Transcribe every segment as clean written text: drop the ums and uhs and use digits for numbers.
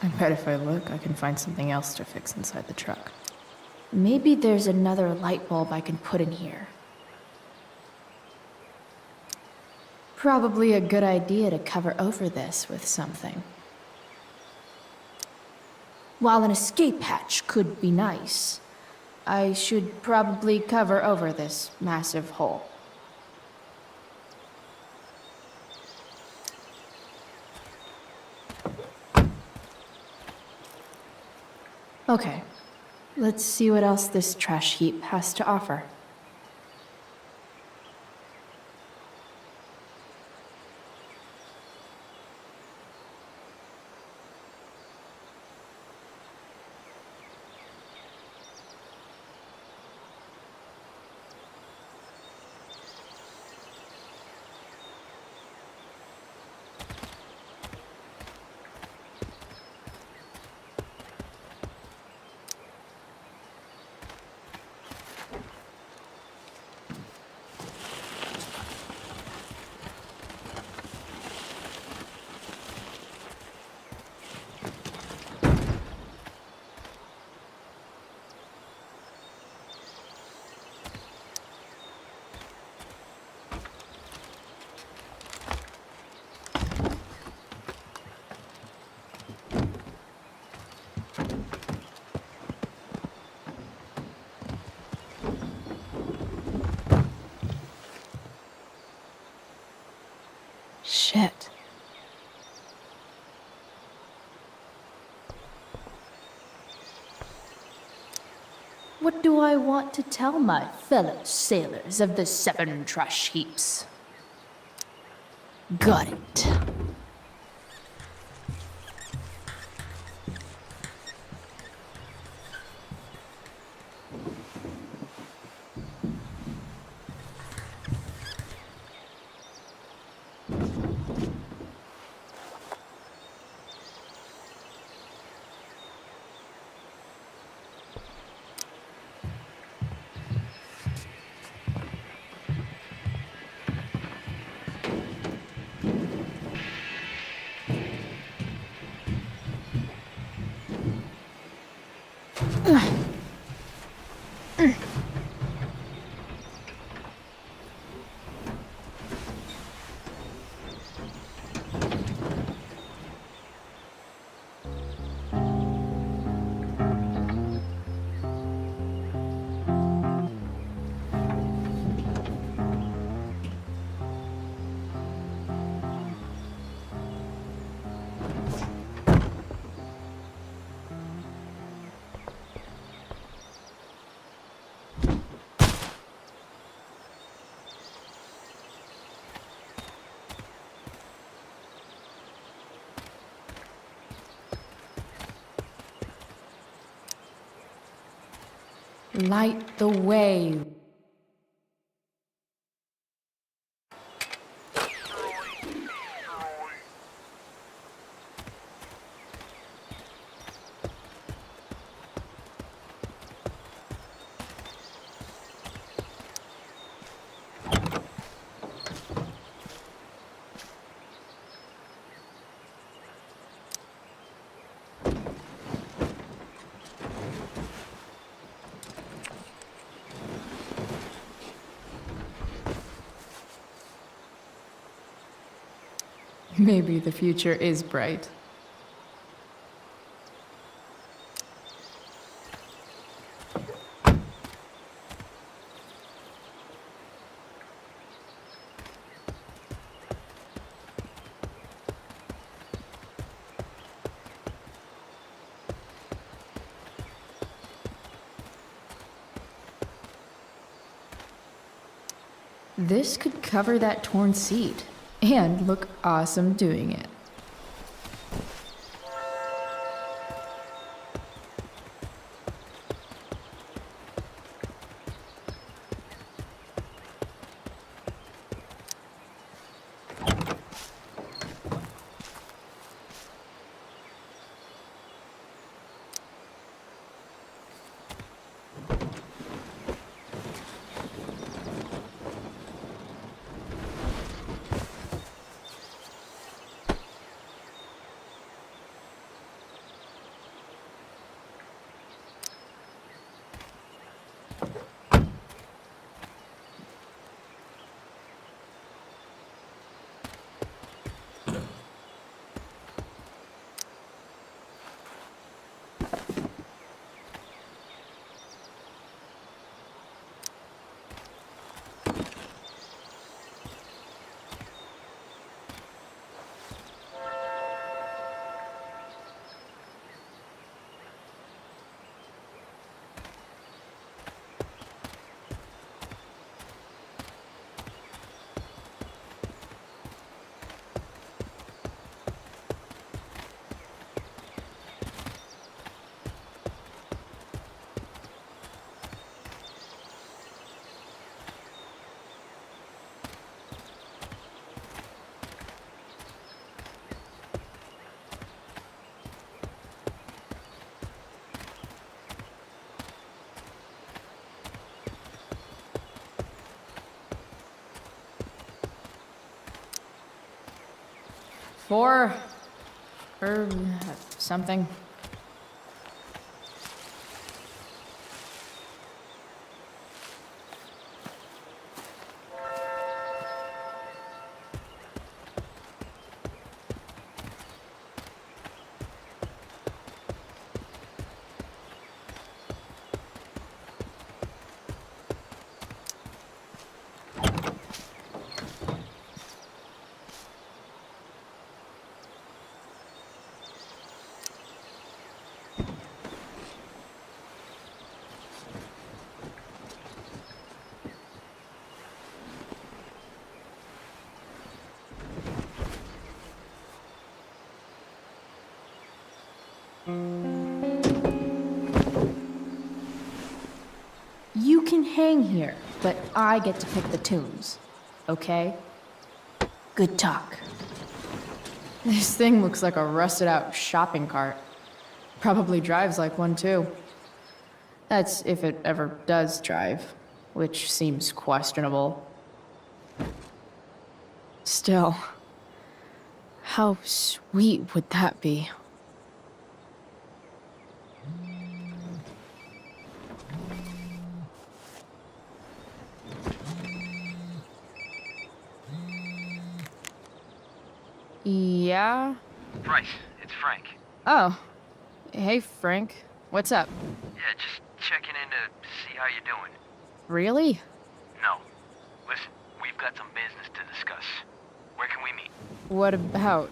I bet if I look, I can find something else to fix inside the truck. Maybe there's another light bulb I can put in here. Probably a good idea to cover over this with something. While an escape hatch could be nice, I should probably cover over this massive hole. Okay, let's see what else this trash heap has to offer. Shit. What do I want to tell my fellow sailors of the 7 trash heaps? Got it. Light the way. Maybe the future is bright. This could cover that torn seat and look awesome doing it. 4 or something. You can hang here, but I get to pick the tunes. Okay? Good talk. This thing looks like a rusted out shopping cart. Probably drives like one too. That's if it ever does drive, which seems questionable. Still, how sweet would that be? Yeah? Bryce, it's Frank. Oh. Hey, Frank. What's up? Yeah, just checking in to see how you're doing. Really? No. Listen, we've got some business to discuss. Where can we meet? What about?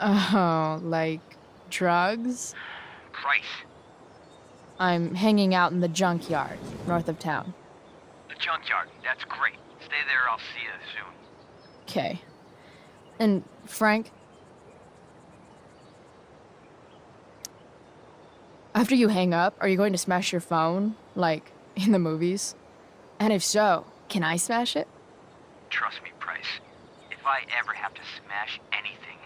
Oh, like drugs? Bryce, I'm hanging out in the junkyard, north of town. the junkyard. That's great. Stay there, I'll see you soon. Okay. And Frank? After you hang up, are you going to smash your phone? Like, in the movies? And if so, can I smash it? Trust me, Bryce. If I ever have to smash anything,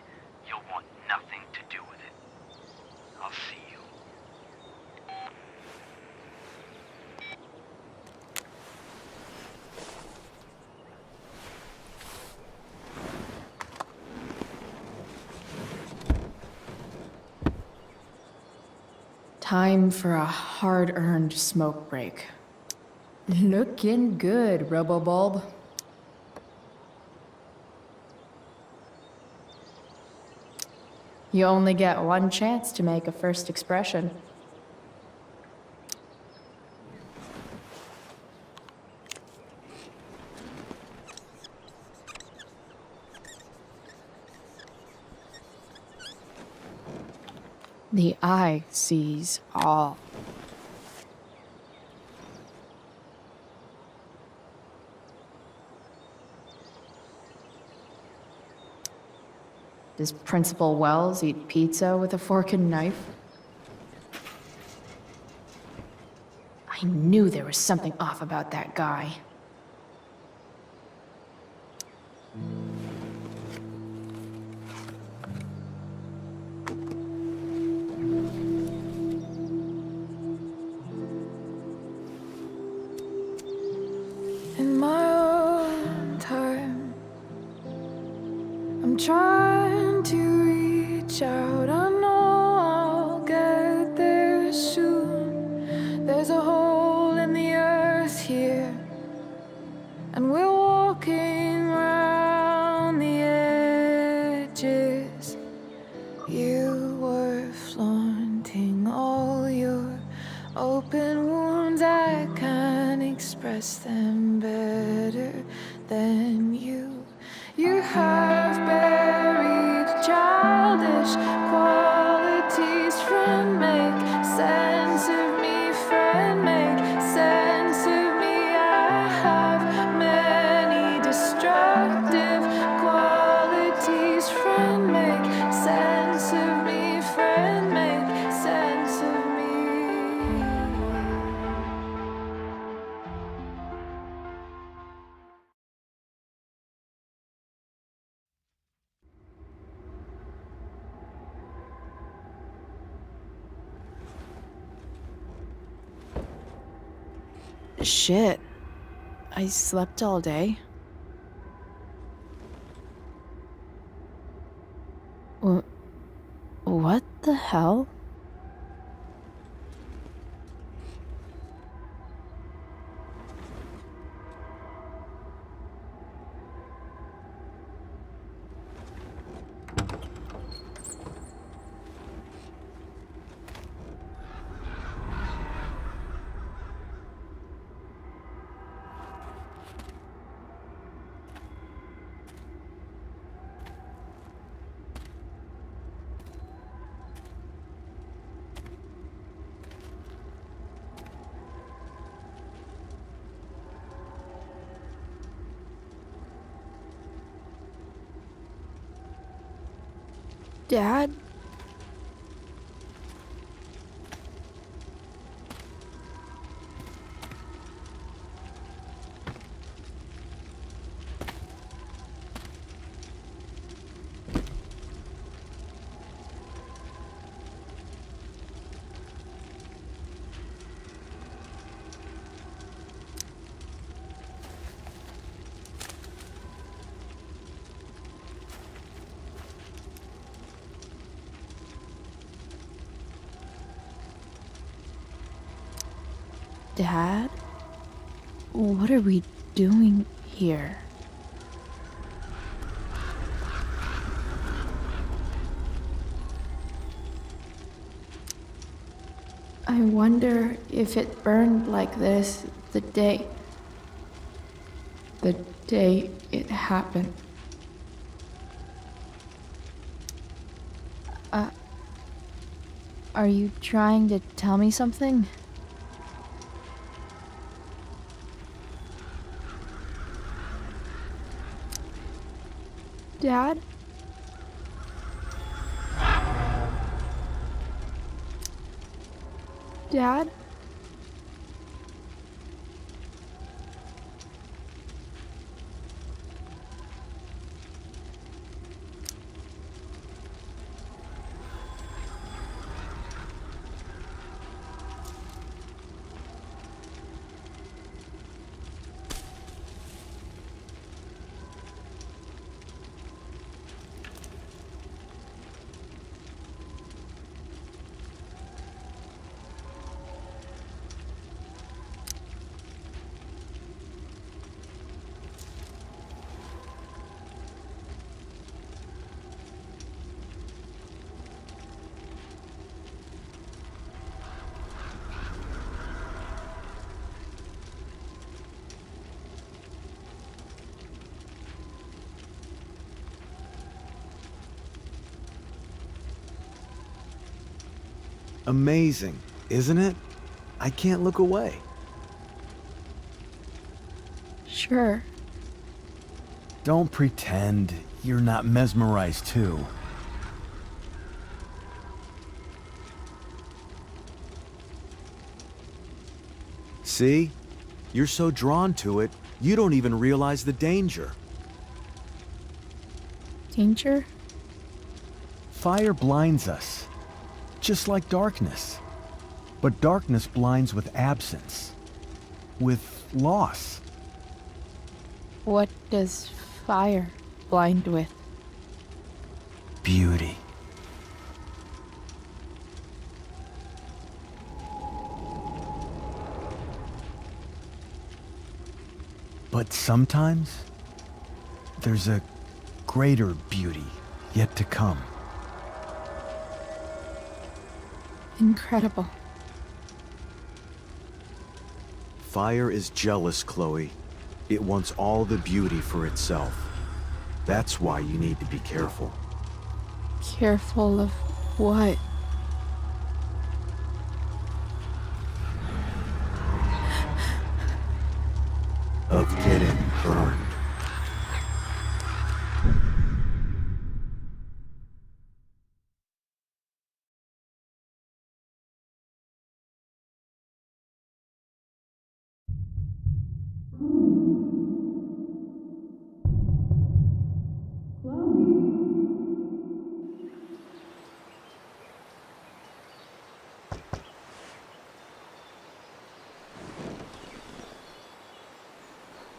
you'll want nothing to do with it. I'll see you. Time for a hard-earned smoke break. Looking good, Robobulb. You only get one chance to make a first expression. The eye sees all. Does Principal Wells eat pizza with a fork and knife? I knew there was something off about that guy. In my own time, I'm trying to reach out. I know I'll get there soon. There's a hole in the earth here, and we're walking around the edges. You were flaunting all your open wounds. I can't express them better than you. You have buried childish qualities. Friend, make sense of me. Friend, make sense of me. I have many destructive qualities. Friend, make sense of me. Friend, make sense of me. Shit. I slept all day. What the hell? Dad? Dad? What are we doing here? I wonder if it burned like this the day it happened. Are you trying to tell me something? Dad? Dad? Amazing, isn't it? I can't look away. Sure. Don't pretend you're not mesmerized too. See? You're so drawn to it, you don't even realize the danger. Danger? Fire blinds us, just like darkness. But darkness blinds with absence, with loss. What does fire blind with? Beauty. But sometimes, there's a greater beauty yet to come. Incredible. Fire is jealous, Chloe. It wants all the beauty for itself. That's why you need to be careful. Careful of what? Of getting burned.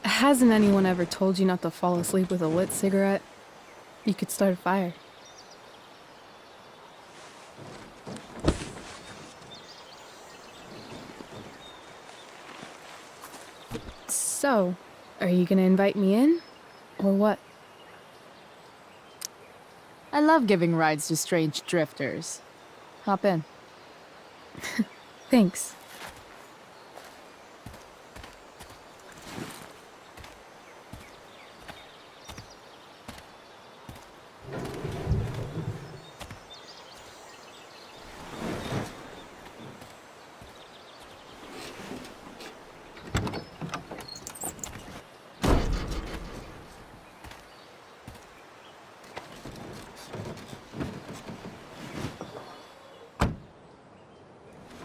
Hasn't anyone ever told you not to fall asleep with a lit cigarette? You could start a fire. So, are you gonna invite me in? Or what? I love giving rides to strange drifters. Hop in. Thanks.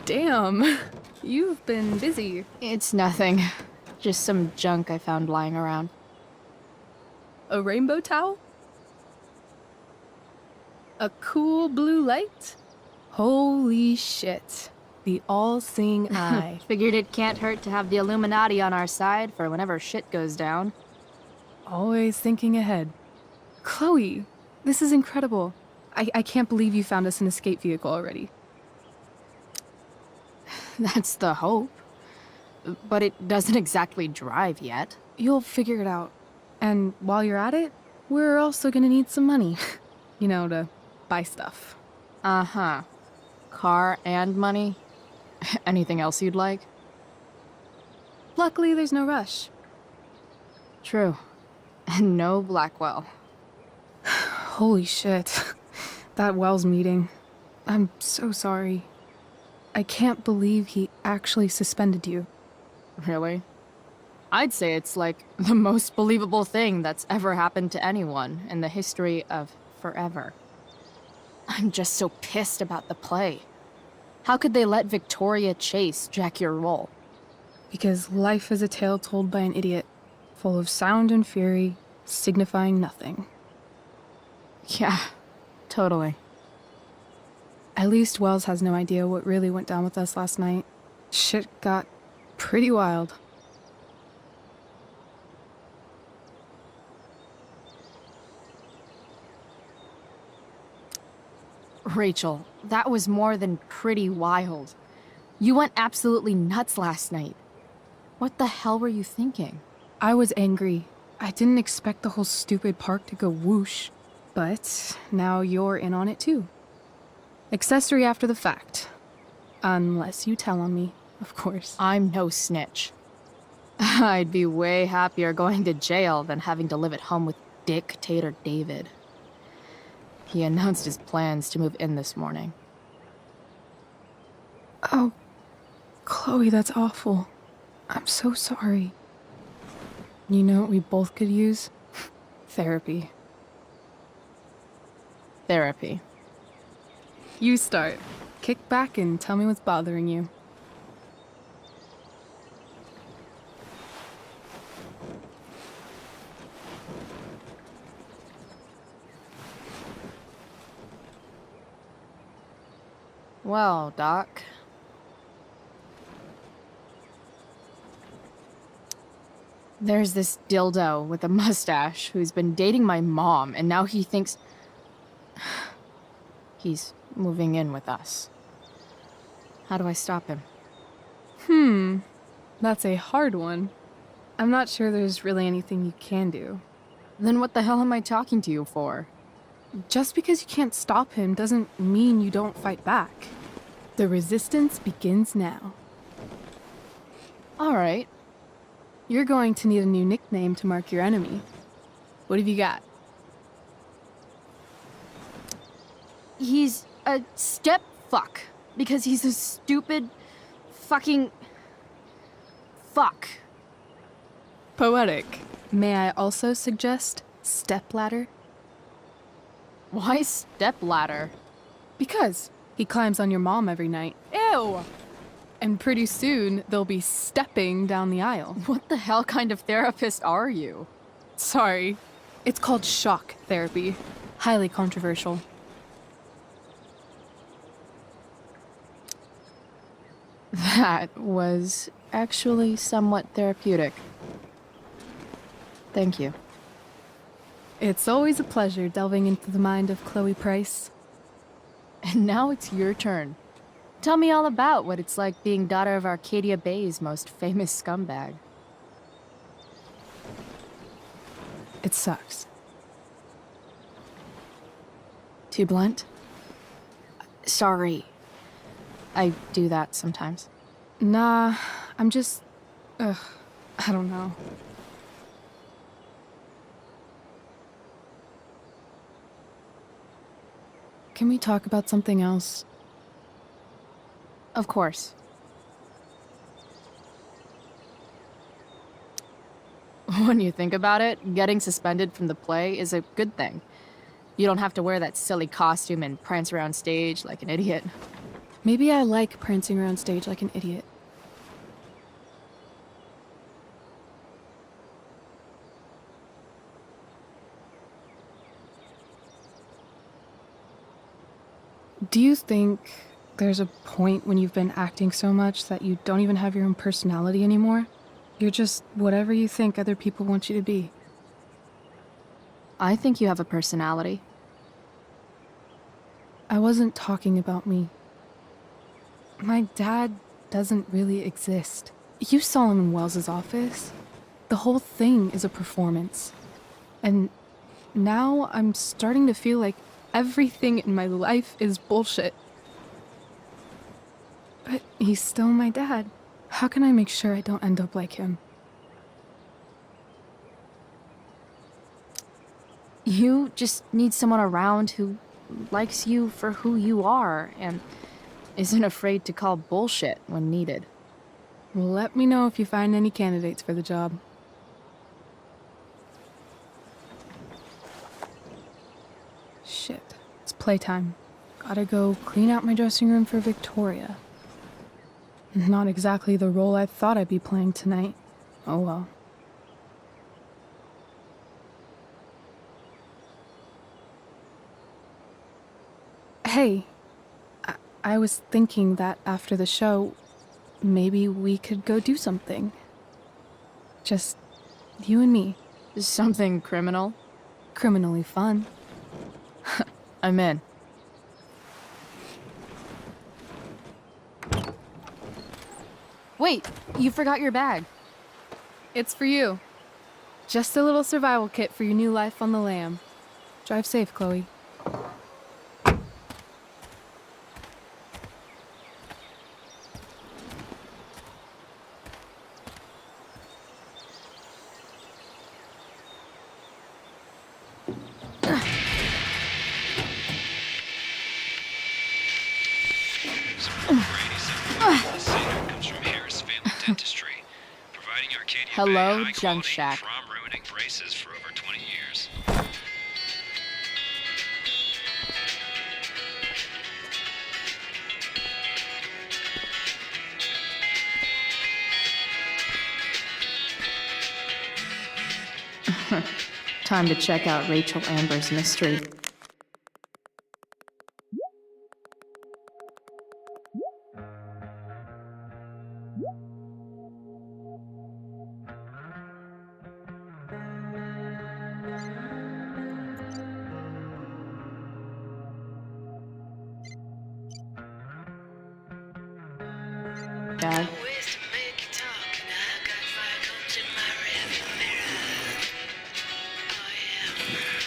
Damn, you've been busy. It's nothing. Just some junk I found lying around. A rainbow towel? A cool blue light? Holy shit. The all-seeing eye. Figured it can't hurt to have the Illuminati on our side for whenever shit goes down. Always thinking ahead. Chloe, this is incredible. I can't believe you found us an escape vehicle already. That's the hope. But it doesn't exactly drive yet. You'll figure it out. And while you're at it, we're also gonna need some money. You know, to buy stuff. Uh-huh. Car and money? Anything else you'd like? Luckily, there's no rush. True. And no Blackwell. Holy shit. That Wells meeting. I'm so sorry. I can't believe he actually suspended you. Really? I'd say it's like the most believable thing that's ever happened to anyone in the history of forever. I'm just so pissed about the play. How could they let Victoria Chase jack your role? Because life is a tale told by an idiot, full of sound and fury, signifying nothing. Yeah, totally. At least Wells has no idea what really went down with us last night. Shit got pretty wild. Rachel, that was more than pretty wild. You went absolutely nuts last night. What the hell were you thinking? I was angry. I didn't expect the whole stupid park to go whoosh. But now you're in on it too. Accessory after the fact. Unless you tell on me, of course. I'm no snitch. I'd be way happier going to jail than having to live at home with Dictator David. He announced his plans to move in this morning. Oh, Chloe, that's awful. I'm so sorry. You know what we both could use? Therapy. Therapy. You start. Kick back and tell me what's bothering you. Well, Doc. There's this dildo with a mustache who's been dating my mom, and now he thinks he's moving in with us. How do I stop him? That's a hard one. I'm not sure there's really anything you can do. Then what the hell am I talking to you for? Just because you can't stop him doesn't mean you don't fight back. The resistance begins now. All right. You're going to need a new nickname to mark your enemy. What have you got? He's a step fuck because he's a stupid fucking fuck. Poetic. May I also suggest stepladder? Why stepladder? Because he climbs on your mom every night. Ew! And pretty soon, they'll be stepping down the aisle. What the hell kind of therapist are you? Sorry. It's called shock therapy. Highly controversial. That was actually somewhat therapeutic. Thank you. It's always a pleasure delving into the mind of Chloe Price. And now it's your turn. Tell me all about what it's like being daughter of Arcadia Bay's most famous scumbag. It sucks. Too blunt? Sorry. I do that sometimes. Nah, I'm just... Ugh, I don't know. Can we talk about something else? Of course. When you think about it, getting suspended from the play is a good thing. You don't have to wear that silly costume and prance around stage like an idiot. Maybe I like prancing around stage like an idiot. Do you think there's a point when you've been acting so much that you don't even have your own personality anymore? You're just whatever you think other people want you to be. I think you have a personality. I wasn't talking about me. My dad doesn't really exist. You saw him in Wells's office. The whole thing is a performance. And now I'm starting to feel like everything in my life is bullshit. But he's still my dad. How can I make sure I don't end up like him? You just need someone around who likes you for who you are and isn't afraid to call bullshit when needed. Let me know if you find any candidates for the job. Shit, it's playtime. Gotta go clean out my dressing room for Victoria. Not exactly the role I thought I'd be playing tonight. Oh well. Hey, I was thinking that after the show, maybe we could go do something. Just you and me. Something criminal? Criminally fun. I'm in. Wait, you forgot your bag. It's for you. Just a little survival kit for your new life on the lam. Drive safe, Chloe. Hello, Junk Shack. From ruining braces for over 20 years. Time to check out Rachel Amber's mystery. Bag.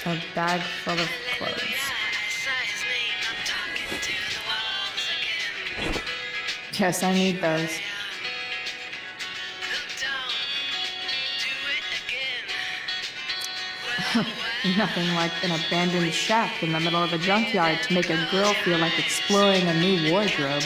A bag full of clothes. Yes, I need those. Nothing like an abandoned shack in the middle of a junkyard to make a girl feel like exploring a new wardrobe.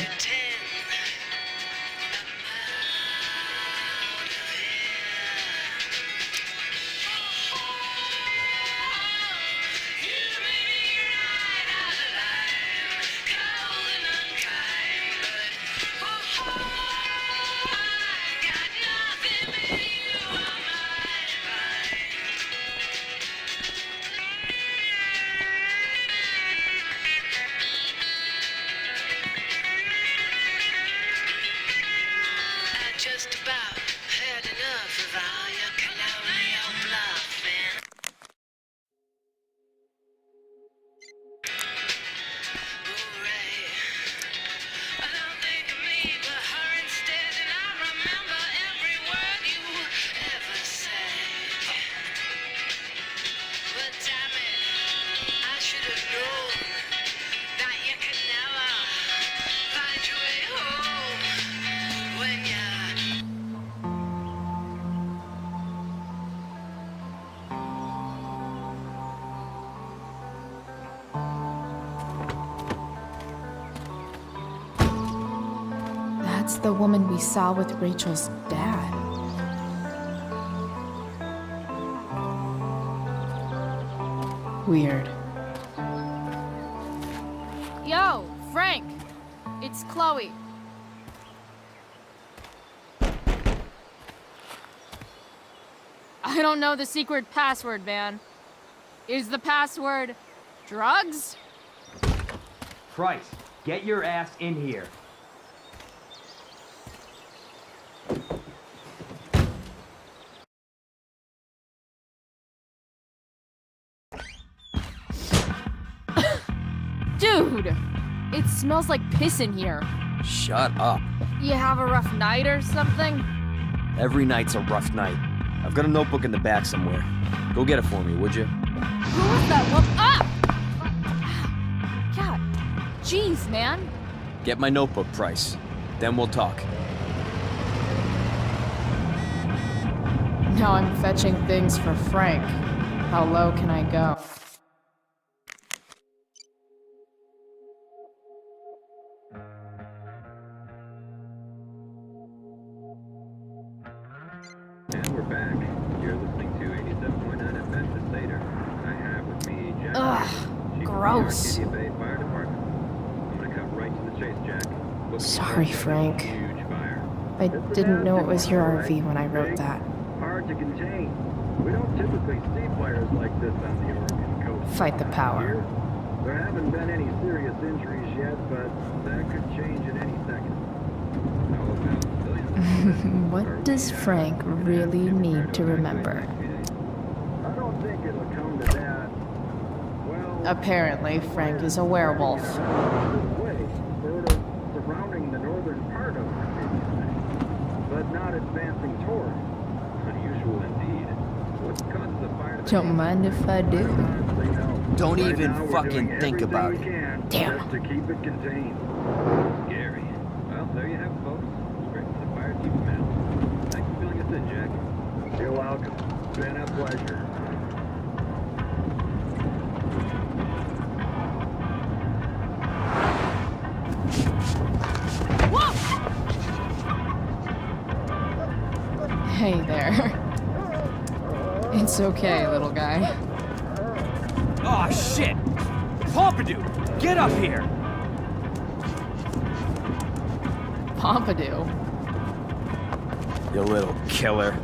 to know that you can never find your way home when you That's the woman we saw with Rachel's dad. Weird. Yo, Frank! It's Chloe. I don't know the secret password, man. Is the password drugs? Price, get your ass in here. Dude! It smells like piss in here. Shut up. You have a rough night or something? Every night's a rough night. I've got a notebook in the back somewhere. Go get it for me, would you? Who was that woman? Ah! God. Jeez, man. Get my notebook, Price. Then we'll talk. Now I'm fetching things for Frank. How low can I go? And we're back. You're listening to 87.9 FM The Seder. I have with me Jack. Ugh, Chief gross. of the Arcadia Bay Fire Department. I'm gonna cut right to the chase, Jack. Looking Sorry, for a Frank. Huge fire. I It's a didn't know it massive was your fire, RV when I wrote right? that. Hard to contain. We don't typically see fires like this on the Oregon coast. Fight the power. Here, there haven't been any serious injuries yet, but that could change at any second. How about civilians? What does Frank really need to remember? I don't think it'll come to that. Well, Apparently, Frank is a werewolf. this way, sort of surrounding the northern part of Arcadia, but not advancing toward. Unusual indeed. What causes the fire to Don't mind if I do. Honestly, no. Don't Right even now, we're fucking doing think everything about we it. can Damn. just to keep it contained. Scary. Well, there you have it, folks. Straight to the fire chief's mouth. Thanks for filling us in, Jack. You're welcome. Been a pleasure. Hey there. It's okay, little guy. Oh shit! Pompidou, get up here! Pompidou. You little killer.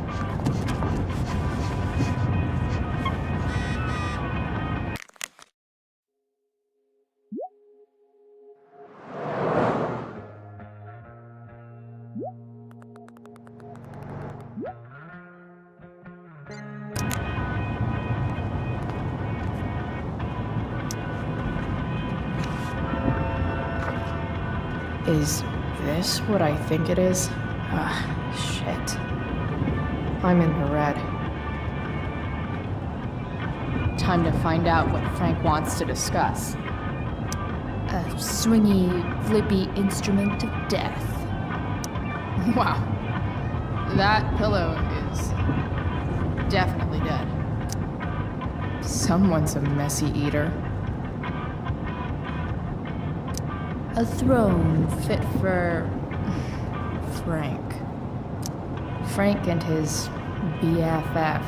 Is this what I think it is? Ah, shit. I'm in the red. Time to find out what Frank wants to discuss. A swingy, flippy instrument of death. Wow. That pillow is definitely dead. Someone's a messy eater. A throne fit for Frank. Frank and his BFF.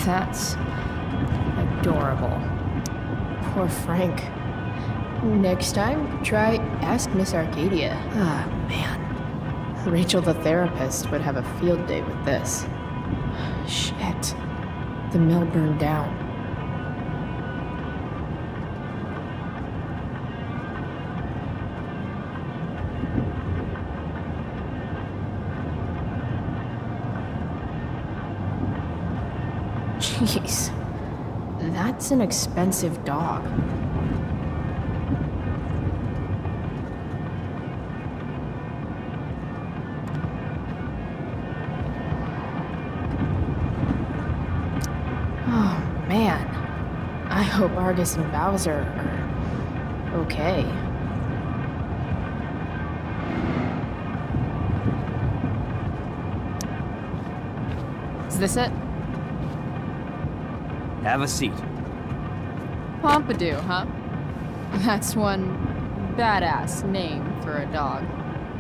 That's adorable. Poor Frank. Next time, try Ask Miss Arcadia. Ah, man. Rachel the therapist would have a field day with this. Shit. The mill burned down. Jeez, that's an expensive dog. Oh, man. I hope Argus and Bowser are okay. Is this it? Have a seat. Pompidou, huh? That's one badass name for a dog.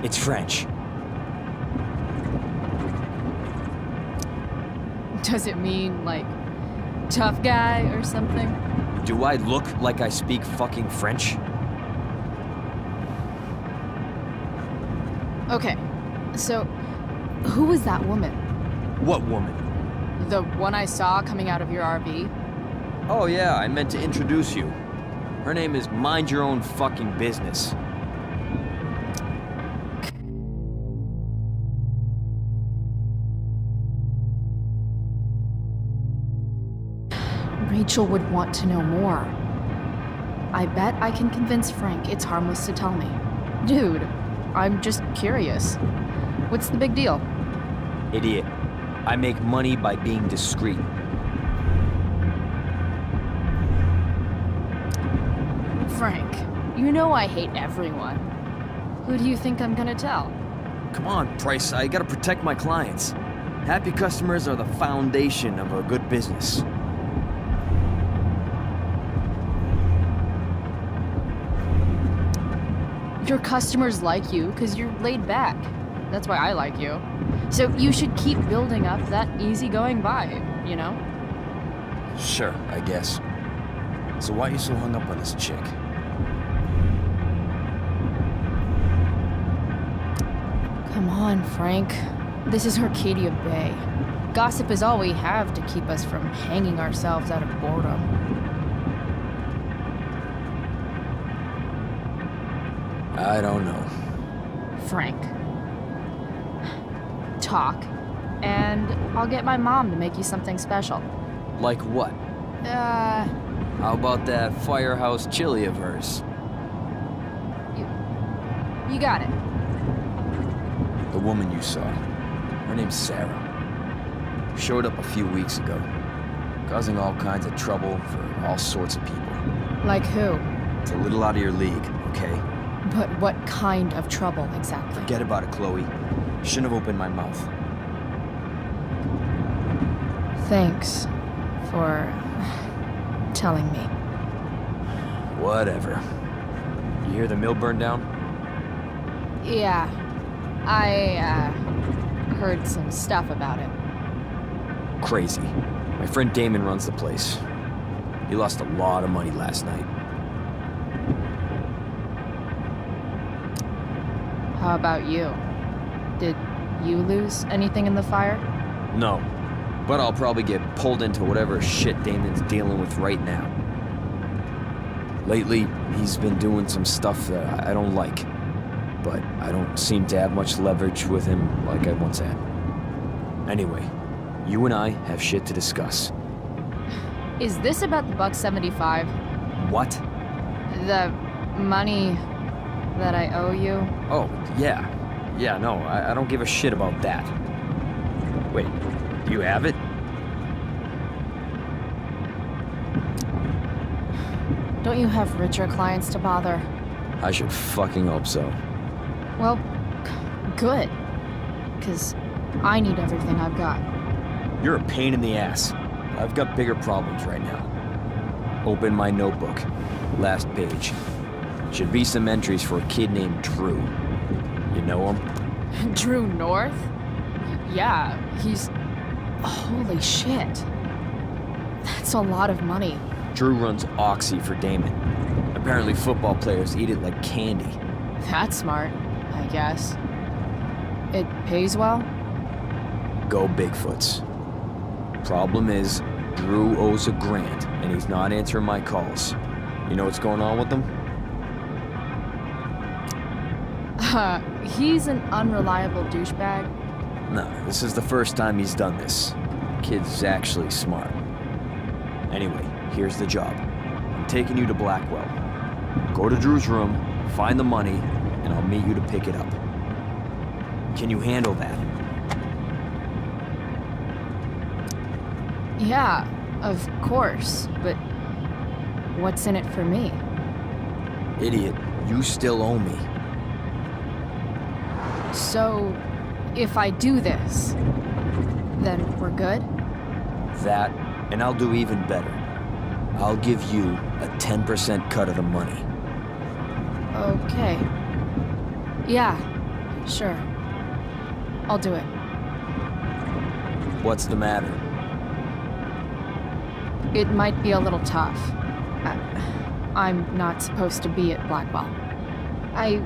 It's French. Does it mean, like, tough guy or something? Do I look like I speak fucking French? Okay, so who was that woman? What woman? The one I saw coming out of your RV? Oh yeah, I meant to introduce you. Her name is Mind Your Own Fucking Business. Rachel would want to know more. I bet I can convince Frank it's harmless to tell me. Dude, I'm just curious. What's the big deal? Idiot. I make money by being discreet. Frank, you know I hate everyone. Who do you think I'm gonna tell? Come on, Price, I gotta protect my clients. Happy customers are the foundation of a good business. Your customers like you because you're laid back. That's why I like you. So you should keep building up that easygoing vibe, you know? Sure, I guess. So why are you so hung up on this chick? Come on, Frank. This is Arcadia Bay. Gossip is all we have to keep us from hanging ourselves out of boredom. I don't know. Frank. Talk, and I'll get my mom to make you something special. Like what? How about that firehouse chili of hers? You got it. The woman you saw. Her name's Sarah. Showed up a few weeks ago, causing all kinds of trouble for all sorts of people. Like who? It's a little out of your league, okay? But what kind of trouble exactly? Forget about it, Chloe. Shouldn't have opened my mouth. Thanks for telling me. Whatever. You hear the mill burn down? Yeah. I heard some stuff about it. Crazy. My friend Damon runs the place. He lost a lot of money last night. How about you? Did you lose anything in the fire? No. But I'll probably get pulled into whatever shit Damon's dealing with right now. Lately, he's been doing some stuff that I don't like. But I don't seem to have much leverage with him like I once had. Anyway, you and I have shit to discuss. Is this about the $1.75? What? The money that I owe you? Oh, yeah. Yeah, no, I don't give a shit about that. Wait, do you have it? Don't you have richer clients to bother? I should fucking hope so. Well, good. 'Cause I need everything I've got. You're a pain in the ass. I've got bigger problems right now. Open my notebook. Last page. Should be some entries for a kid named Drew. You know him? Drew North? Yeah, he's... Holy shit. That's a lot of money. Drew runs Oxy for Damon. Apparently football players eat it like candy. That's smart, I guess. It pays well? Go Bigfoots. Problem is, Drew owes a grand, and he's not answering my calls. You know what's going on with him? He's an unreliable douchebag. No, this is the first time he's done this. Kid's actually smart. Anyway, here's the job. I'm taking you to Blackwell. Go to Drew's room, find the money, and I'll meet you to pick it up. Can you handle that? Yeah, of course, but what's in it for me? Idiot, you still owe me. So, if I do this, then we're good? That, and I'll do even better. I'll give you a 10% cut of the money. Okay. Yeah, sure. I'll do it. What's the matter? It might be a little tough. I'm not supposed to be at Blackwell. I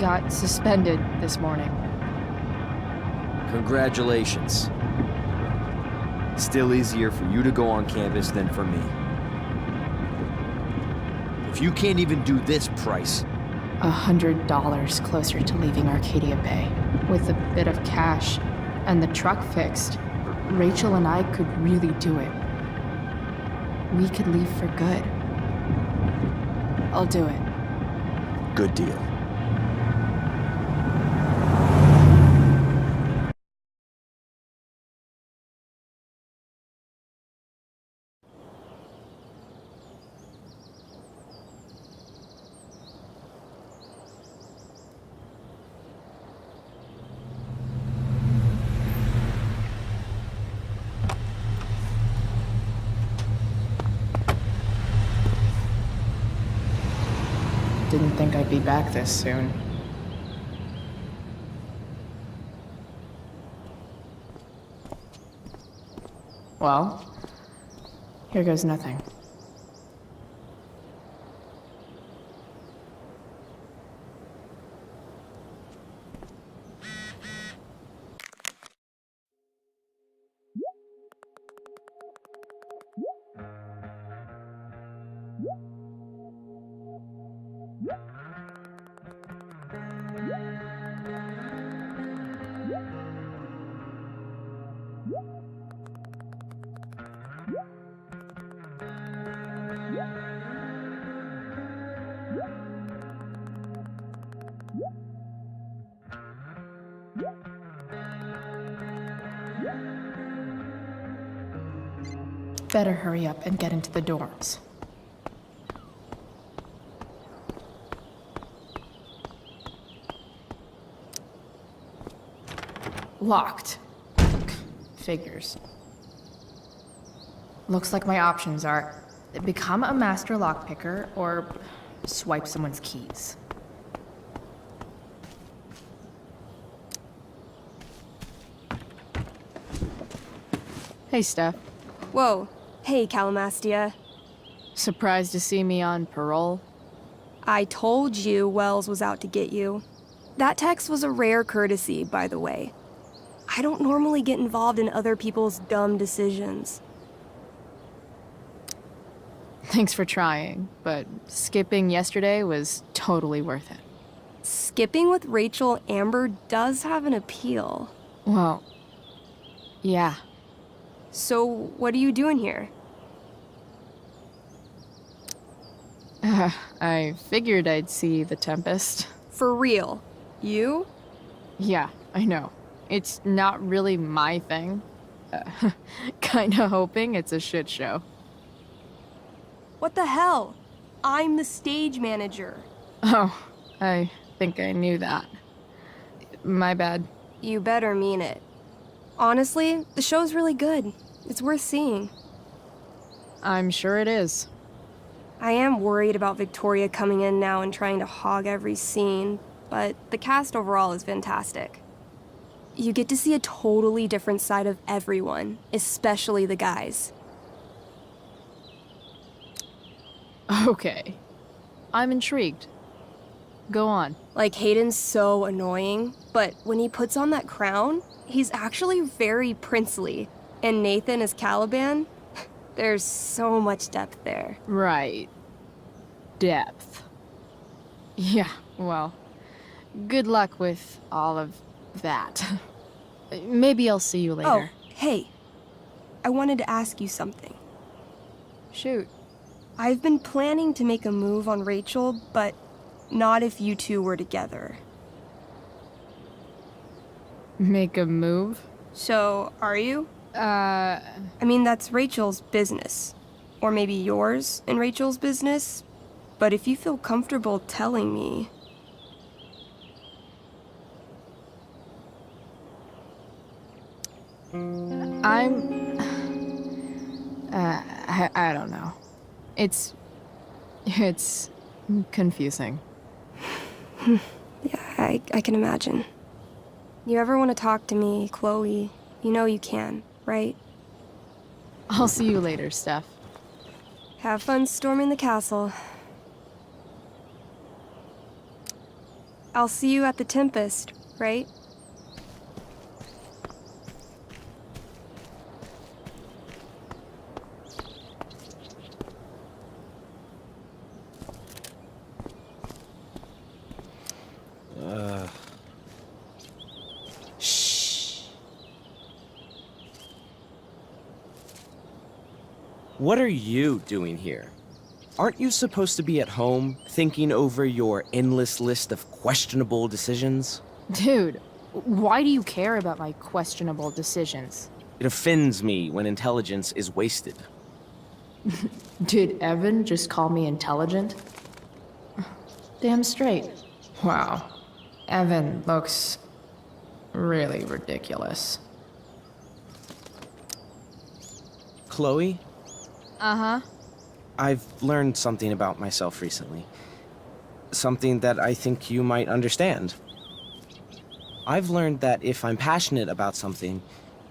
got suspended this morning. Congratulations. Still easier for you to go on campus than for me. If you can't even do this price... $100 closer to leaving Arcadia Bay. With a bit of cash and the truck fixed, Rachel and I could really do it. We could leave for good. I'll do it. Good deal. Didn't think I'd be back this soon. Well, here goes nothing. Better hurry up and get into the dorms. Locked. Figures. Looks like my options are become a master lockpicker or swipe someone's keys. Hey, Steph. Whoa. Hey, Calamastia. Surprised to see me on parole? I told you Wells was out to get you. That text was a rare courtesy, by the way. I don't normally get involved in other people's dumb decisions. Thanks for trying, but skipping yesterday was totally worth it. Skipping with Rachel Amber does have an appeal. Well, yeah. So, what are you doing here? I figured I'd see the Tempest. For real? You? Yeah, I know. It's not really my thing. Kinda hoping it's a shit show. What the hell? I'm the stage manager. Oh, I think I knew that. My bad. You better mean it. Honestly, the show's really good. It's worth seeing. I'm sure it is. I am worried about Victoria coming in now and trying to hog every scene, but the cast overall is fantastic. You get to see a totally different side of everyone, especially the guys. Okay. I'm intrigued. Go on. Like, Hayden's so annoying, but when he puts on that crown, he's actually very princely. And Nathan as Caliban, there's so much depth there. Right. Depth. Yeah, well, good luck with all of that. Maybe I'll see you later. Oh, hey. I wanted to ask you something. Shoot. I've been planning to make a move on Rachel, but not if you two were together. Make a move? So, are you? I mean, that's Rachel's business. or maybe yours in Rachel's business, but if you feel comfortable telling me... I don't know. It's confusing. Yeah, I can imagine. You ever want to talk to me, Chloe, you know you can, right? I'll see you later, Steph. Have fun storming the castle. I'll see you at the Tempest, right? What are you doing here? Aren't you supposed to be at home, thinking over your endless list of questionable decisions? Dude, why do you care about my questionable decisions? It offends me when intelligence is wasted. Did Evan just call me intelligent? Damn straight. Wow. Evan looks really ridiculous. Chloe? Uh-huh. I've learned something about myself recently. Something that I think you might understand. I've learned that if I'm passionate about something,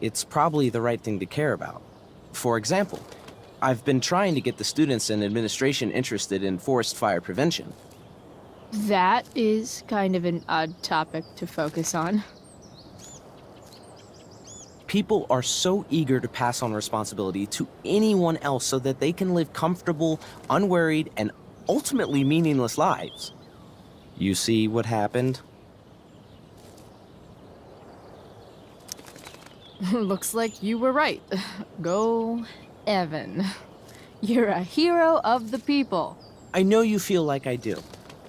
it's probably the right thing to care about. For example, I've been trying to get the students and administration interested in forest fire prevention. That is kind of an odd topic to focus on. People are so eager to pass on responsibility to anyone else so that they can live comfortable, unworried, and ultimately meaningless lives. You see what happened? Looks like you were right. Go, Evan. You're a hero of the people. I know you feel like I do.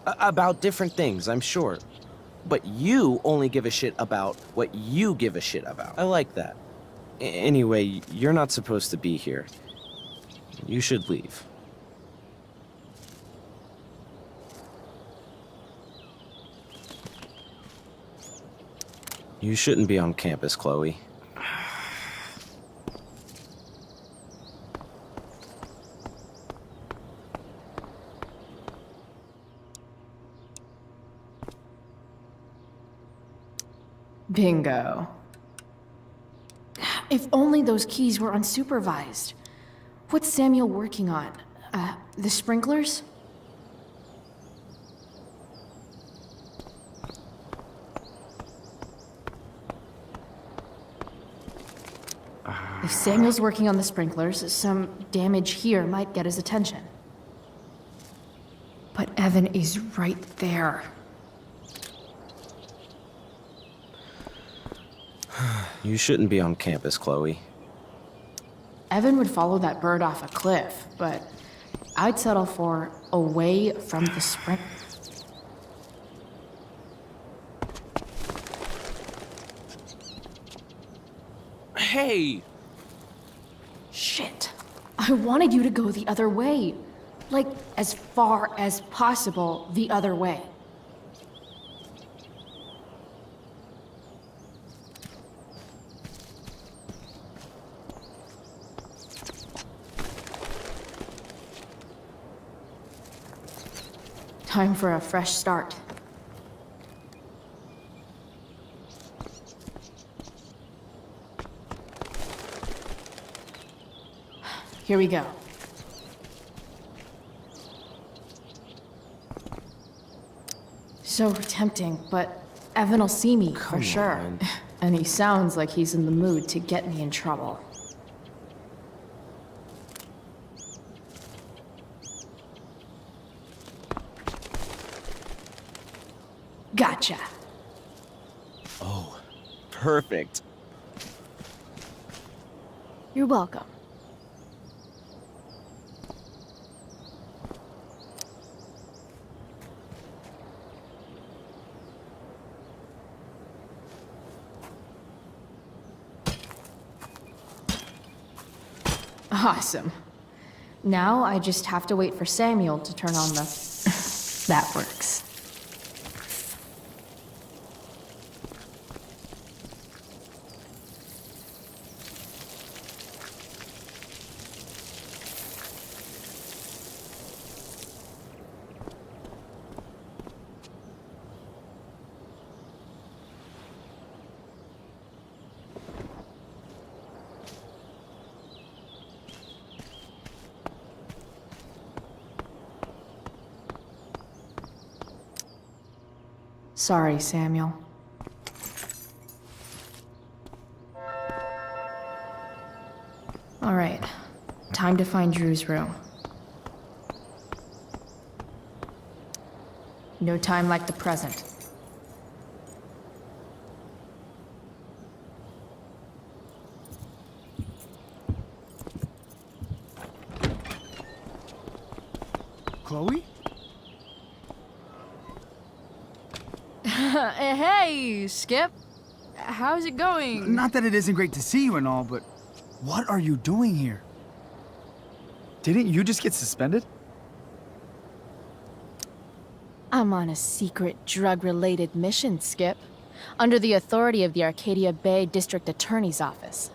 About different things, I'm sure. But you only give a shit about what you give a shit about. I like that. Anyway, you're not supposed to be here. You should leave. You shouldn't be on campus, Chloe. Bingo. If only those keys were unsupervised. What's Samuel working on? The sprinklers? If Samuel's working on the sprinklers, some damage here might get his attention. But Evan is right there. You shouldn't be on campus, Chloe. Evan would follow that bird off a cliff, but I'd settle for away from the spring. Hey! Shit. I wanted you to go the other way. Like, as far as possible the other way. Time for a fresh start. Here we go. So tempting, but Evan will see me for sure. on. And he sounds like he's in the mood to get me in trouble. Gotcha. Oh, perfect. You're welcome. Awesome. Now I just have to wait for Samuel to turn on the... That works. Sorry, Samuel. All right, time to find Drew's room. No time like the present. Chloe? Hey, Skip. How's it going? Not that it isn't great to see you and all, but what are you doing here? Didn't you just get suspended? I'm on a secret drug-related mission, Skip. Under the authority of the Arcadia Bay District Attorney's Office.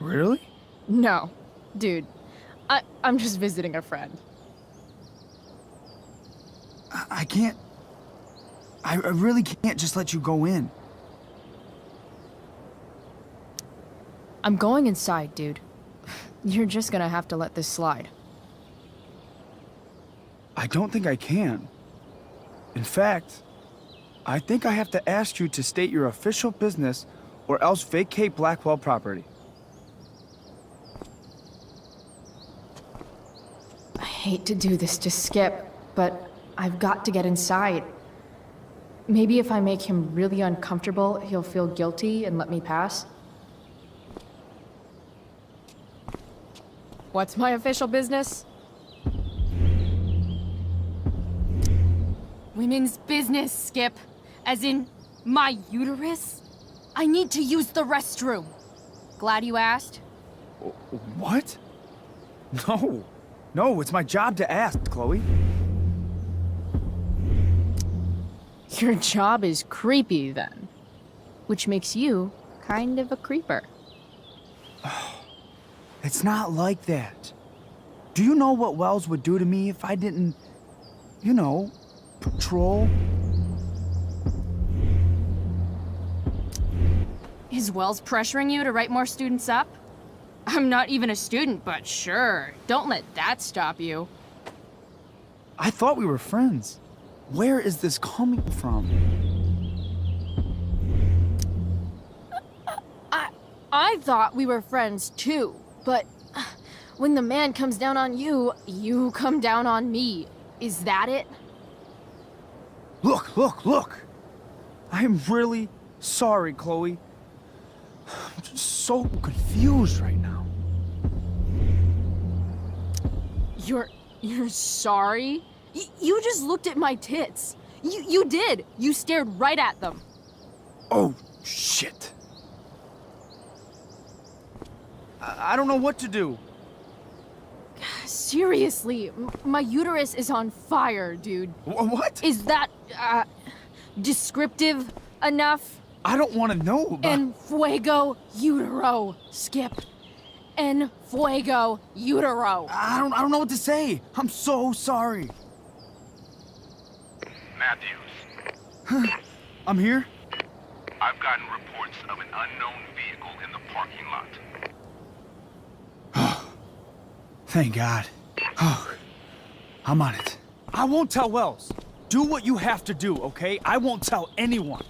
Really? No. Dude, I'm just visiting a friend. I can't... I really can't just let you go in. I'm going inside, dude. You're just gonna have to let this slide. I don't think I can. In fact, I think I have to ask you to state your official business or else vacate Blackwell property. I hate to do this to Skip, but I've got to get inside. Maybe if I make him really uncomfortable, he'll feel guilty and let me pass. What's my official business? Women's business, Skip. As in, my uterus? I need to use the restroom. Glad you asked. What? No. No, it's my job to ask, Chloe. Your job is creepy, then. Which makes you kind of a creeper. It's not like that. Do you know what Wells would do to me if I didn't, you know, patrol? Is Wells pressuring you to write more students up? I'm not even a student, but sure. Don't let that stop you. I thought we were friends. Where is this coming from? I thought we were friends too, but when the man comes down on you, you come down on me. Is that it? Look! I'm really sorry, Chloe. I'm just so confused right now. You're sorry? You just looked at my tits. You did. You stared right at them. Oh, shit. I don't know what to do. Seriously, my uterus is on fire, dude. What? Is that, descriptive enough? I don't want to know about... En fuego utero, Skip. En fuego utero. I don't know what to say. I'm so sorry. Matthews. I'm here? I've gotten reports of an unknown vehicle in the parking lot. Thank God. Oh, I'm on it. I won't tell Wells. Do what you have to do, okay? I won't tell anyone.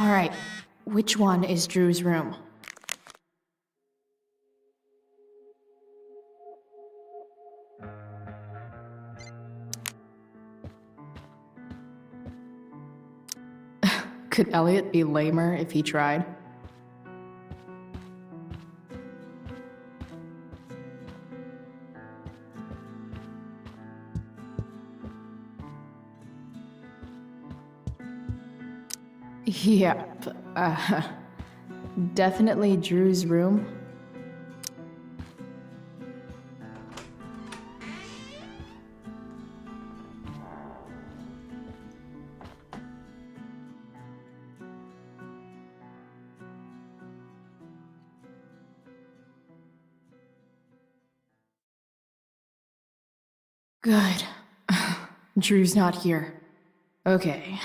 All right, which one is Drew's room? Could Elliot be lamer if he tried? Yep, definitely Drew's room. Good. Drew's not here. Okay,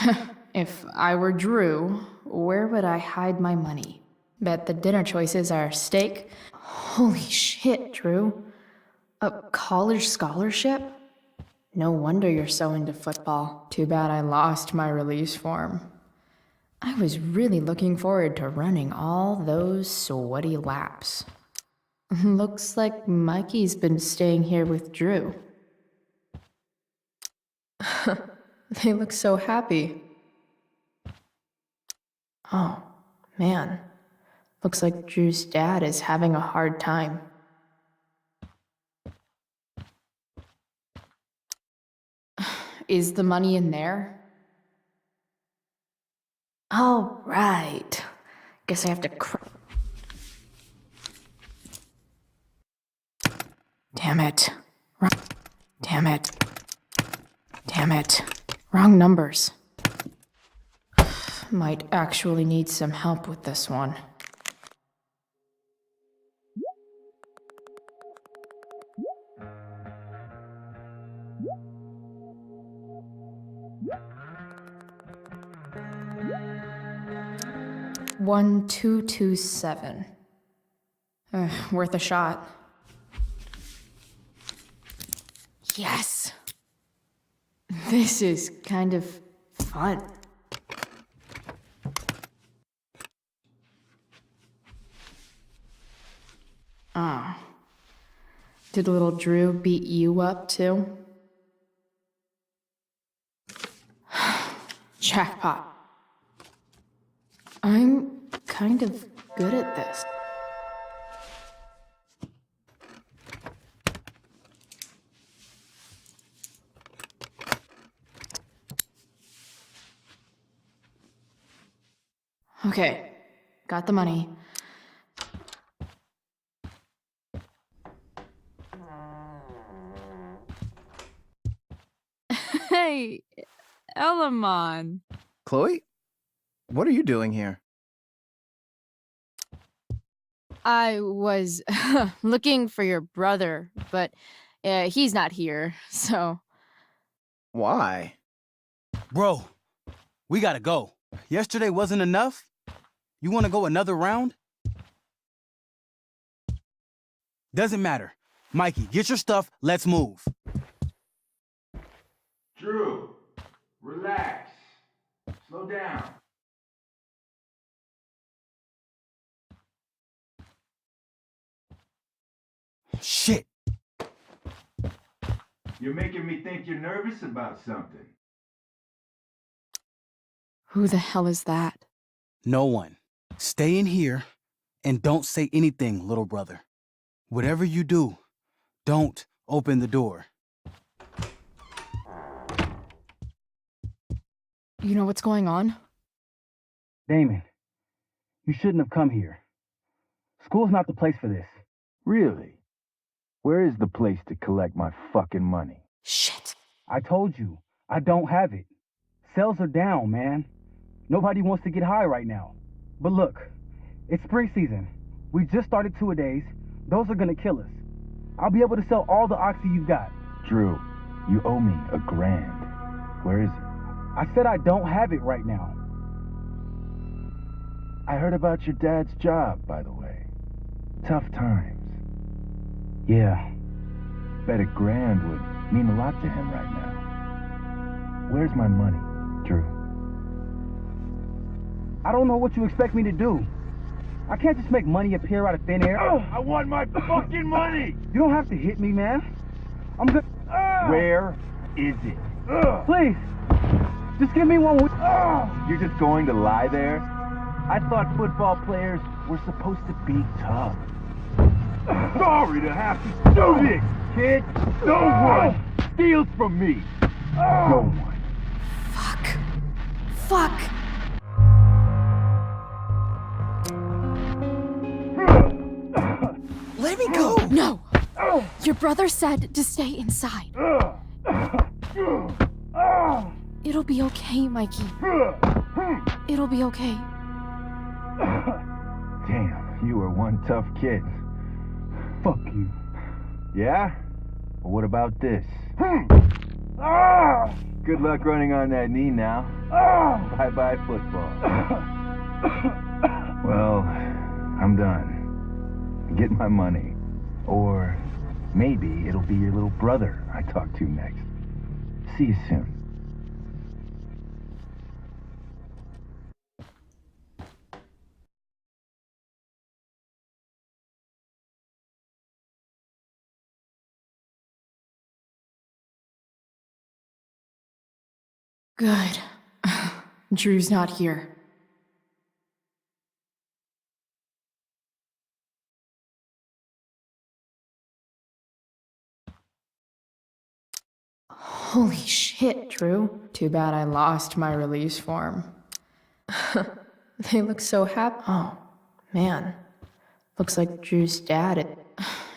if I were Drew, where would I hide my money? Bet the dinner choices are steak. Holy shit, Drew. A college scholarship? No wonder you're so into football. Too bad I lost my release form. I was really looking forward to running all those sweaty laps. Looks like Mikey's been staying here with Drew. They look so happy. Oh, man. Looks like Drew's dad is having a hard time. Is the money in there? All right. Guess I have to Damn it. Damn it. Damn it. Wrong numbers. Might actually need some help with this one. $1,227. Worth a shot. Yes! This is kind of fun. Oh. Did little Drew beat you up too? Jackpot. I'm kind of good at this. Okay, got the money. Hey, Elamon. Chloe? What are you doing here? I was looking for your brother, but he's not here, so... Why? Bro, we gotta go. Yesterday wasn't enough? You wanna go another round? Doesn't matter. Mikey, get your stuff, let's move. Drew, relax. Slow down. Shit. You're making me think you're nervous about something. Who the hell is that? No one. Stay in here and don't say anything, little brother. Whatever you do, don't open the door. You know what's going on? Damon, you shouldn't have come here. School's not the place for this. Really? Where is the place to collect my fucking money? Shit. I told you, I don't have it. Sales are down, man. Nobody wants to get high right now. But look, it's spring season. We just started two-a-days. Those are gonna kill us. I'll be able to sell all the oxy you've got. Drew, you owe me $1,000. Where is it? I said I don't have it right now. I heard about your dad's job, by the way. Tough times. Yeah. Bet $1,000 would mean a lot to him right now. Where's my money, Drew? I don't know what you expect me to do. I can't just make money appear out of thin air. I want my fucking money! You don't have to hit me, man. I'm good. Where is it? Please, just give me one. You're just going to lie there? I thought football players were supposed to be tough. Sorry to have to do this, kid. No one steals from me. No one. Fuck! Let me go! No! Your brother said to stay inside. It'll be okay, Mikey. It'll be okay. Damn, you are one tough kid. Fuck you. Yeah? Well, what about this? Good luck running on that knee now. Bye-bye football. Well, I'm done. Get my money. Or maybe it'll be your little brother I talk to next. See you soon. Good. Drew's not here. Holy shit, Drew. Too bad I lost my release form. They look so happy. Oh, man. Looks like Drew's dad.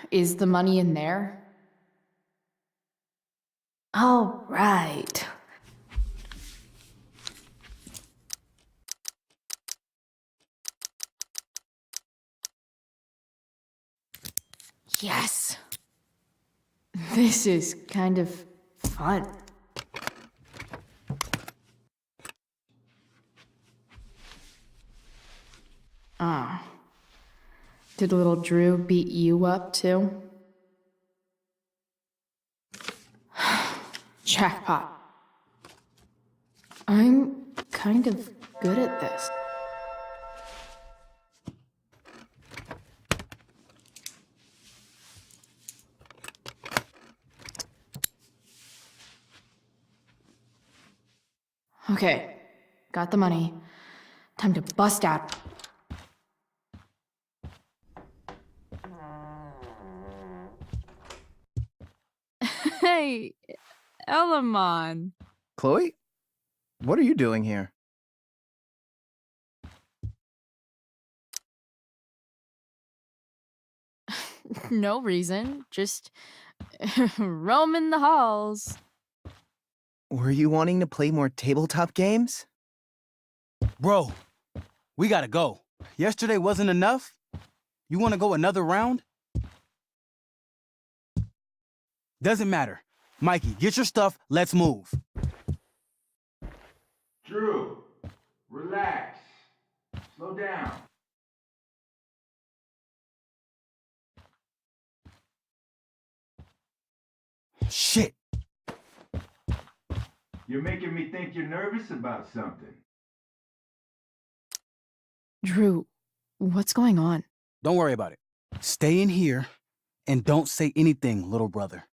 Is the money in there? All right. Yes. This is kind of fun. Ah. Did little Drew beat you up too? Jackpot. I'm kind of good at this. Okay, got the money. Time to bust out. Hey, Elamon. Chloe? What are you doing here? No reason, just roaming the halls. Were you wanting to play more tabletop games? Bro, we gotta go. Yesterday wasn't enough? You wanna go another round? Doesn't matter. Mikey, get your stuff, let's move. Drew, relax. Slow down. Shit. You're making me think you're nervous about something. Drew, what's going on? Don't worry about it. Stay in here and don't say anything, little brother.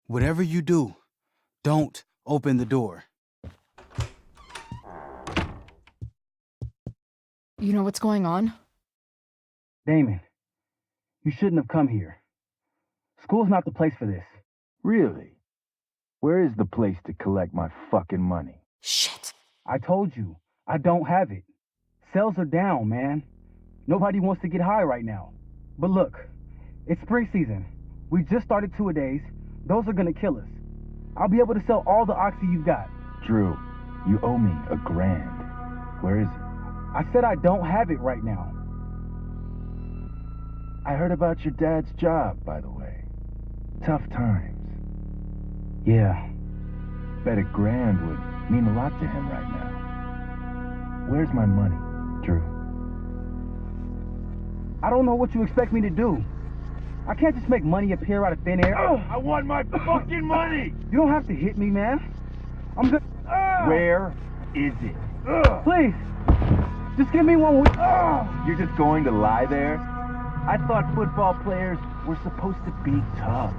Whatever you do, don't open the door. You know what's going on? Damon, you shouldn't have come here. School's not the place for this. Really? Where is the place to collect my fucking money? Shit. I told you, I don't have it. Sales are down, man. Nobody wants to get high right now. But look, it's spring season. We just started two-a-days. Those are gonna kill us. I'll be able to sell all the oxy you've got. Drew, you owe me $1,000. Where is it? I said I don't have it right now. I heard about your dad's job, by the way. Tough times. Yeah. Bet $1,000 would mean a lot to him right now. Where's my money, Drew? I don't know what you expect me to do. I can't just make money appear out of thin air. I want my fucking money! You don't have to hit me, man. I'm good. Where is it? Please, Just give me one. You're just going to lie there? I thought football players were supposed to be tough.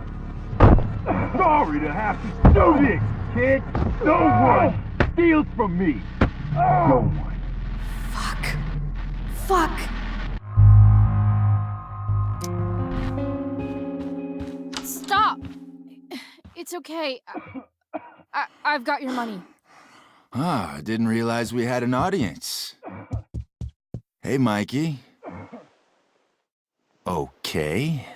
Sorry to have to do this, kid. No one steals from me. No one. Fuck! Stop! It's okay. I've got your money. Ah, I didn't realize we had an audience. Hey, Mikey. Okay.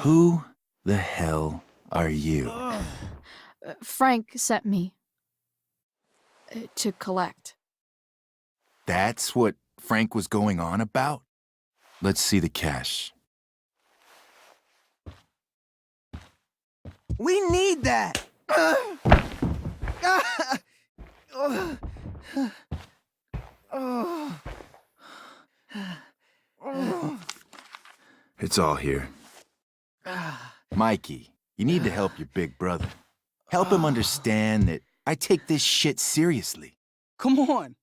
Who the hell are you? Frank sent me to collect. That's what Frank was going on about? Let's see the cash. We need that! It's all here. Mikey, you need to help your big brother. Help him understand that I take this shit seriously. Come on.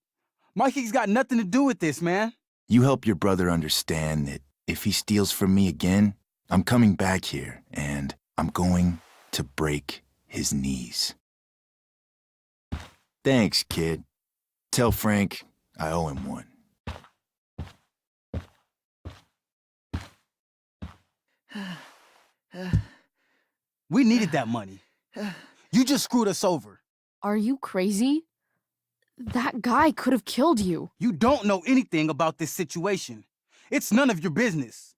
Mikey's got nothing to do with this, man. You help your brother understand that if he steals from me again, I'm coming back here and I'm going to break his knees. Thanks, kid. Tell Frank I owe him one. We needed that money. You just screwed us over. Are you crazy? That guy could have killed you. You don't know anything about this situation. It's none of your business.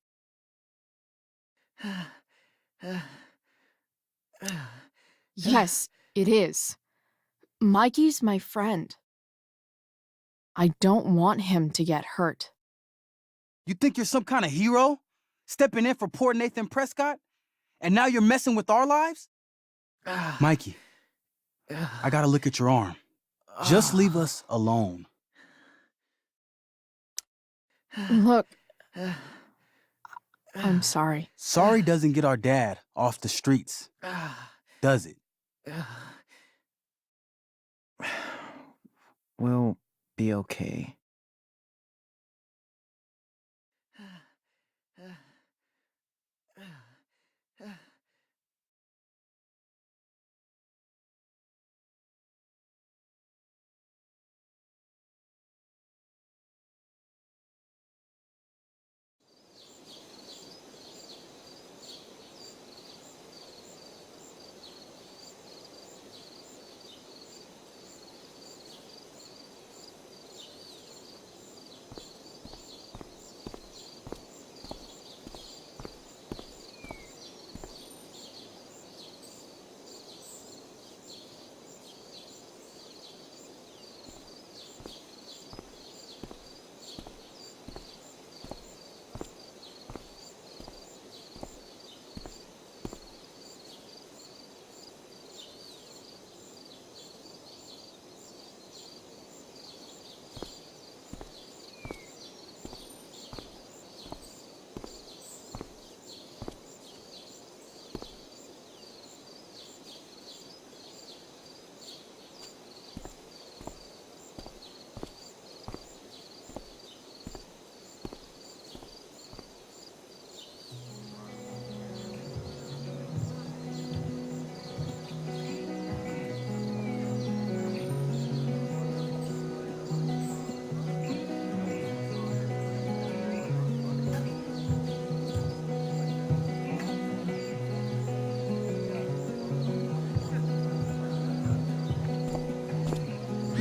Yes, it is. Mikey's my friend. I don't want him to get hurt. You think you're some kind of hero? Stepping in for poor Nathan Prescott? And now you're messing with our lives? Mikey, I gotta look at your arm. Just leave us alone. Look, I'm sorry. Sorry doesn't get our dad off the streets, does it? We'll be okay.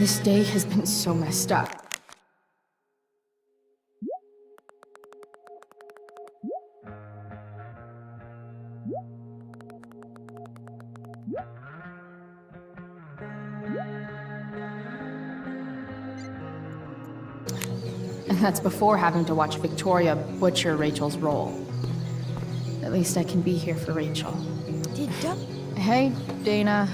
This day has been so messed up. And that's before having to watch Victoria butcher Rachel's role. At least I can be here for Rachel. Did Doug... Hey, Dana.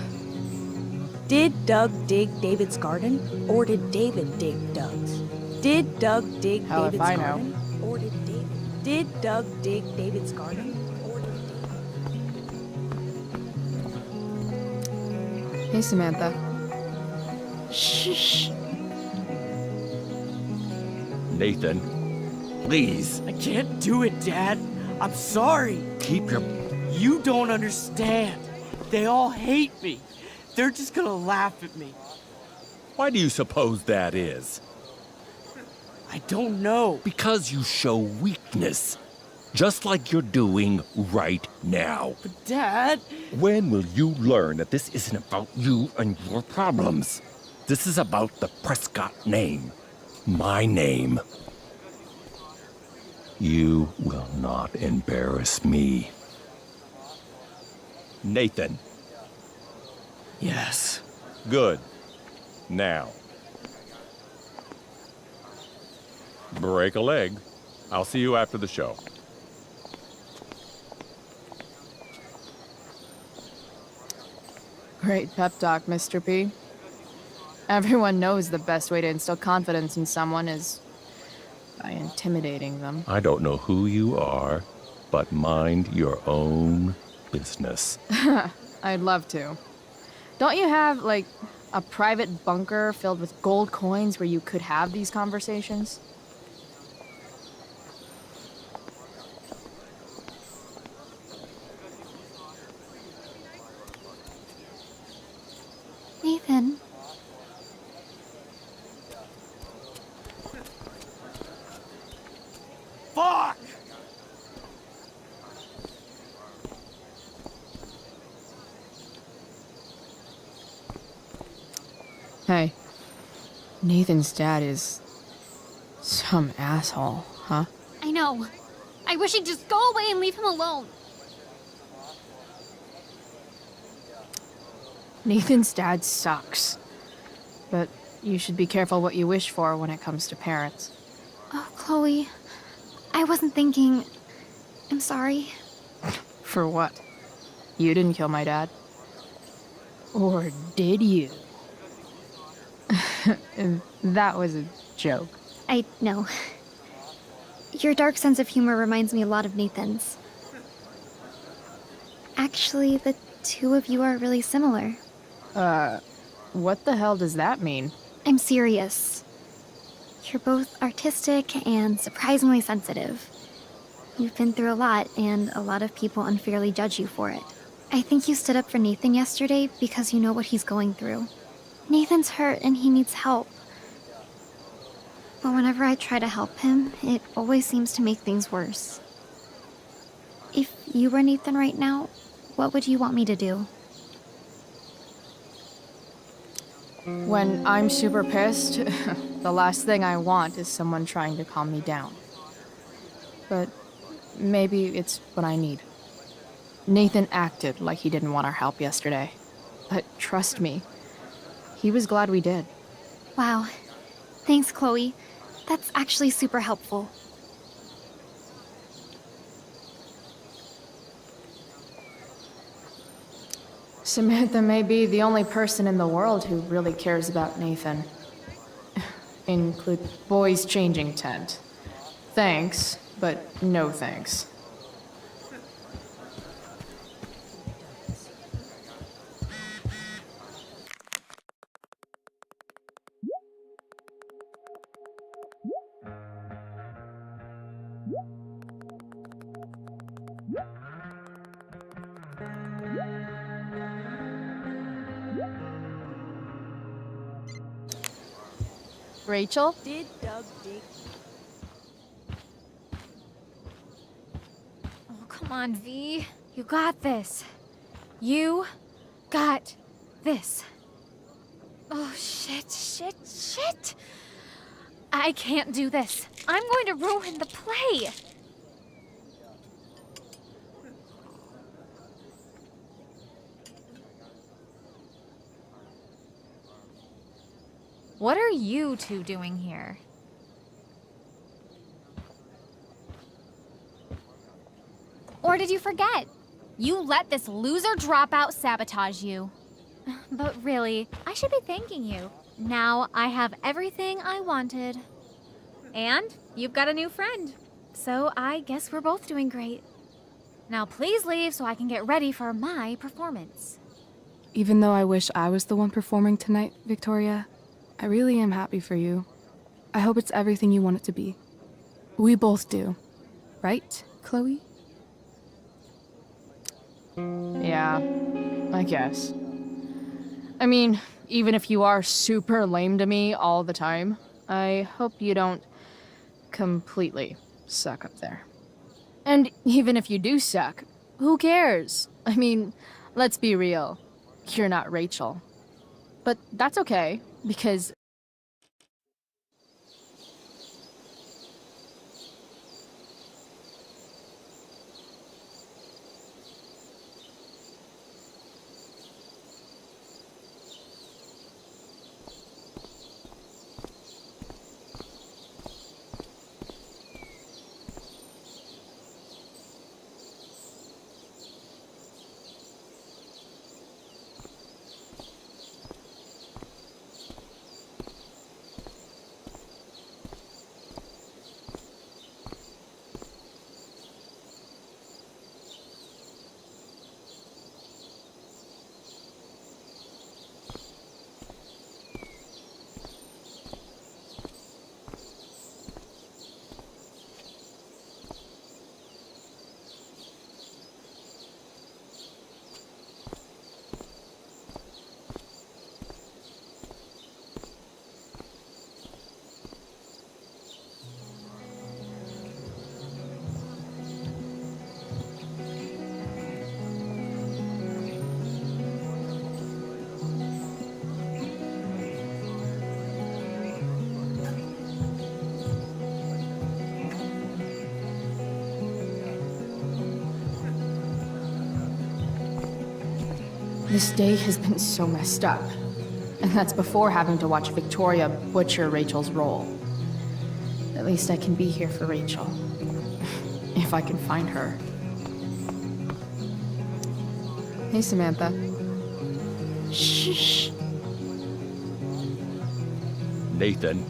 Did Doug dig David's garden? Or did David dig Doug's? Did Doug dig Hell if David's I know. garden? Or did David... Did Doug dig David's garden? Or did David... Hey, Samantha. Shh. Nathan, please. I can't do it, Dad. I'm sorry. Keep your... You don't understand. They all hate me. They're just gonna laugh at me. Why do you suppose that is? I don't know. Because you show weakness. Just like you're doing right now. But Dad... When will you learn that this isn't about you and your problems? This is about the Prescott name. My name. You will not embarrass me. Nathan. Yes. Good. Now. Break a leg. I'll see you after the show. Great pep talk, Mr. P. Everyone knows the best way to instill confidence in someone is by intimidating them. I don't know who you are, but mind your own business. I'd love to. Don't you have, like, a private bunker filled with gold coins where you could have these conversations? Nathan. Fuck! Hey, Nathan's dad is some asshole, huh? I know. I wish he'd just go away and leave him alone. Nathan's dad sucks. But you should be careful what you wish for when it comes to parents. Oh, Chloe. I wasn't thinking... I'm sorry. For what? You didn't kill my dad? Or did you? That was a joke. I know. Your dark sense of humor reminds me a lot of Nathan's. Actually, the two of you are really similar. What the hell does that mean? I'm serious. You're both artistic and surprisingly sensitive. You've been through a lot, and a lot of people unfairly judge you for it. I think you stood up for Nathan yesterday because you know what he's going through. Nathan's hurt and he needs help. But whenever I try to help him, it always seems to make things worse. If you were Nathan right now, what would you want me to do? When I'm super pissed, the last thing I want is someone trying to calm me down. But maybe it's what I need. Nathan acted like he didn't want our help yesterday. But trust me, he was glad we did. Wow. Thanks, Chloe. That's actually super helpful. Samantha may be the only person in the world who really cares about Nathan. Include boys changing tent. Thanks, but no thanks. Rachel? Did Doug dig? Oh, come on, V. You got this. You got this. Oh, shit. I can't do this. I'm going to ruin the play. What are you two doing here? Or did you forget? You let this loser dropout sabotage you. But really, I should be thanking you. Now I have everything I wanted. And you've got a new friend. So I guess we're both doing great. Now please leave so I can get ready for my performance. Even though I wish I was the one performing tonight, Victoria, I really am happy for you. I hope it's everything you want it to be. We both do. Right, Chloe? Yeah, I guess. I mean, even if you are super lame to me all the time, I hope you don't completely suck up there. And even if you do suck, who cares? I mean, let's be real. You're not Rachel. But that's okay, because this day has been so messed up. And that's before having to watch Victoria butcher Rachel's role. At least I can be here for Rachel. If I can find her. Hey, Samantha. Shh. Nathan,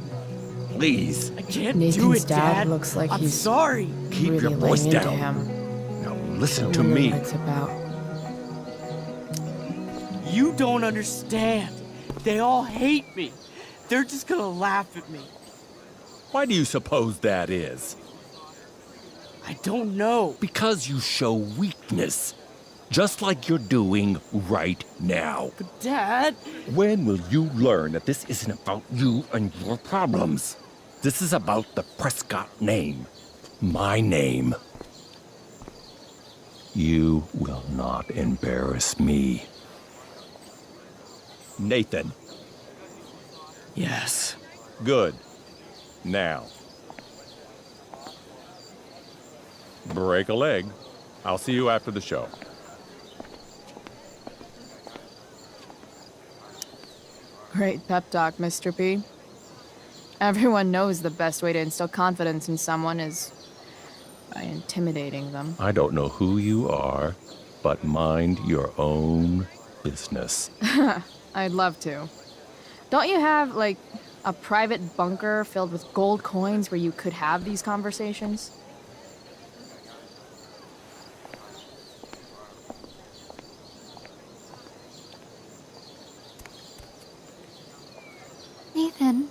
please. I can't Nathan's do it, dad Dad. looks like I'm he's sorry. Keep really your voice laying into down. him. Now listen Don't to know me. what it's about. You don't understand. They all hate me. They're just gonna laugh at me. Why do you suppose that is? I don't know. Because you show weakness. Just like you're doing right now. But Dad... When will you learn that this isn't about you and your problems? This is about the Prescott name. My name. You will not embarrass me. Nathan. Yes. Good. Now. Break a leg. I'll see you after the show. Great pep talk, Mr. P. Everyone knows the best way to instill confidence in someone is by intimidating them. I don't know who you are, but mind your own business. I'd love to. Don't you have, like, a private bunker filled with gold coins where you could have these conversations? Nathan.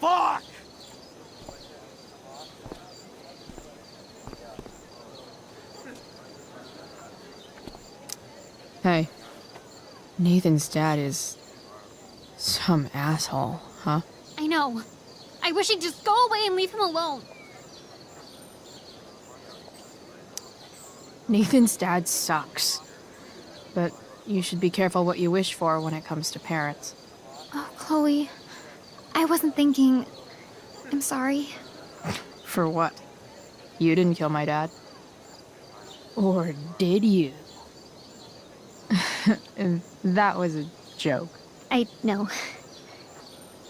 Fuck! Hey, Nathan's dad is some asshole, huh? I know. I wish he'd just go away and leave him alone. Nathan's dad sucks. But you should be careful what you wish for when it comes to parents. Oh, Chloe. I wasn't thinking... I'm sorry. For what? You didn't kill my dad? Or did you? That was a joke. I know.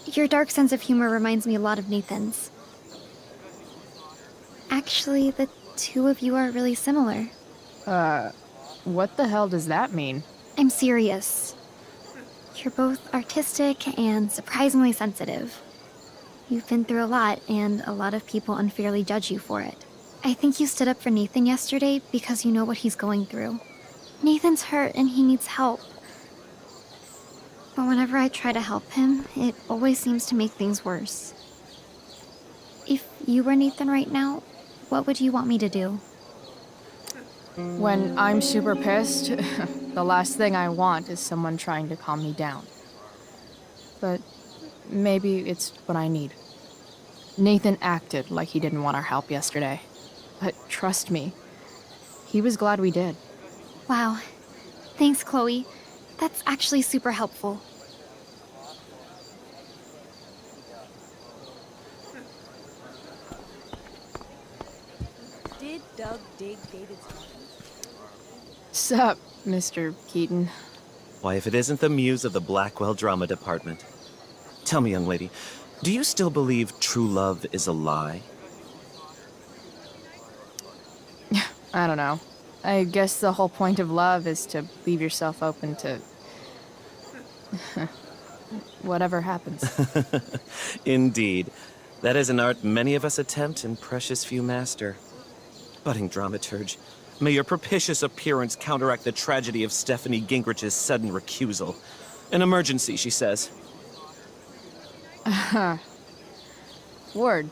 Your dark sense of humor reminds me a lot of Nathan's. Actually, the two of you are really similar. What the hell does that mean? I'm serious. You're both artistic and surprisingly sensitive. You've been through a lot, and a lot of people unfairly judge you for it. I think you stood up for Nathan yesterday because you know what he's going through. Nathan's hurt and he needs help. But whenever I try to help him, it always seems to make things worse. If you were Nathan right now, what would you want me to do? When I'm super pissed, the last thing I want is someone trying to calm me down. But maybe it's what I need. Nathan acted like he didn't want our help yesterday. But trust me, he was glad we did. Wow. Thanks, Chloe. That's actually super helpful. Did Doug dig David's garden? Sup, Mr. Keaton? Why, if it isn't the muse of the Blackwell Drama Department. Tell me, young lady, do you still believe true love is a lie? I don't know. I guess the whole point of love is to leave yourself open to... whatever happens. Indeed. That is an art many of us attempt and precious few master. Budding dramaturge, may your propitious appearance counteract the tragedy of Stephanie Gingrich's sudden recusal. An emergency, she says. Word.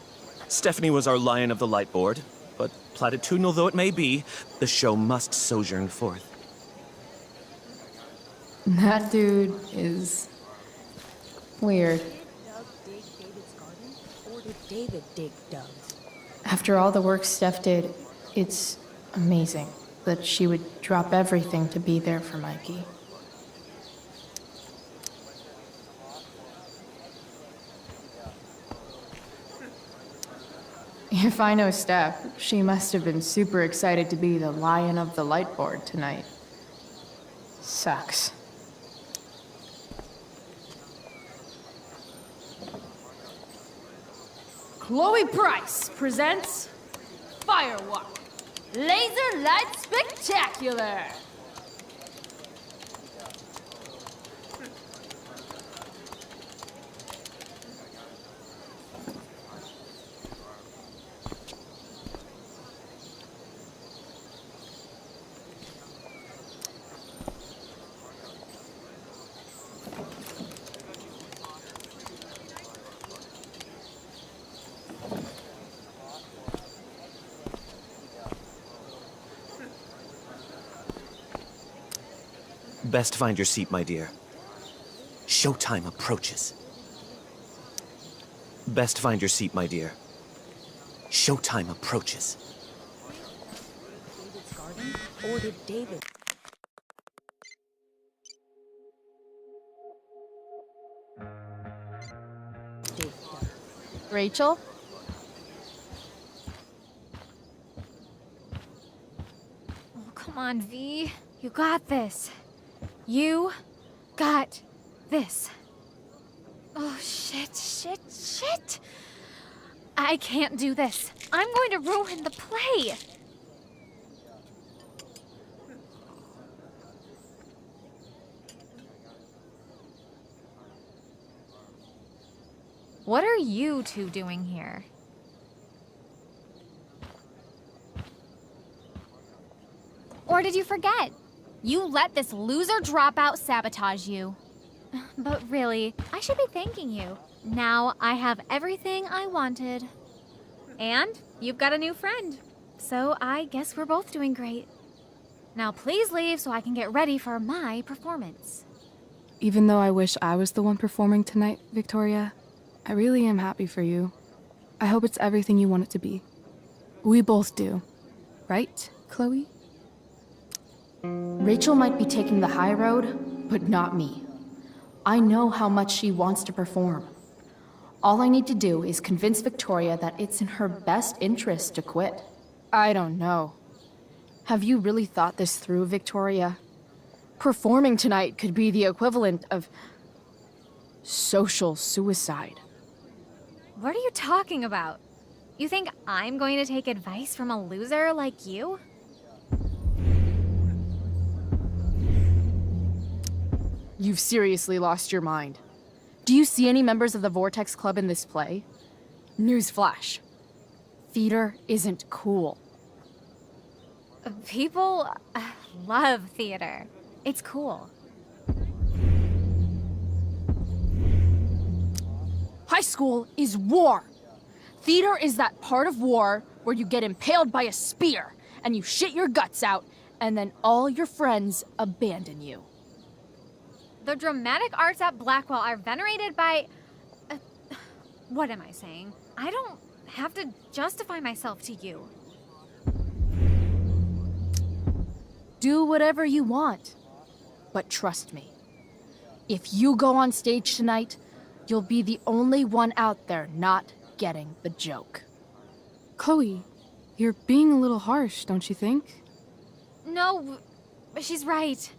Stephanie was our lion of the light board, but platitudinal though it may be, the show must sojourn forth. That dude is... weird. Did Doug dig David's garden? Or did David dig Doug's? After all the work Steph did, it's amazing that she would drop everything to be there for Mikey. If I know Steph, she must have been super excited to be the lion of the light board tonight. Sucks. Chloe Price presents Firewalk Laser Light Spectacular. Best find your seat, my dear. Showtime approaches. Best find your seat, my dear. Showtime approaches. David's garden? Or did David... dig Doug? Rachel? Oh, come on, V. You got this. You got this. Oh, shit. I can't do this. I'm going to ruin the play. What are you two doing here? Or did you forget? You let this loser dropout sabotage you. But really, I should be thanking you. Now I have everything I wanted. And you've got a new friend. So I guess we're both doing great. Now please leave so I can get ready for my performance. Even though I wish I was the one performing tonight, Victoria, I really am happy for you. I hope it's everything you want it to be. We both do. Right, Chloe? Rachel might be taking the high road, but not me. I know how much she wants to perform. All I need to do is convince Victoria that it's in her best interest to quit. I don't know. Have you really thought this through, Victoria? Performing tonight could be the equivalent of social suicide. What are you talking about? You think I'm going to take advice from a loser like you? You've seriously lost your mind. Do you see any members of the Vortex Club in this play? Newsflash. Theater isn't cool. People love theater. It's cool. My school is war. Theater is that part of war where you get impaled by a spear and you shit your guts out and then all your friends abandon you. The dramatic arts at Blackwell are venerated by... what am I saying? I don't have to justify myself to you. Do whatever you want. But trust me, if you go on stage tonight, you'll be the only one out there not getting the joke. Chloe, you're being a little harsh, don't you think? No, she's right.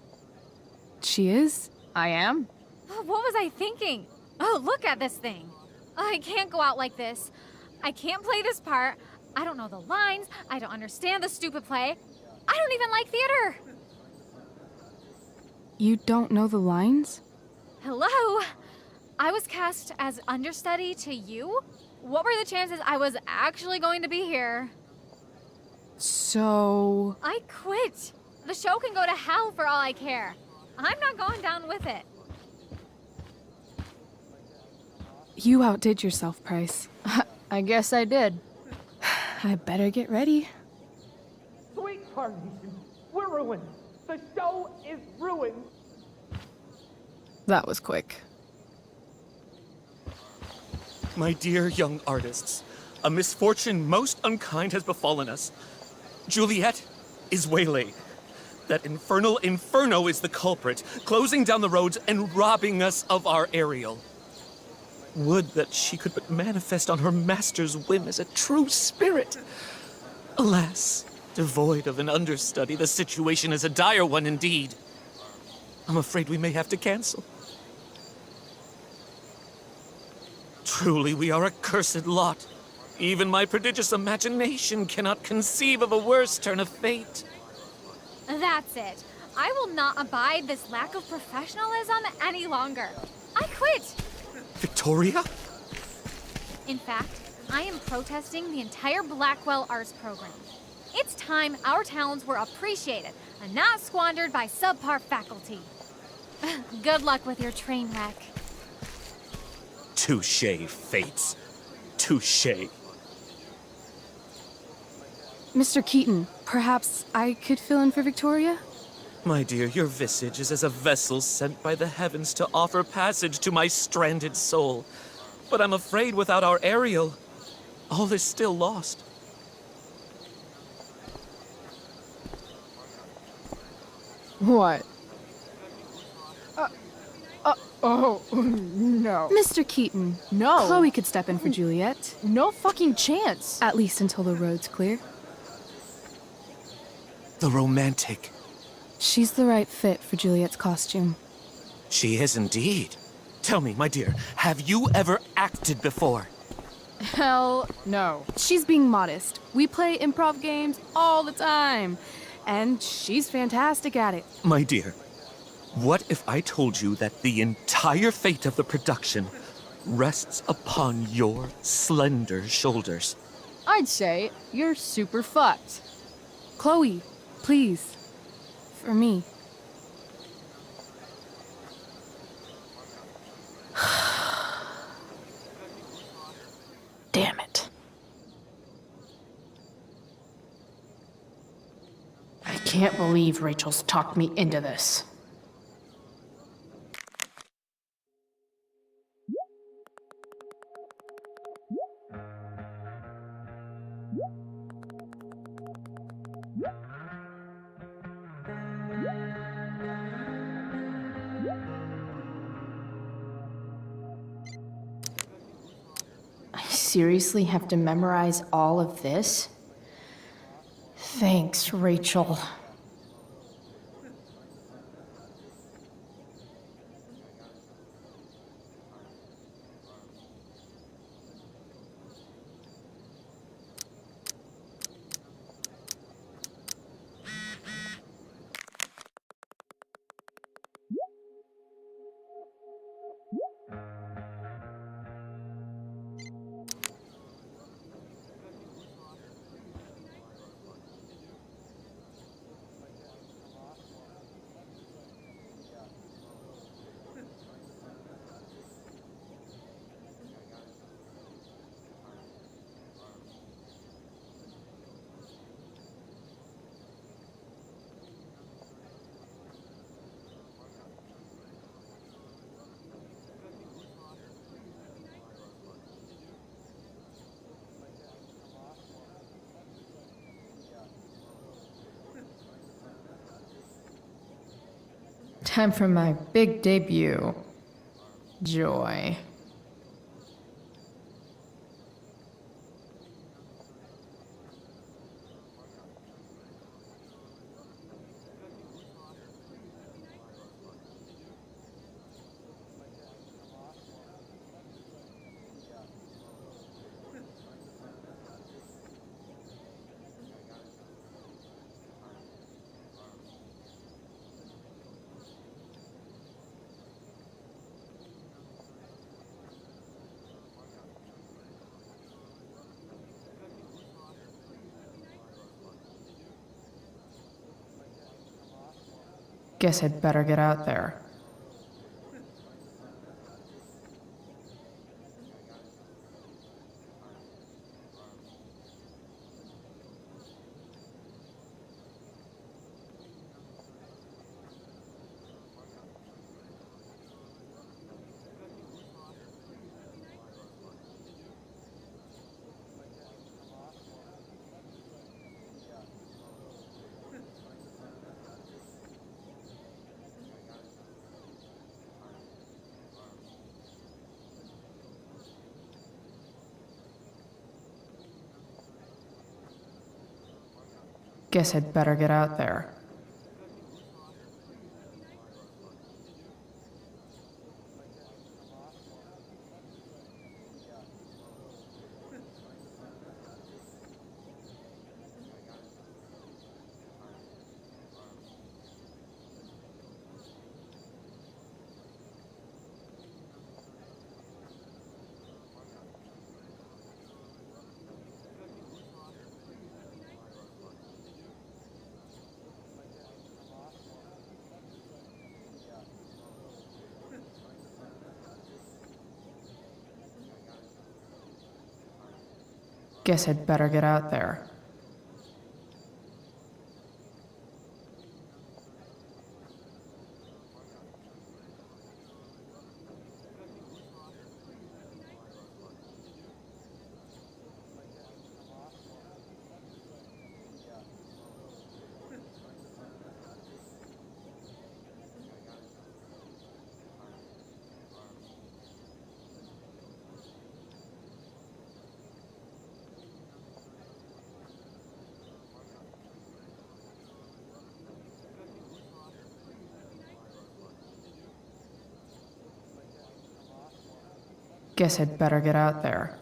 She is? I am? What was I thinking? Oh, look at this thing. I can't go out like this. I can't play this part. I don't know the lines. I don't understand the stupid play. I don't even like theater. You don't know the lines? Hello? I was cast as understudy to you? What were the chances I was actually going to be here? So... I quit. The show can go to hell for all I care. I'm not going down with it. You outdid yourself, Price. I guess I did. I better get ready. Sweet Carnation, we're ruined. The show is ruined. That was quick. My dear young artists, a misfortune most unkind has befallen us. Juliet is waylaid. That infernal inferno is the culprit, closing down the roads and robbing us of our Ariel. Would that she could but manifest on her master's whim as a true spirit. Alas, devoid of an understudy, the situation is a dire one indeed. I'm afraid we may have to cancel. Truly, we are a cursed lot. Even my prodigious imagination cannot conceive of a worse turn of fate. That's it. I will not abide this lack of professionalism any longer. I quit. Victoria? In fact, I am protesting the entire Blackwell Arts program. It's time our talents were appreciated and not squandered by subpar faculty. Good luck with your train wreck. Touché, Fates. Touché. Mr. Keaton, perhaps I could fill in for Victoria? My dear, your visage is as a vessel sent by the heavens to offer passage to my stranded soul. But I'm afraid without our Ariel, all is still lost. What? Oh, no. Mr. Keaton. No. Chloe could step in for Juliet. No fucking chance. At least until the road's clear. The romantic. She's the right fit for Juliet's costume. She is indeed. Tell me, my dear, have you ever acted before? Hell no. She's being modest. We play improv games all the time. And she's fantastic at it. My dear, what if I told you that the entire fate of the production rests upon your slender shoulders? I'd say you're super fucked. Chloe, please. For me. Damn it. I can't believe Rachel's talked me into this. I seriously have to memorize all of this? Thanks, Rachel. Time for my big debut. Joy. Guess I'd better get out there. Guess I'd better get out there. Guess I'd better get out there. Guess I'd better get out there.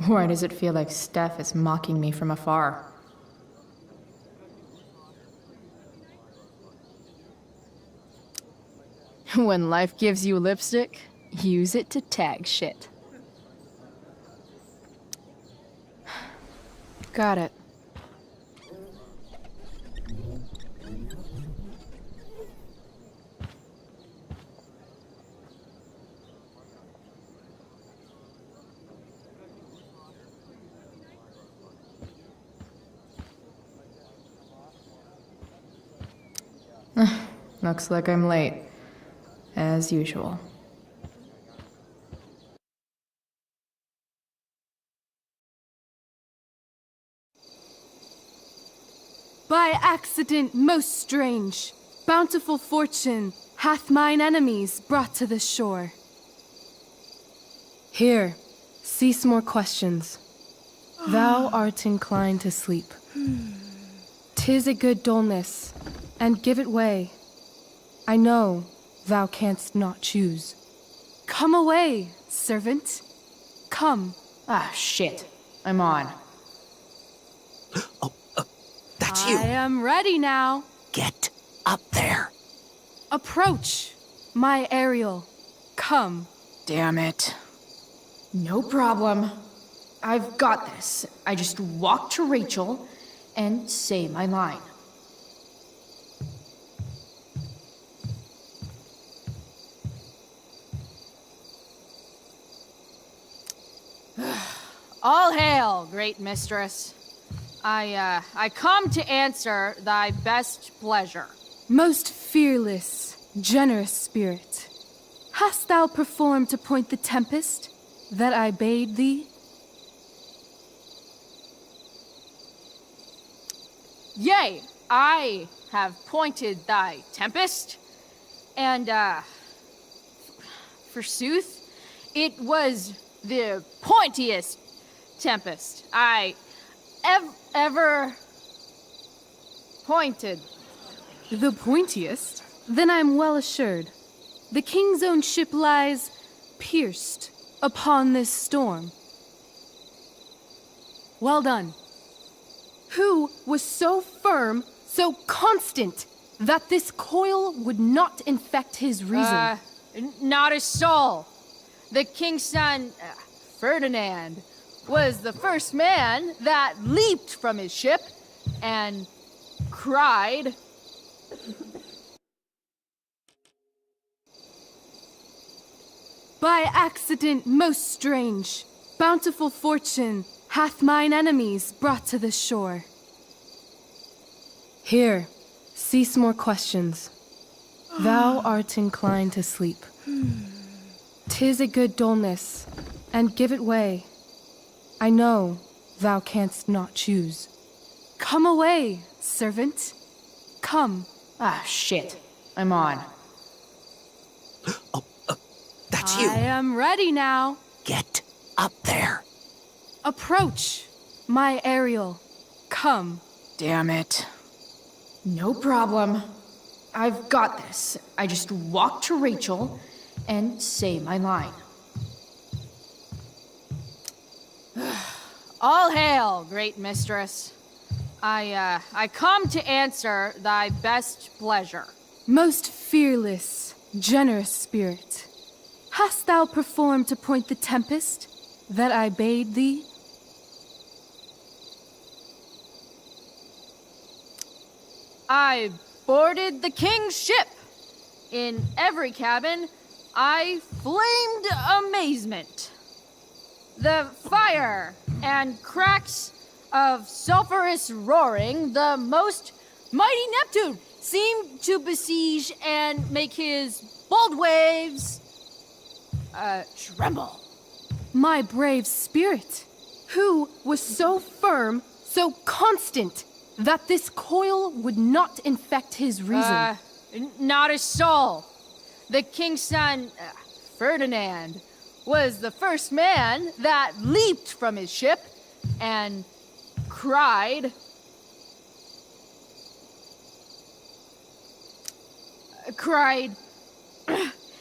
Why does it feel like Steph is mocking me from afar? When life gives you lipstick, use it to tag shit. Got it. Looks like I'm late. As usual. By accident most strange, bountiful fortune hath mine enemies brought to this shore. Here, cease more questions. Thou art inclined to sleep. 'Tis a good dullness, and give it way. I know thou canst not choose. Come away, servant. Come. Ah, shit. I'm on. That's you. I am ready now. Get up there. Approach, my Ariel. Come. Damn it. No problem. I've got this. I just walk to Rachel and say my line. All hail, great mistress. I come to answer thy best pleasure. Most fearless, generous spirit, hast thou performed to point the tempest that I bade thee? Yea, I have pointed thy tempest, and, forsooth, it was the pointiest tempest I ever pointed. The pointiest? Then I'm well assured. The king's own ship lies pierced upon this storm. Well done. Who was so firm, so constant, that this coil would not infect his reason? Not a soul. The king's son, Ferdinand, was the first man that leaped from his ship and cried. By accident most strange, bountiful fortune hath mine enemies brought to this shore. Here, cease more questions. Thou art inclined to sleep. 'Tis a good dullness, and give it way. I know thou canst not choose. Come away, servant. Come. Ah, shit. I'm on. That's you. I am ready now. Get up there. Approach, my Ariel. Come. Damn it. No problem. I've got this. I just walk to Rachel and say my line. All hail, great mistress. I come to answer thy best pleasure. Most fearless, generous spirit, hast thou performed to point the tempest that I bade thee? I boarded the king's ship. In every cabin, I flamed amazement. The fire and cracks of sulphurous roaring, the most mighty Neptune seemed to besiege and make his bold waves tremble. My brave spirit, who was so firm, so constant, that this coil would not infect his reason. Not a soul. The king's son, Ferdinand, was the first man that leaped from his ship and cried.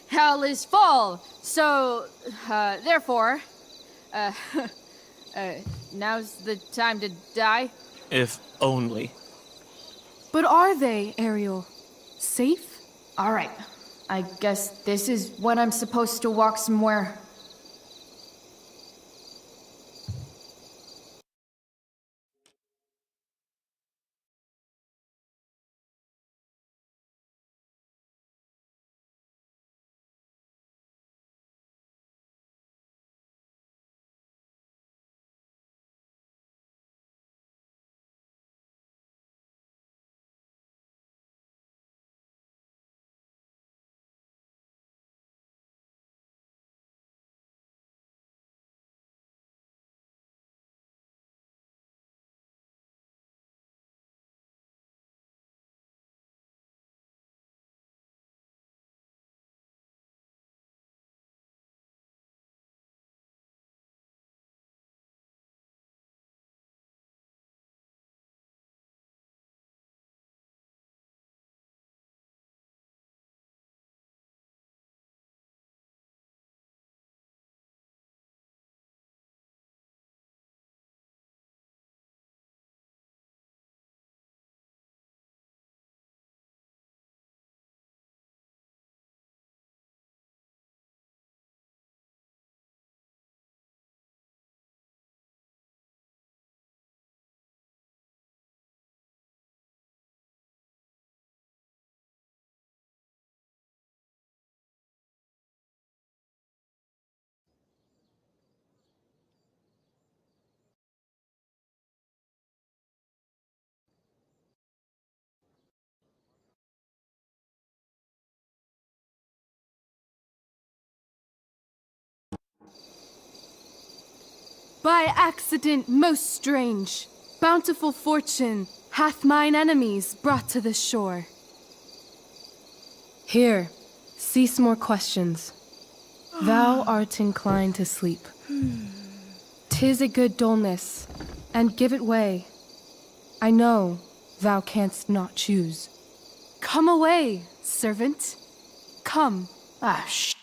Hell is full, so, therefore, now's the time to die. If only. But are they, Ariel? Safe? All right. I guess this is when I'm supposed to walk somewhere. By accident most strange, bountiful fortune hath mine enemies brought to this shore. Here, cease more questions. Thou art inclined to sleep. 'Tis a good dullness, and give it way. I know thou canst not choose. Come away, servant. Come. Ah, sh.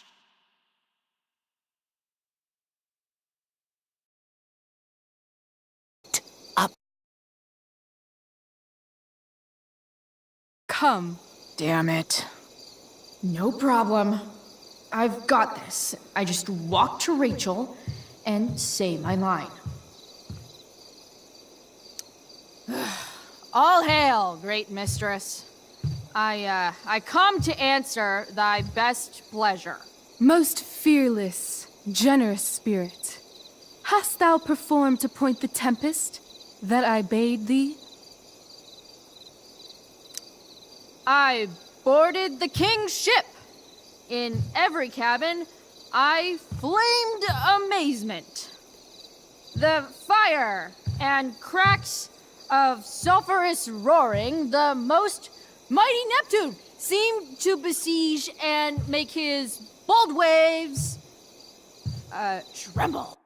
Come. Damn it. No problem. I've got this. I just walk to Rachel and say my line. All hail, great mistress. I come to answer thy best pleasure. Most fearless, generous spirit, hast thou performed to point the tempest that I bade thee? I boarded the king's ship. In every cabin, I flamed amazement. The fire and cracks of sulphurous roaring, the most mighty Neptune seemed to besiege and make his bold waves tremble.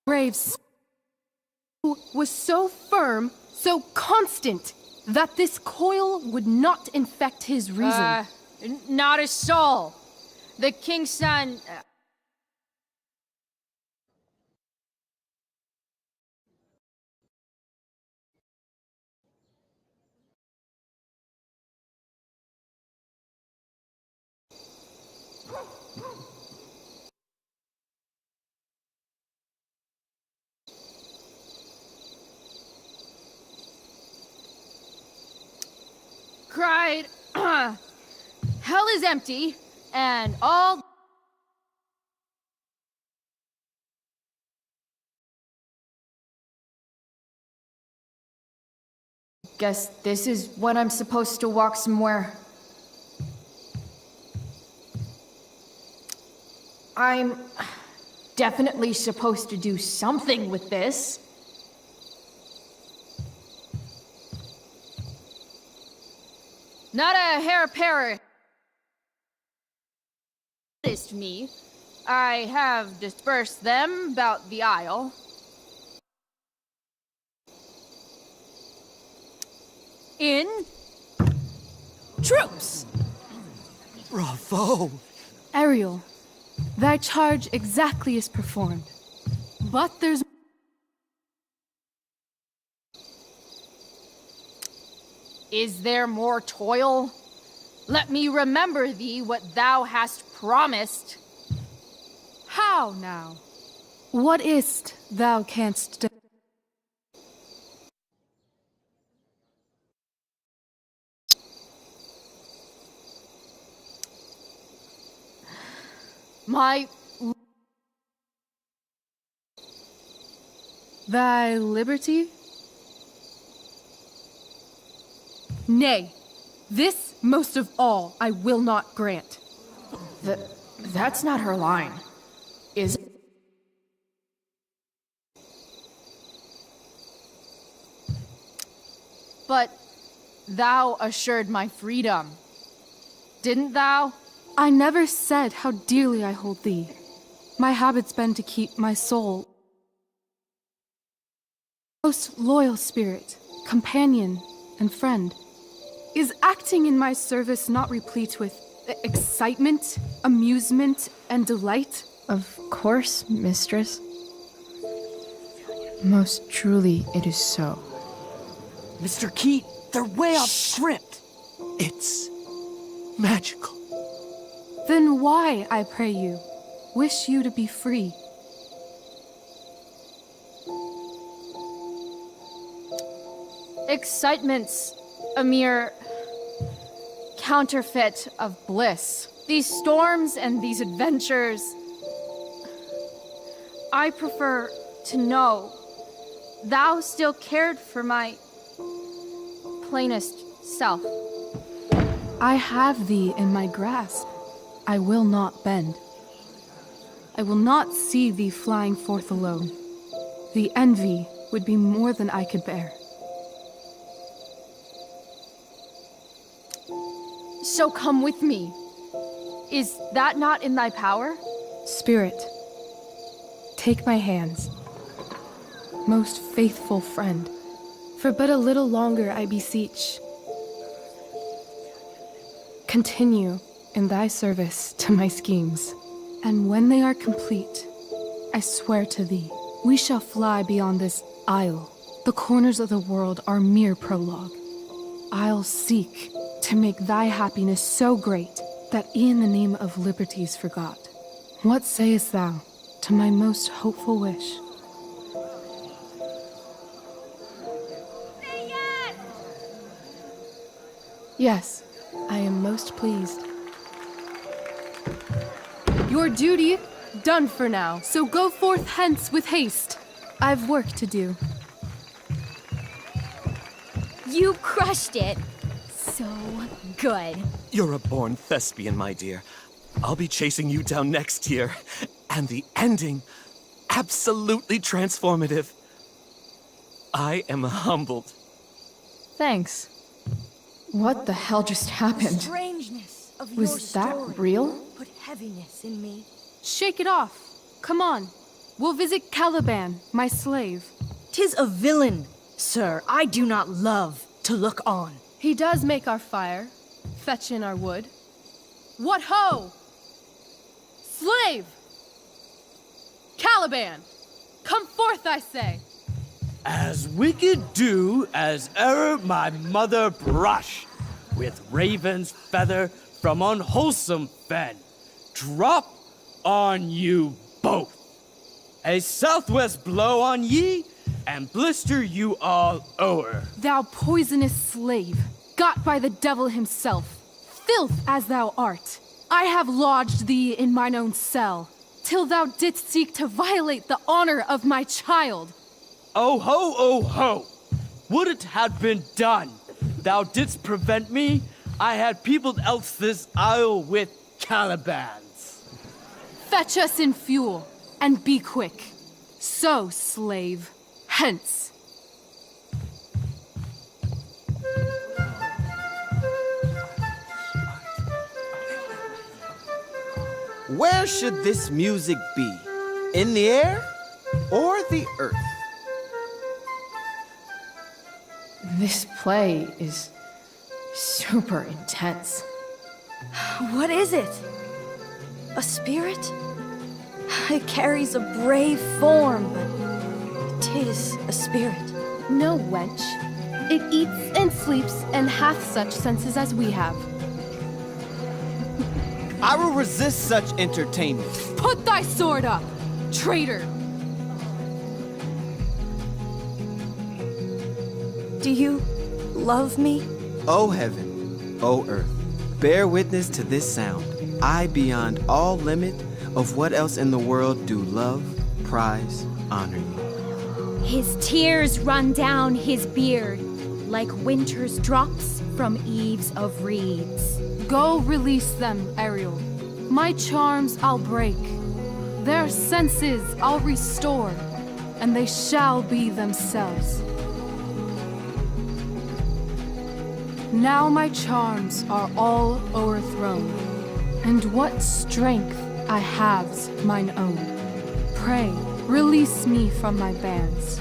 Braves was so firm, so constant, that this coil would not infect his reason. Not a soul. The king's son. Cried, hell is empty, and all. Guess this is when I'm supposed to walk somewhere. I'm definitely supposed to do something with this. Not a hair pair. Noticed me. I have dispersed them about the isle. In troops. Bravo! Ariel, thy charge exactly is performed. But there's... Is there more toil? Let me remember thee what thou hast promised. How now? What is't thou canst do? My... Thy liberty? Nay, this most of all I will not grant. That's not her line, is it? But thou assured my freedom, didn't thou? I never said how dearly I hold thee. My habit's been to keep my soul. Most loyal spirit, companion, and friend. Is acting in my service not replete with excitement, amusement, and delight? Of course, mistress. Most truly it is so. Mr. Keat, they're way off script. It's magical. Then why, I pray you, wish you to be free? Excitement's a mere counterfeit of bliss. These storms and these adventures, I prefer to know thou still cared for my plainest self. I have thee in my grasp. I will not bend. I will not see thee flying forth alone. The envy would be more than I could bear. So come with me. Is that not in thy power? Spirit, take my hands. Most faithful friend, for but a little longer I beseech. Continue in thy service to my schemes, and when they are complete, I swear to thee, we shall fly beyond this isle. The corners of the world are mere prologue. I'll seek to make thy happiness so great that e'en the name of liberty's forgot. What sayest thou to my most hopeful wish? Yes, I am most pleased. Your duty done for now, so go forth hence with haste. I've work to do. You crushed it. So good. You're a born thespian, my dear. I'll be chasing you down next year. And the ending, absolutely transformative. I am humbled. Thanks. What the hell just happened? Strangeness of your Was that story real? Put heaviness in me. Shake it off. Come on. We'll visit Caliban, my slave. 'Tis a villain, sir, I do not love to look on. He does make our fire, fetch in our wood. What ho! Slave! Caliban! Come forth, I say! As wicked do as e'er my mother brush, with raven's feather from unwholesome fen, drop on you both. A southwest blow on ye, and blister you all o'er. Thou poisonous slave, got by the devil himself, filth as thou art, I have lodged thee in mine own cell, till thou didst seek to violate the honor of my child. Oh ho, oh ho! Would it had been done! Thou didst prevent me, I had peopled else this isle with Calibans. Fetch us in fuel, and be quick. So, slave, hence. Where should this music be? In the air or the earth? This play is super intense. What is it? A spirit? It carries a brave form, but 'tis a spirit. No, wench. It eats and sleeps and hath such senses as we have. I will resist such entertainment. Put thy sword up, traitor! Do you love me? O heaven, O earth, bear witness to this sound. I beyond all limit of what else in the world do love, prize, honor you. His tears run down his beard like winter's drops from eaves of reeds. Go release them, Ariel. My charms I'll break. Their senses I'll restore, and they shall be themselves. Now my charms are all o'erthrown, and what strength I have's mine own. Pray, release me from my bands,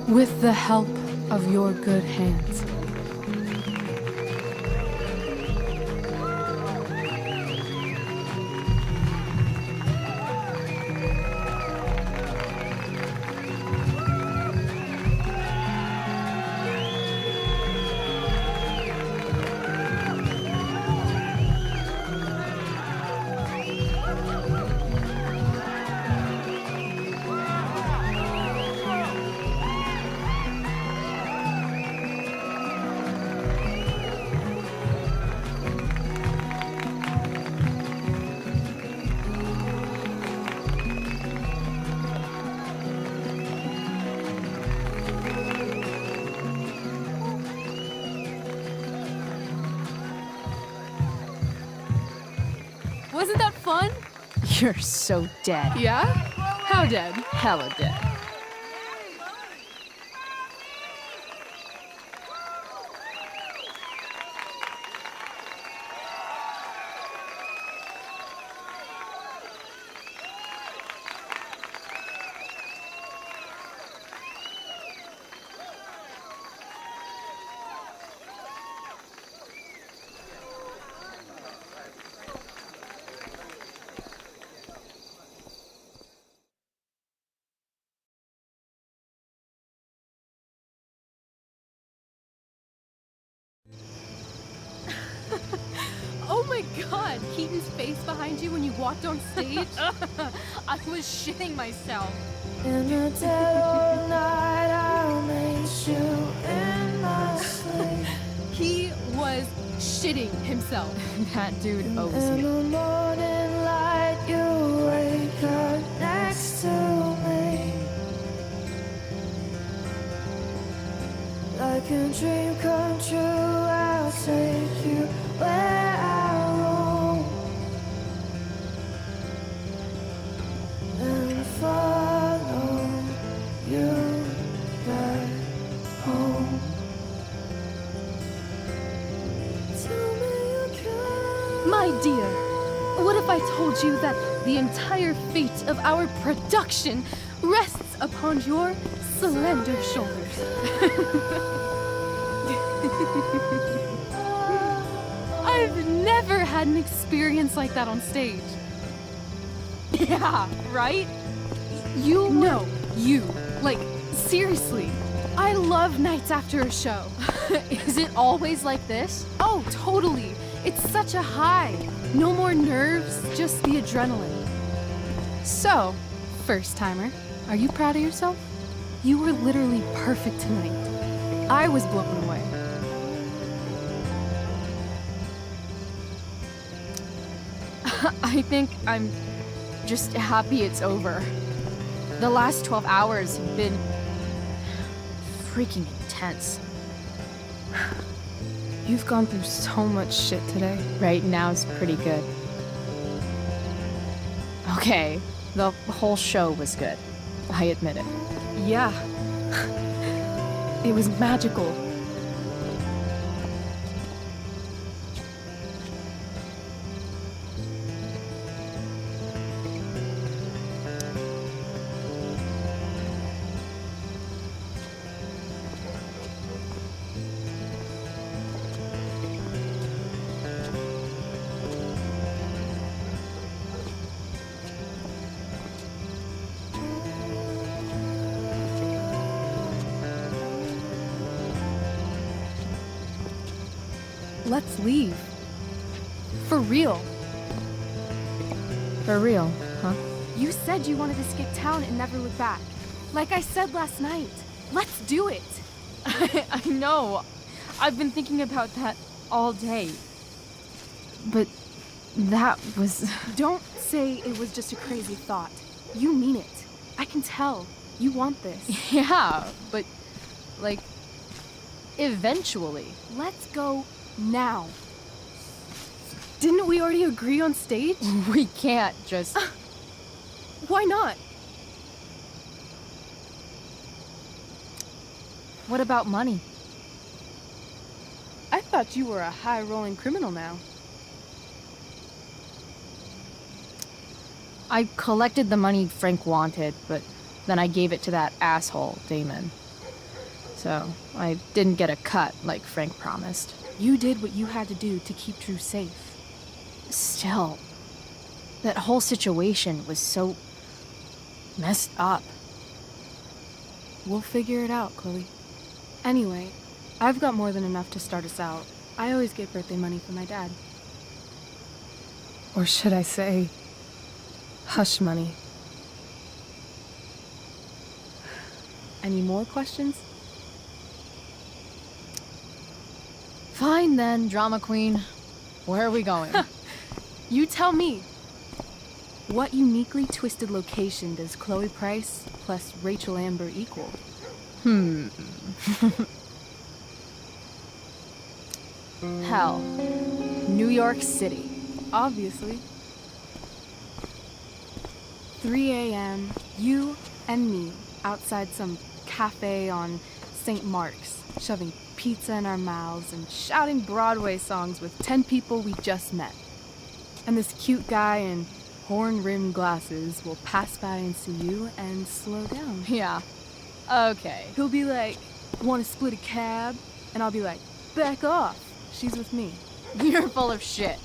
with the help of your good hands. Wasn't that fun? You're so dead. Yeah? How dead? Hella dead. god, Keaton's face behind you when you walked on stage? I was shitting myself. In the dead of night, I'll meet you in my sleep. He was shitting himself. That dude owes In me. the morning light, you wake up next to me. Like a dream come true, I'll take you where I roam and follow you back home. Tell me you can. My dear, what if I told you that the entire fate of our production rests upon your slender shoulders? I've never had an experience like that on stage. Yeah, right? You No, you. Like, seriously. I love nights after a show. Is it always like this? Oh, totally. It's such a high. No more nerves, just the adrenaline. So, first timer, are you proud of yourself? You were literally perfect tonight. I was blown away. I think I'm just happy it's over. The last 12 hours have been freaking intense. You've gone through so much shit today. Right now's pretty good. Okay, the whole show was good. I admit it. Yeah. It was magical. Let's leave. For real. For real, huh? You said you wanted to skip town and never look back. Like I said last night. Let's do it. I know. I've been thinking about that all day. But that was... Don't say it was just a crazy thought. You mean it. I can tell. You want this. Yeah, but... like... eventually. Let's go now. Didn't we already agree on stage? We can't just... Why not? What about money? I thought you were a high-rolling criminal now. I collected the money Frank wanted, but then I gave it to that asshole, Damon. So, I didn't get a cut like Frank promised. You did what you had to do to keep Drew safe. Still, that whole situation was so messed up. We'll figure it out, Chloe. Anyway, I've got more than enough to start us out. I always get birthday money from my dad. Or should I say, hush money. Any more questions? Fine then, drama queen. Where are we going? You tell me. What uniquely twisted location does Chloe Price plus Rachel Amber equal? Hell. New York City. Obviously. 3 a.m., you and me outside some cafe on St. Mark's, shoving pizza in our mouths and shouting Broadway songs with 10 people we just met. And this cute guy in horn-rimmed glasses will pass by and see you and slow down. Yeah. Okay. He'll be like, want to split a cab? And I'll be like, back off. She's with me. You're full of shit.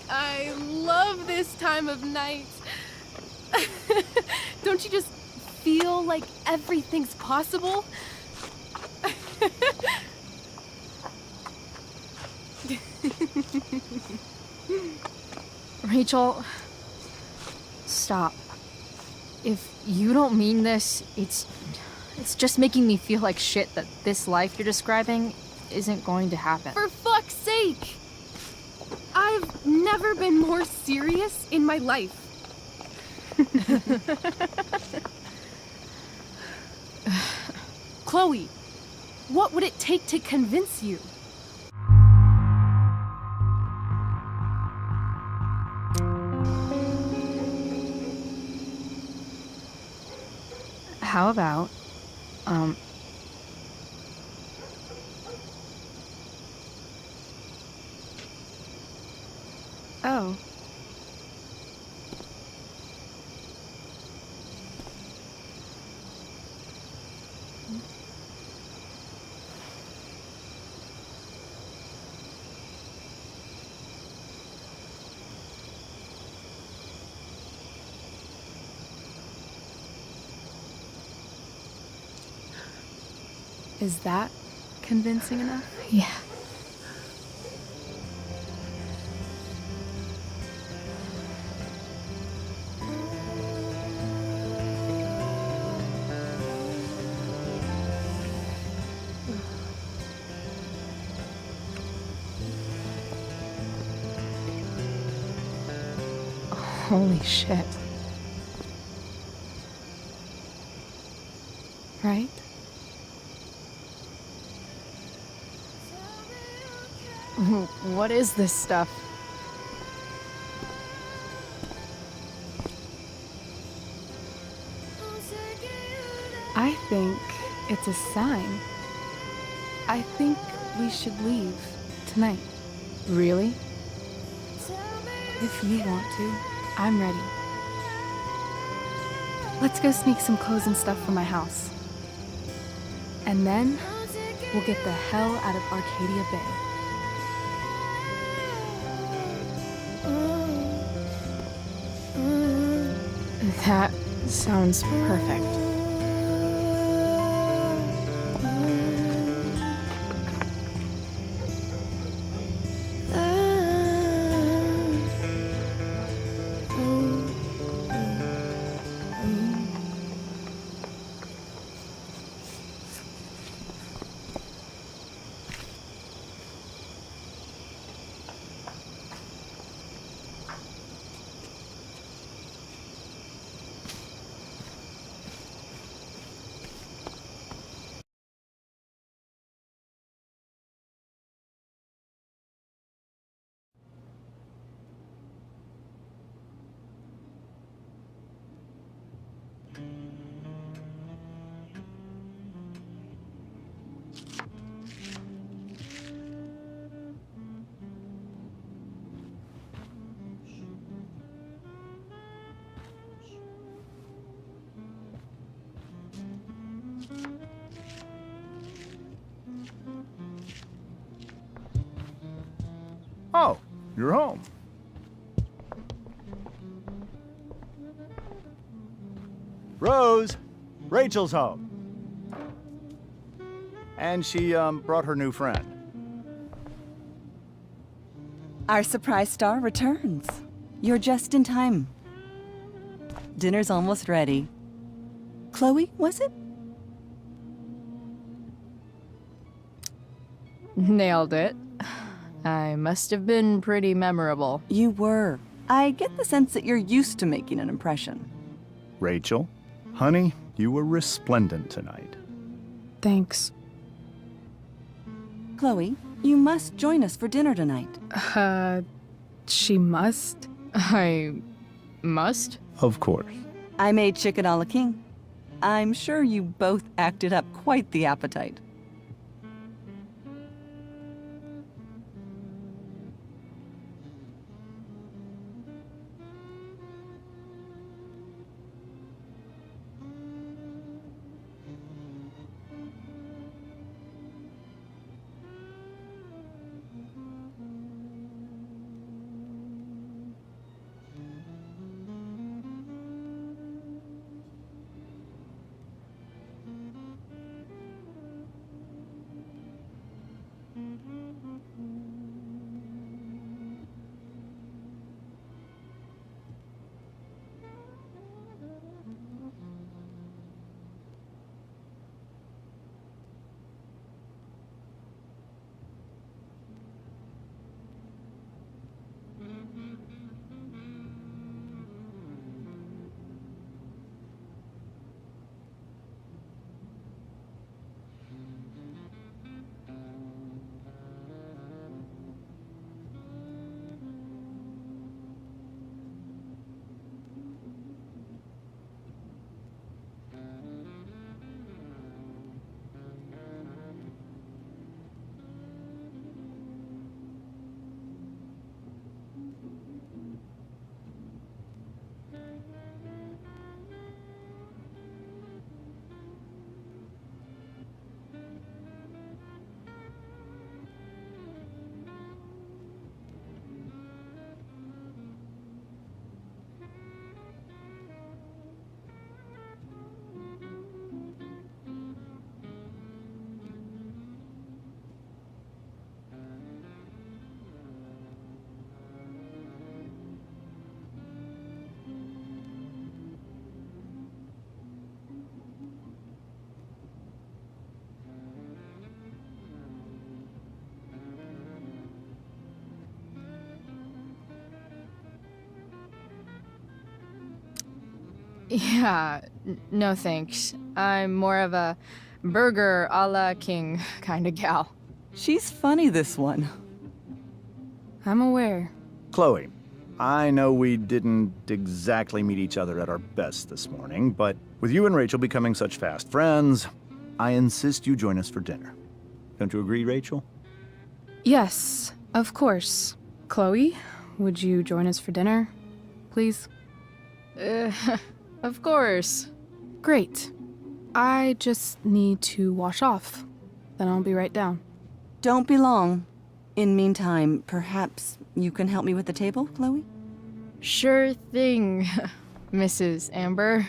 I love this time of night. Don't you just feel like everything's possible? Rachel, stop. If you don't mean this, it's just making me feel like shit that this life you're describing isn't going to happen. For fuck's sake! I've never been more serious in my life. Chloe, what would it take to convince you? How about, oh. Is that convincing enough? Yeah. Holy shit. Right? What is this stuff? I think it's a sign. I think we should leave tonight. Really? If you want to, I'm ready. Let's go sneak some clothes and stuff from my house. And then we'll get the hell out of Arcadia Bay. That sounds perfect. Oh, you're home. Rose, Rachel's home. And she brought her new friend. Our surprise star returns. You're just in time. Dinner's almost ready. Chloe, was it? Nailed it. I must have been pretty memorable. You were. I get the sense that you're used to making an impression. Rachel, honey, you were resplendent tonight. Thanks. Chloe, you must join us for dinner tonight. She must? I must? Of course. I made chicken a la king. I'm sure you both acted up quite the appetite. Yeah, no thanks. I'm more of a burger a la king kind of gal. She's funny, this one. I'm aware. Chloe, I know we didn't exactly meet each other at our best this morning, but with you and Rachel becoming such fast friends, I insist you join us for dinner. Don't you agree, Rachel? Yes, of course. Chloe, would you join us for dinner, please? Of course. Great. I just need to wash off. Then I'll be right down. Don't be long. In meantime, perhaps you can help me with the table, Chloe? Sure thing, Mrs. Amber.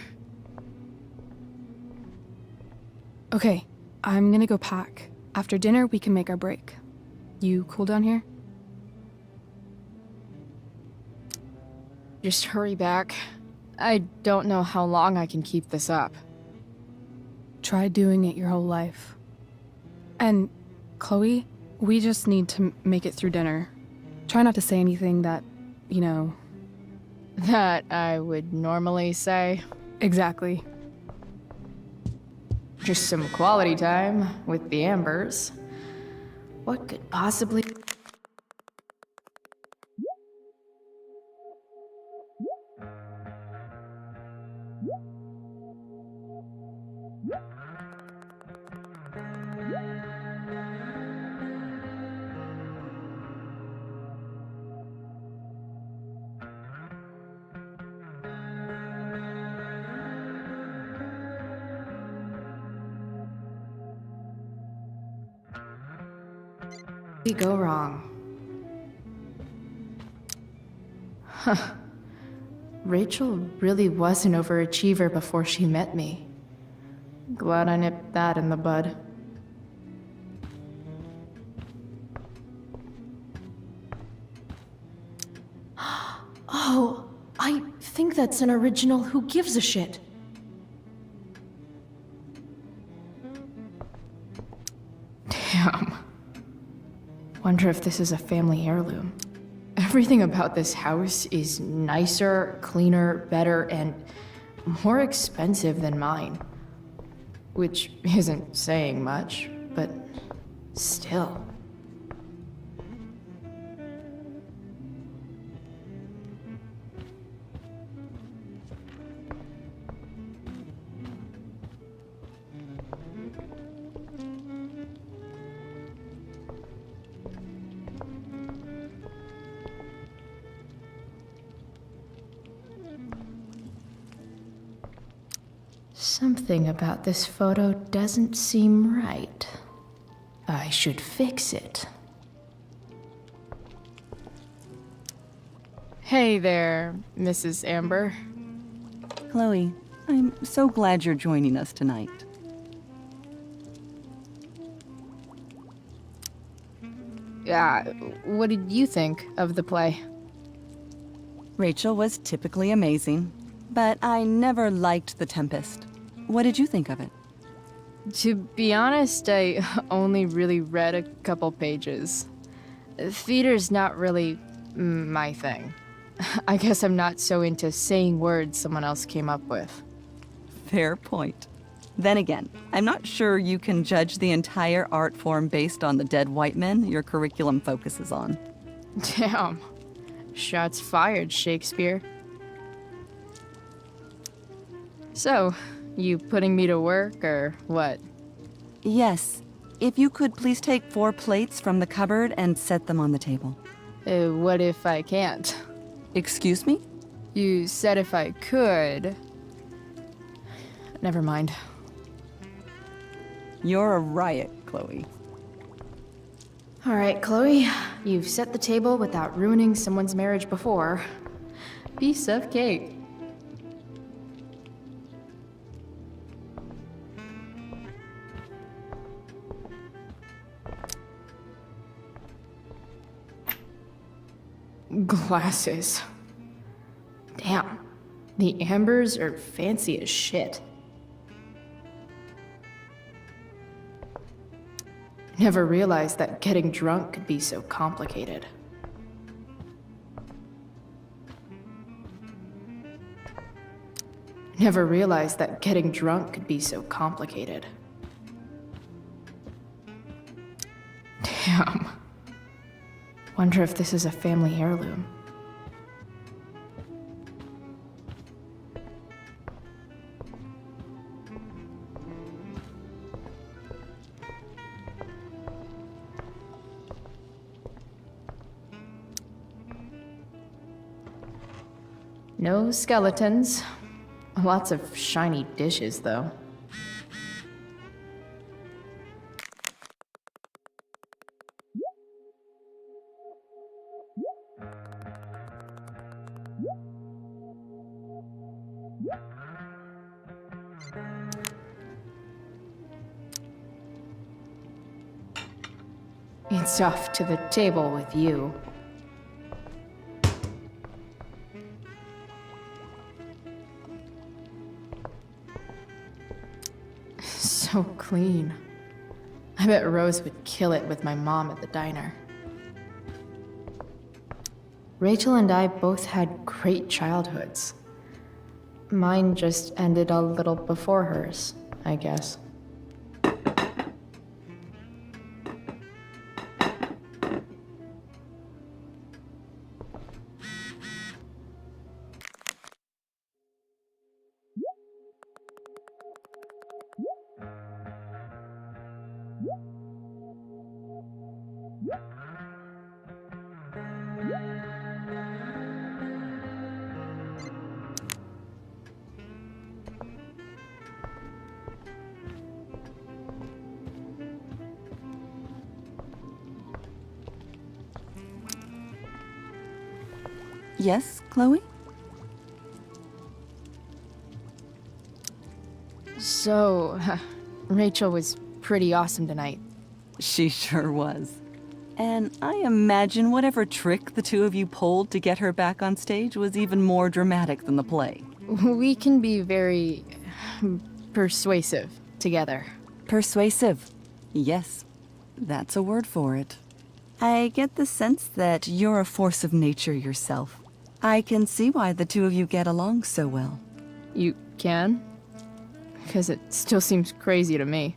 Okay, I'm gonna go pack. After dinner, we can make our break. You cool down here? Just hurry back. I don't know how long I can keep this up. Try doing it your whole life. And, Chloe, we just need to make it through dinner. Try not to say anything that, you know... That I would normally say. Exactly. Just some quality time with the Ambers. What could possibly... go wrong? Huh. Rachel really was an overachiever before she met me. Glad I nipped that in the bud. Oh, I think that's an original Who Gives a Shit. Damn. Wonder if this is a family heirloom. Everything about this house is nicer, cleaner, better, and more expensive than mine. Which isn't saying much, but still. Something about this photo doesn't seem right. I should fix it. Hey there, Mrs. Amber. Chloe, I'm so glad you're joining us tonight. What did you think of the play? Rachel was typically amazing, but I never liked The Tempest. What did you think of it? To be honest, I only really read a couple pages. Theater's not really my thing. I guess I'm not so into saying words someone else came up with. Fair point. Then again, I'm not sure you can judge the entire art form based on the dead white men your curriculum focuses on. Damn. Shots fired, Shakespeare. So, you putting me to work, or what? Yes. If you could please take 4 plates from the cupboard and set them on the table. What if I can't? Excuse me? You said if I could. Never mind. You're a riot, Chloe. All right, Chloe. You've set the table without ruining someone's marriage before. Piece of cake. Glasses. Damn. The Ambers are fancy as shit. Never realized that getting drunk could be so complicated. Never realized that getting drunk could be so complicated. Damn. Wonder if this is a family heirloom. No skeletons. Lots of shiny dishes, though. It's off to the table with you. So clean. I bet Rose would kill it with my mom at the diner. Rachel and I both had great childhoods. Mine just ended a little before hers, I guess. Yes, Chloe? So, Rachel was pretty awesome tonight. She sure was. And I imagine whatever trick the two of you pulled to get her back on stage was even more dramatic than the play. We can be very persuasive together. Persuasive. Yes, that's a word for it. I get the sense that you're a force of nature yourself. I can see why the two of you get along so well. You can? Because it still seems crazy to me.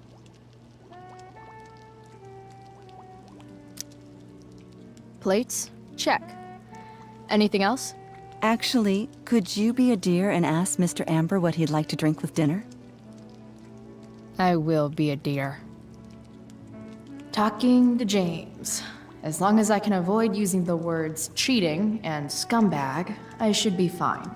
Plates? Check. Anything else? Actually, could you be a dear and ask Mr. Amber what he'd like to drink with dinner? I will be a dear. Talking to James. As long as I can avoid using the words cheating and scumbag, I should be fine.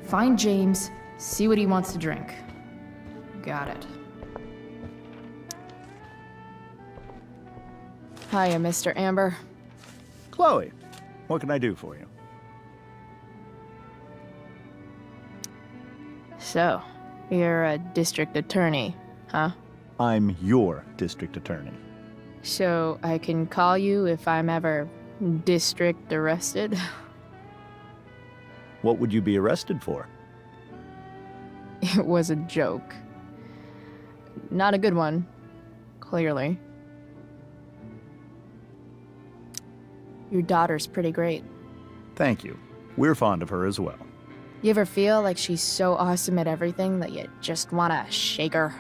Find James, see what he wants to drink. Got it. Hiya, Mr. Amber. Chloe, what can I do for you? So, you're a district attorney, huh? I'm your district attorney. So I can call you if I'm ever district arrested? What would you be arrested for? It was a joke. Not a good one, clearly. Your daughter's pretty great. Thank you. We're fond of her as well. You ever feel like she's so awesome at everything that you just wanna shake her?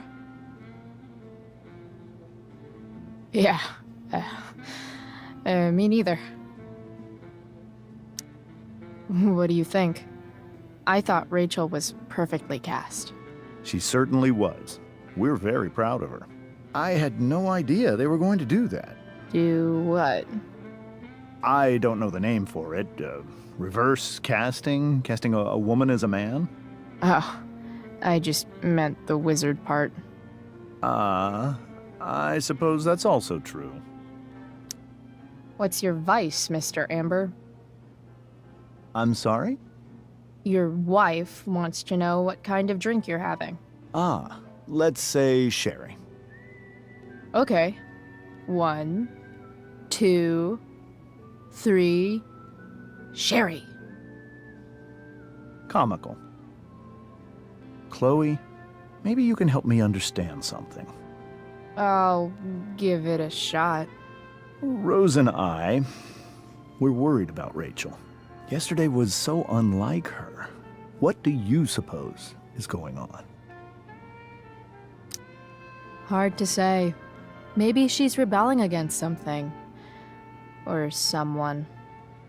Yeah. Me neither. What do you think? I thought Rachel was perfectly cast. She certainly was. We're very proud of her. I had no idea they were going to do that. Do what? I don't know the name for it. Reverse casting? Casting a woman as a man? Oh, I just meant the wizard part. I suppose that's also true. What's your vice, Mr. Amber? I'm sorry? Your wife wants to know what kind of drink you're having. Ah, let's say sherry. Okay. 1, 2, 3. Sherry. Comical. Chloe, maybe you can help me understand something. I'll give it a shot. Rose and I, we're worried about Rachel. Yesterday was so unlike her. What do you suppose is going on? Hard to say. Maybe she's rebelling against something. Or someone.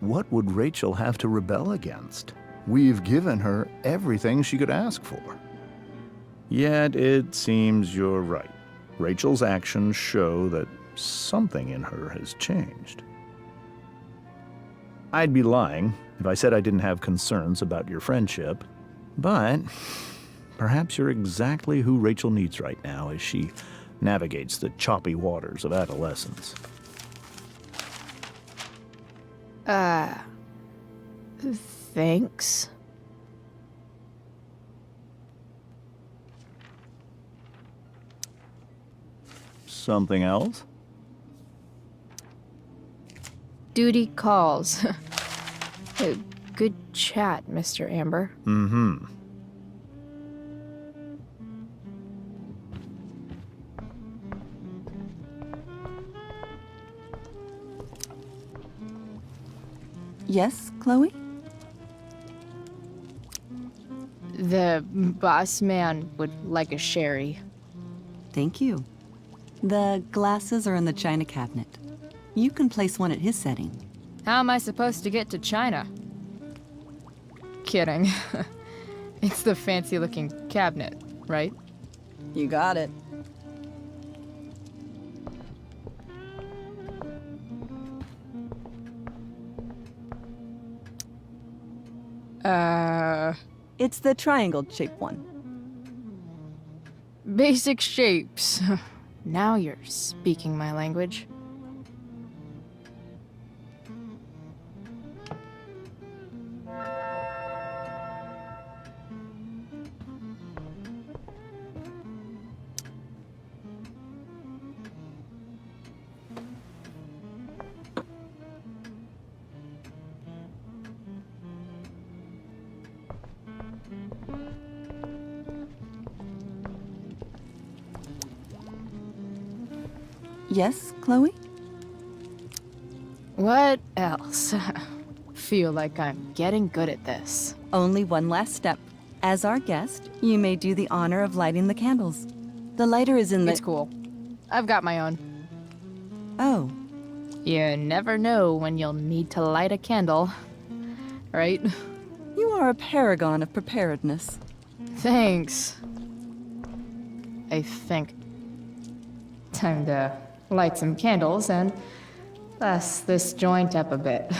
What would Rachel have to rebel against? We've given her everything she could ask for. Yet it seems you're right. Rachel's actions show that something in her has changed. I'd be lying if I said I didn't have concerns about your friendship, but perhaps you're exactly who Rachel needs right now as she navigates the choppy waters of adolescence. Thanks. Something else? Duty calls. Good chat, Mr. Amber. Mm-hmm. Yes, Chloe? The boss man would like a sherry. Thank you. The glasses are in the china cabinet. You can place one at his setting. How am I supposed to get to China? Kidding. It's the fancy-looking cabinet, right? You got it. It's the triangle-shaped one. Basic shapes. Now you're speaking my language. Yes, Chloe? What else? Feel like I'm getting good at this. Only one last step. As our guest, you may do the honor of lighting the candles. The lighter is in the— It's cool. I've got my own. Oh. You never know when you'll need to light a candle, right? You are a paragon of preparedness. Thanks. I think. Time to light some candles and bust this joint up a bit.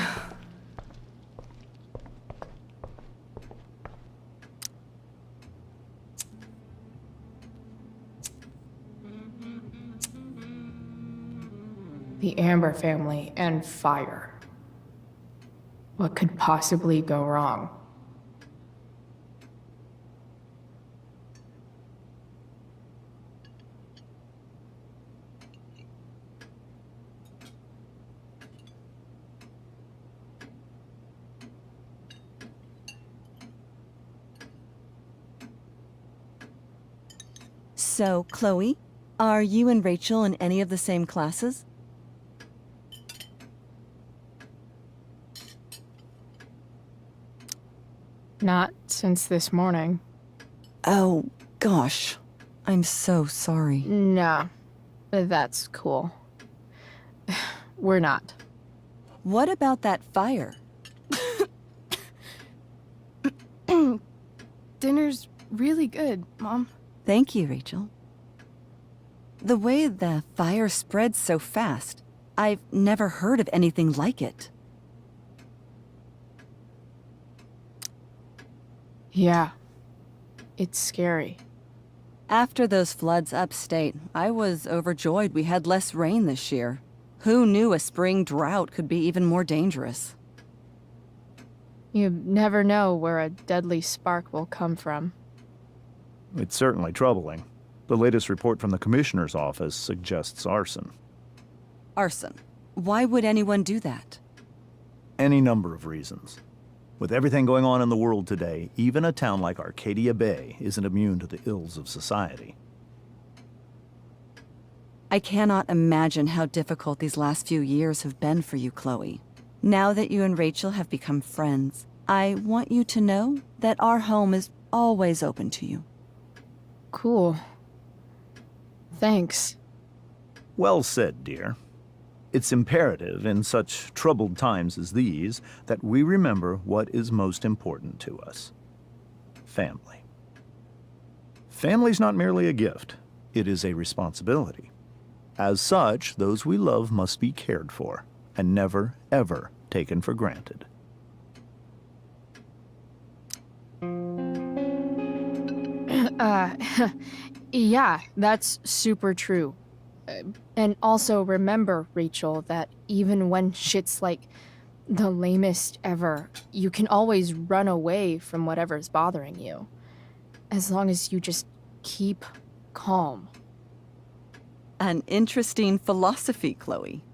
The Amber family and fire. What could possibly go wrong? So, Chloe, are you and Rachel in any of the same classes? Not since this morning. Oh, gosh. I'm so sorry. Nah, that's cool. We're not. What about that fire? Dinner's really good, Mom. Thank you, Rachel. The way the fire spreads so fast, I've never heard of anything like it. Yeah, it's scary. After those floods upstate, I was overjoyed we had less rain this year. Who knew a spring drought could be even more dangerous? You never know where a deadly spark will come from. It's certainly troubling. The latest report from the Commissioner's office suggests arson. Arson. Why would anyone do that? Any number of reasons. With everything going on in the world today, even a town like Arcadia Bay isn't immune to the ills of society. I cannot imagine how difficult these last few years have been for you, Chloe. Now that you and Rachel have become friends, I want you to know that our home is always open to you. Cool. Thanks. Well said, dear. It's imperative in such troubled times as these that we remember what is most important to us. Family. Family's not merely a gift, it is a responsibility. As such, those we love must be cared for and never, ever taken for granted. Yeah, that's super true. And also remember, Rachel, that even when shit's like the lamest ever, you can always run away from whatever's bothering you. As long as you just keep calm. An interesting philosophy, Chloe.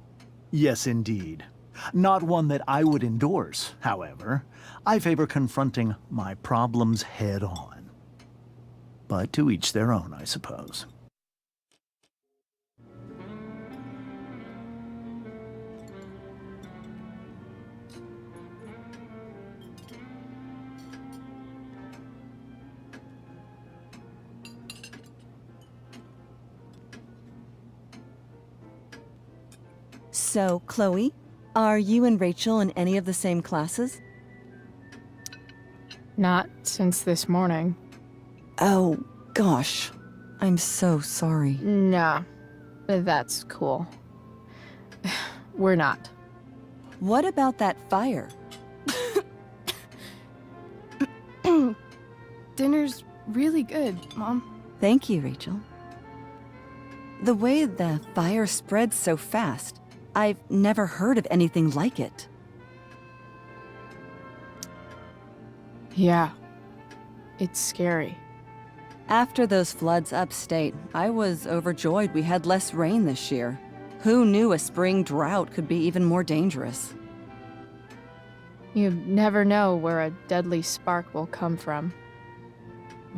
Yes, indeed. Not one that I would endorse, however. I favor confronting my problems head on. But to each their own, I suppose. So, Chloe, are you and Rachel in any of the same classes? Not since this morning. Oh, gosh. I'm so sorry. Nah, that's cool. We're not. What about that fire? Dinner's really good, Mom. Thank you, Rachel. The way the fire spreads so fast, I've never heard of anything like it. Yeah, it's scary. After those floods upstate, I was overjoyed we had less rain this year. Who knew a spring drought could be even more dangerous? You never know where a deadly spark will come from.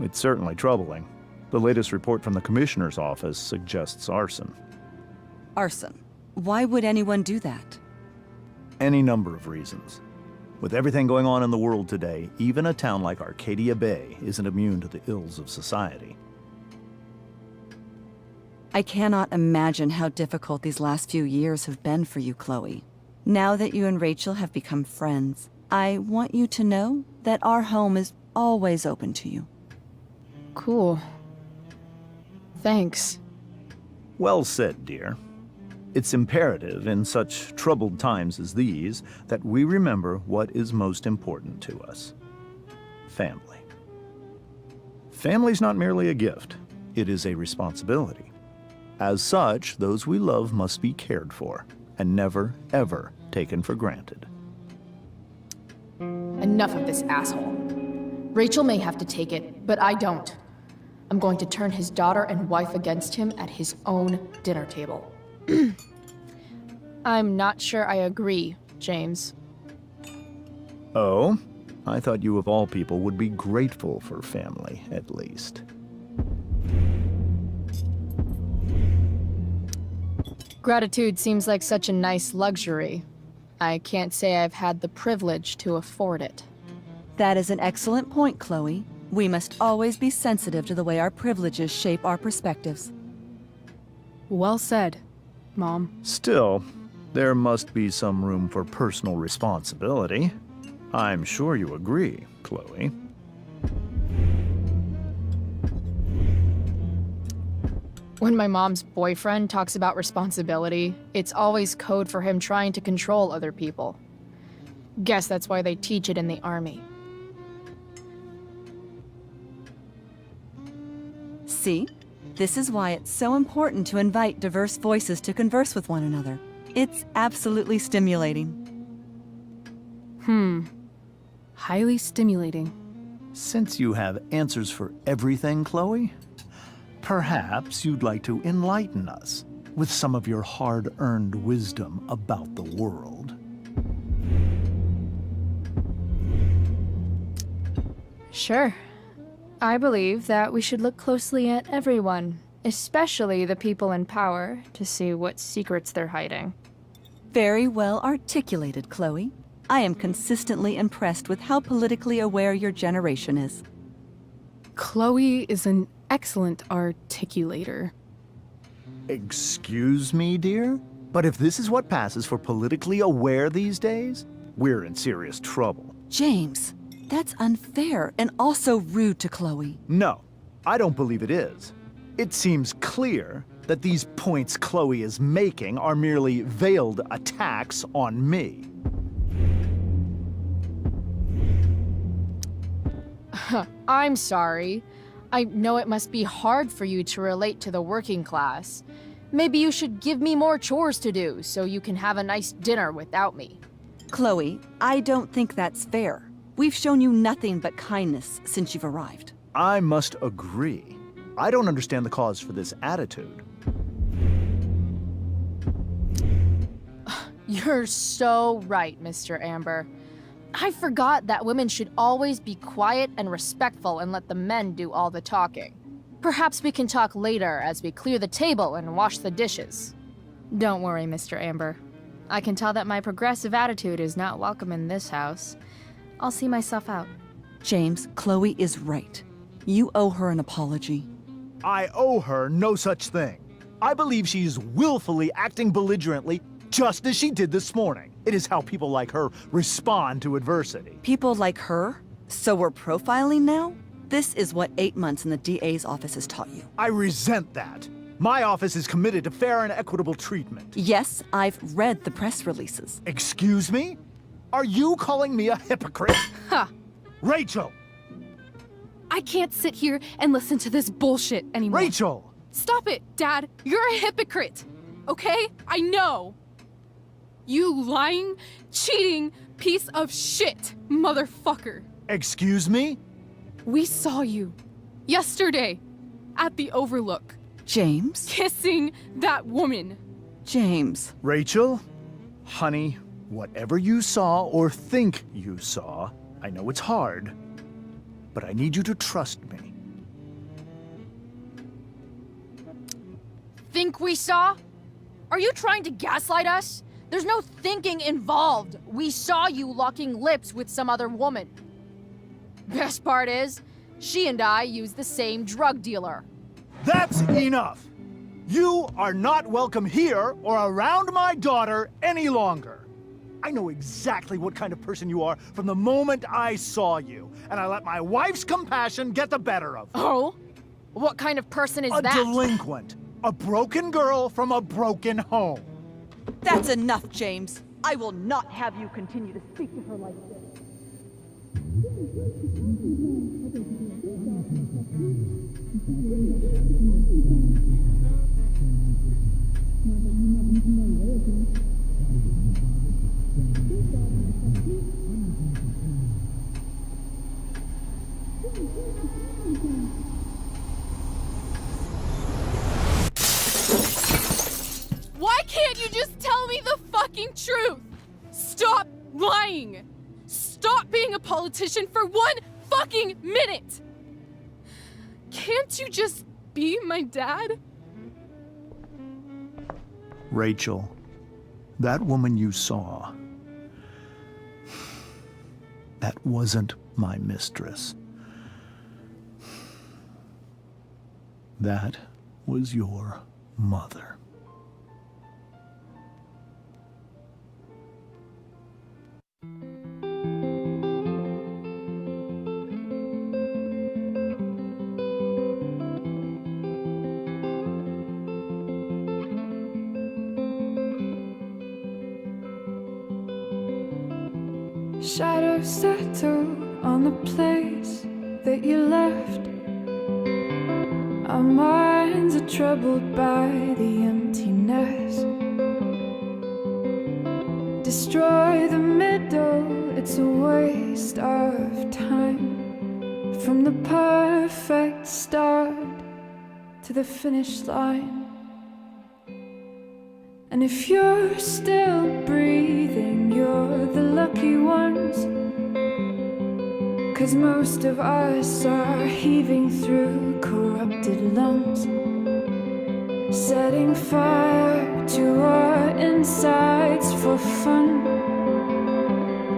It's certainly troubling. The latest report from the Commissioner's office suggests arson. Arson. Why would anyone do that? Any number of reasons. With everything going on in the world today, even a town like Arcadia Bay isn't immune to the ills of society. I cannot imagine how difficult these last few years have been for you, Chloe. Now that you and Rachel have become friends, I want you to know that our home is always open to you. Cool. Thanks. Well said, dear. It's imperative in such troubled times as these that we remember what is most important to us. Family. Family's not merely a gift, it is a responsibility. As such, those we love must be cared for and never, ever taken for granted. Enough of this asshole. Rachel may have to take it, but I don't. I'm going to turn his daughter and wife against him at his own dinner table. I'm not sure I agree, James. Oh? I thought you of all people would be grateful for family, at least. Gratitude seems like such a nice luxury. I can't say I've had the privilege to afford it. That is an excellent point, Chloe. We must always be sensitive to the way our privileges shape our perspectives. Well said, Mom. Still, there must be some room for personal responsibility. I'm sure you agree, Chloe. When my mom's boyfriend talks about responsibility, it's always code for him trying to control other people. Guess that's why they teach it in the army. See? This is why it's so important to invite diverse voices to converse with one another. It's absolutely stimulating. Highly stimulating. Since you have answers for everything, Chloe, perhaps you'd like to enlighten us with some of your hard-earned wisdom about the world. Sure. I believe that we should look closely at everyone, especially the people in power, to see what secrets they're hiding. Very well articulated, Chloe. I am consistently impressed with how politically aware your generation is. Chloe is an excellent articulator. Excuse me, dear? But if this is what passes for politically aware these days, we're in serious trouble. James, that's unfair and also rude to Chloe. No, I don't believe it is. It seems clear that these points Chloe is making are merely veiled attacks on me. I'm sorry. I know it must be hard for you to relate to the working class. Maybe you should give me more chores to do so you can have a nice dinner without me. Chloe, I don't think that's fair. We've shown you nothing but kindness since you've arrived. I must agree. I don't understand the cause for this attitude. You're so right, Mr. Amber. I forgot that women should always be quiet and respectful and let the men do all the talking. Perhaps we can talk later as we clear the table and wash the dishes. Don't worry, Mr. Amber. I can tell that my progressive attitude is not welcome in this house. I'll see myself out. James, Chloe is right. You owe her an apology. I owe her no such thing. I believe she is willfully acting belligerently just as she did this morning. It is how people like her respond to adversity. People like her? So we're profiling now? This is what 8 months in the DA's office has taught you. I resent that. My office is committed to fair and equitable treatment. Yes, I've read the press releases. Excuse me? Are you calling me a hypocrite? Ha! Rachel! I can't sit here and listen to this bullshit anymore. Rachel! Stop it, Dad! You're a hypocrite! Okay? I know! You lying, cheating piece of shit, motherfucker! Excuse me? We saw you yesterday at the Overlook. James? Kissing that woman. James. Rachel? Honey, whatever you saw or think you saw, I know it's hard, but I need you to trust me. Think we saw? Are you trying to gaslight us? There's no thinking involved. We saw you locking lips with some other woman. Best part is, she and I use the same drug dealer. That's enough! You are not welcome here or around my daughter any longer. I know exactly what kind of person you are from the moment I saw you, and I let my wife's compassion get the better of me. Oh? What kind of person is that? A delinquent. A broken girl from a broken home. That's enough, James. I will not have you continue to speak to her like this. Why can't you just tell me the fucking truth? Stop lying! Stop being a politician for 1 fucking minute! Can't you just be my dad? Rachel, that woman you saw, that wasn't my mistress. That was your mother. Shadows settle on the place that you left. I'm troubled by the emptiness. Destroy the middle, it's a waste of time. From the perfect start to the finish line. And if you're still breathing, you're the lucky ones. 'Cause most of us are heaving through corrupted lungs, setting fire to our insides for fun,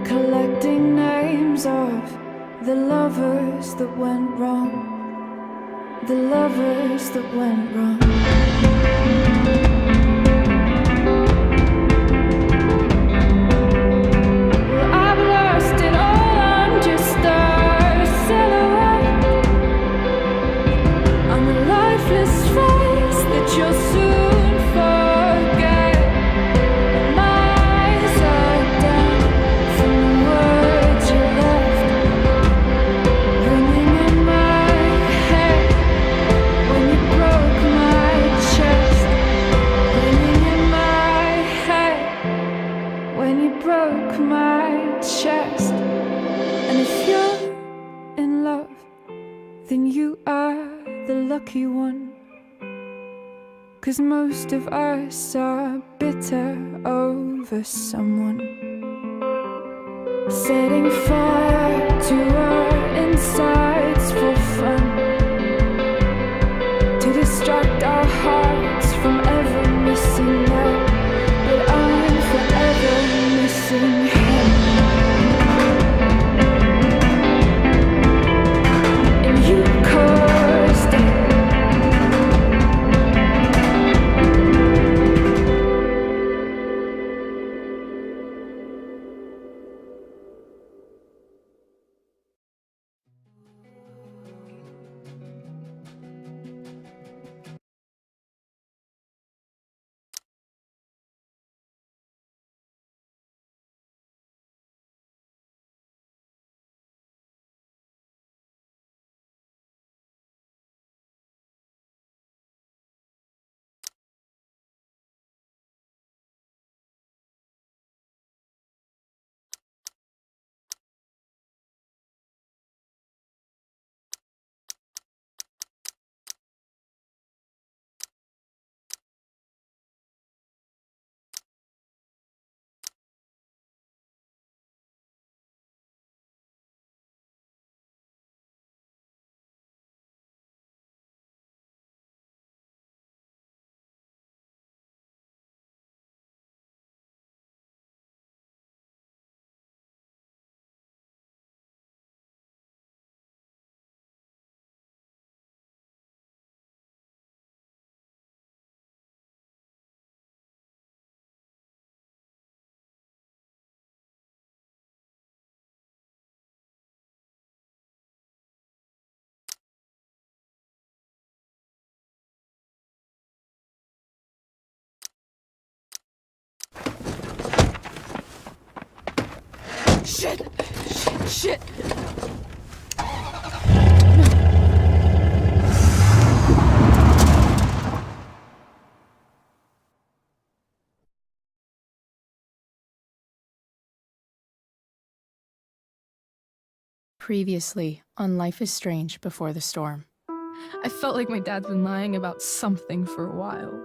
collecting names of the lovers that went wrong, the lovers that went wrong. You'll soon forget. My eyes are down from the words you left, ringing in my head when you broke my chest, ringing in my head when you broke my chest. And if you're in love, then you are the lucky one. 'Cause most of us are bitter over someone, setting fire to our insides for fun, to distract our hearts from ever missing love. But I'm forever missing him. And you caused it. Shit! Shit! Previously on Life is Strange Before the Storm. I felt like my dad's been lying about something for a while.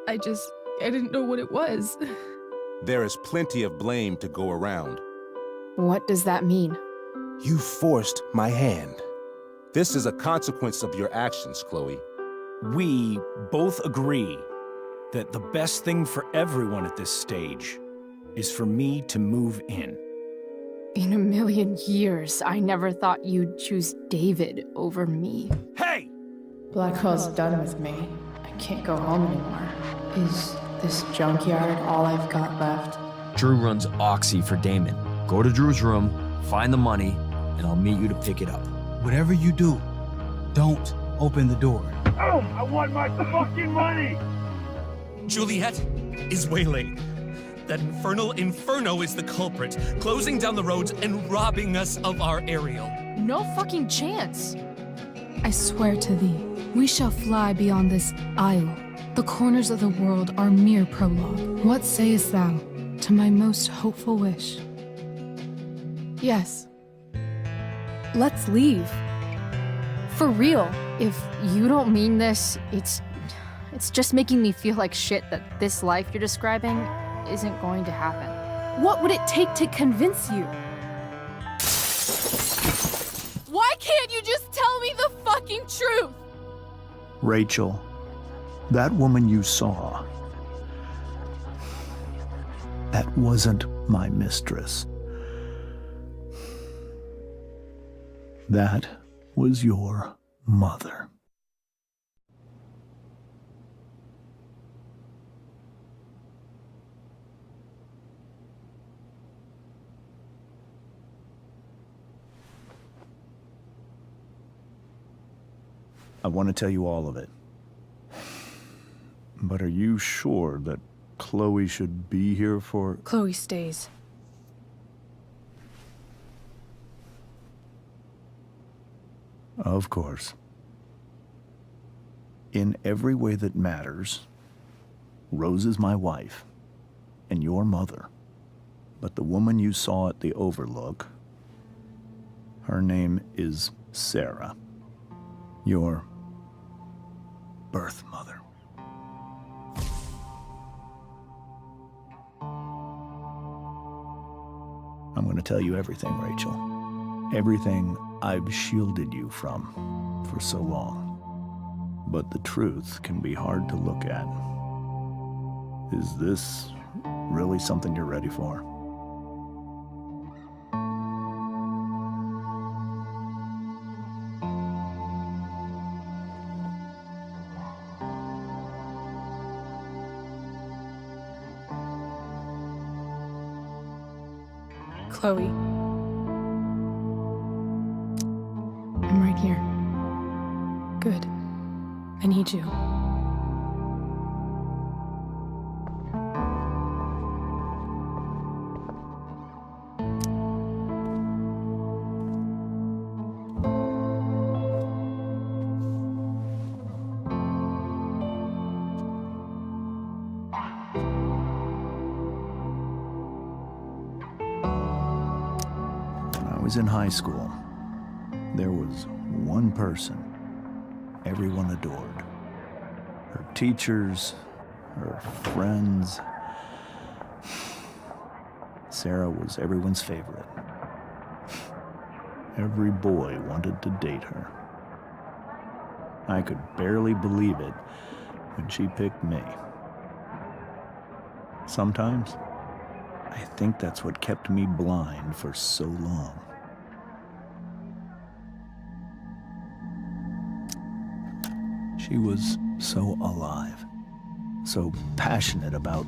I didn't know what it was. There is plenty of blame to go around. What does that mean? You forced my hand. This is a consequence of your actions, Chloe. We both agree that the best thing for everyone at this stage is for me to move in. In a million years, I never thought you'd choose David over me. Hey! Blackwell's done with me. I can't go home anymore. Is this junkyard all I've got left? Drew runs Oxy for Damon. Go to Drew's room, find the money, and I'll meet you to pick it up. Whatever you do, don't open the door. Oh, I want my fucking money! Juliet is wailing. That infernal inferno is the culprit, closing down the roads and robbing us of our aerial. No fucking chance. I swear to thee, We shall fly beyond this isle. The corners of the world are mere prologue. What sayest thou to my most hopeful wish? Yes. Let's leave. For real. If you don't mean this, it's just making me feel like shit that this life you're describing isn't going to happen. What would it take to convince you? Why can't you just tell me the fucking truth? Rachel, that woman you saw, that wasn't my mistress. That was your mother. I want to tell you all of it. But are you sure that Chloe should be here for... Chloe stays. Of course. In every way that matters, Rose is my wife and your mother. But the woman you saw at the Overlook, her name is Sarah, your birth mother. I'm going to tell you everything, Rachel. Everything I've shielded you from for so long. But the truth can be hard to look at. Is this really something you're ready for? Chloe. I'm right here. Good. I need you. When I was in high school, there was one person everyone adored. Her teachers, her friends. Sarah was everyone's favorite. Every boy wanted to date her. I could barely believe it when she picked me. Sometimes, I think that's what kept me blind for so long. She was so alive, so passionate about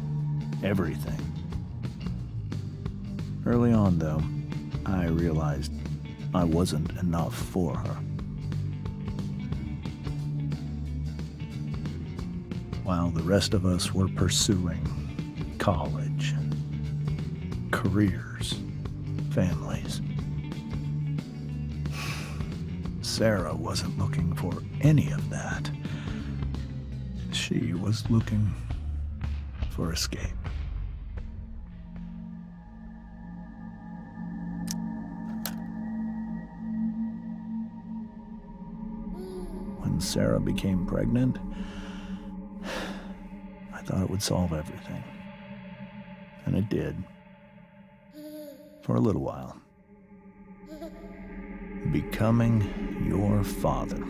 everything. Early on, though, I realized I wasn't enough for her. While the rest of us were pursuing college, careers, families, Sarah wasn't looking for any of that. She was looking for escape. When Sarah became pregnant, I thought it would solve everything. And it did. For a little while. Becoming your father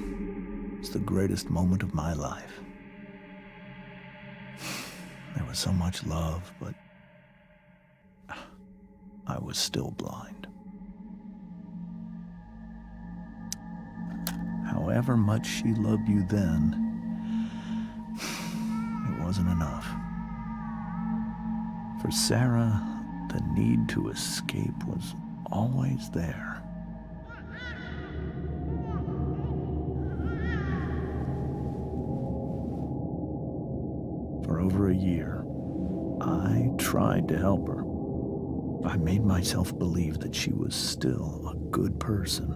was the greatest moment of my life. There was so much love, but I was still blind. However much she loved you then, it wasn't enough. For Sarah, the need to escape was always there. For over a year, I tried to help her. I made myself believe that she was still a good person.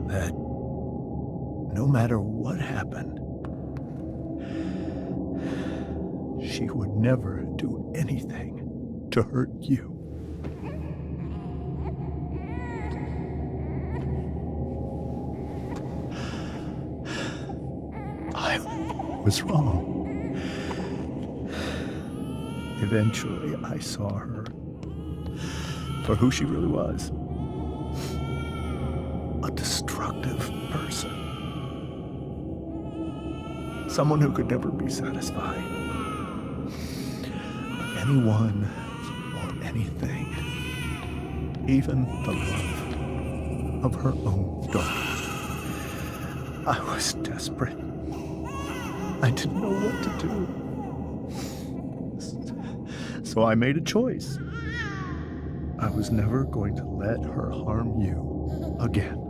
That no matter what happened, she would never do anything to hurt you. I was wrong. Eventually, I saw her for who she really was. A destructive person. Someone who could never be satisfied with anyone or anything. Even the love of her own daughter. I was desperate. I didn't know what to do. So I made a choice. I was never going to let her harm you again.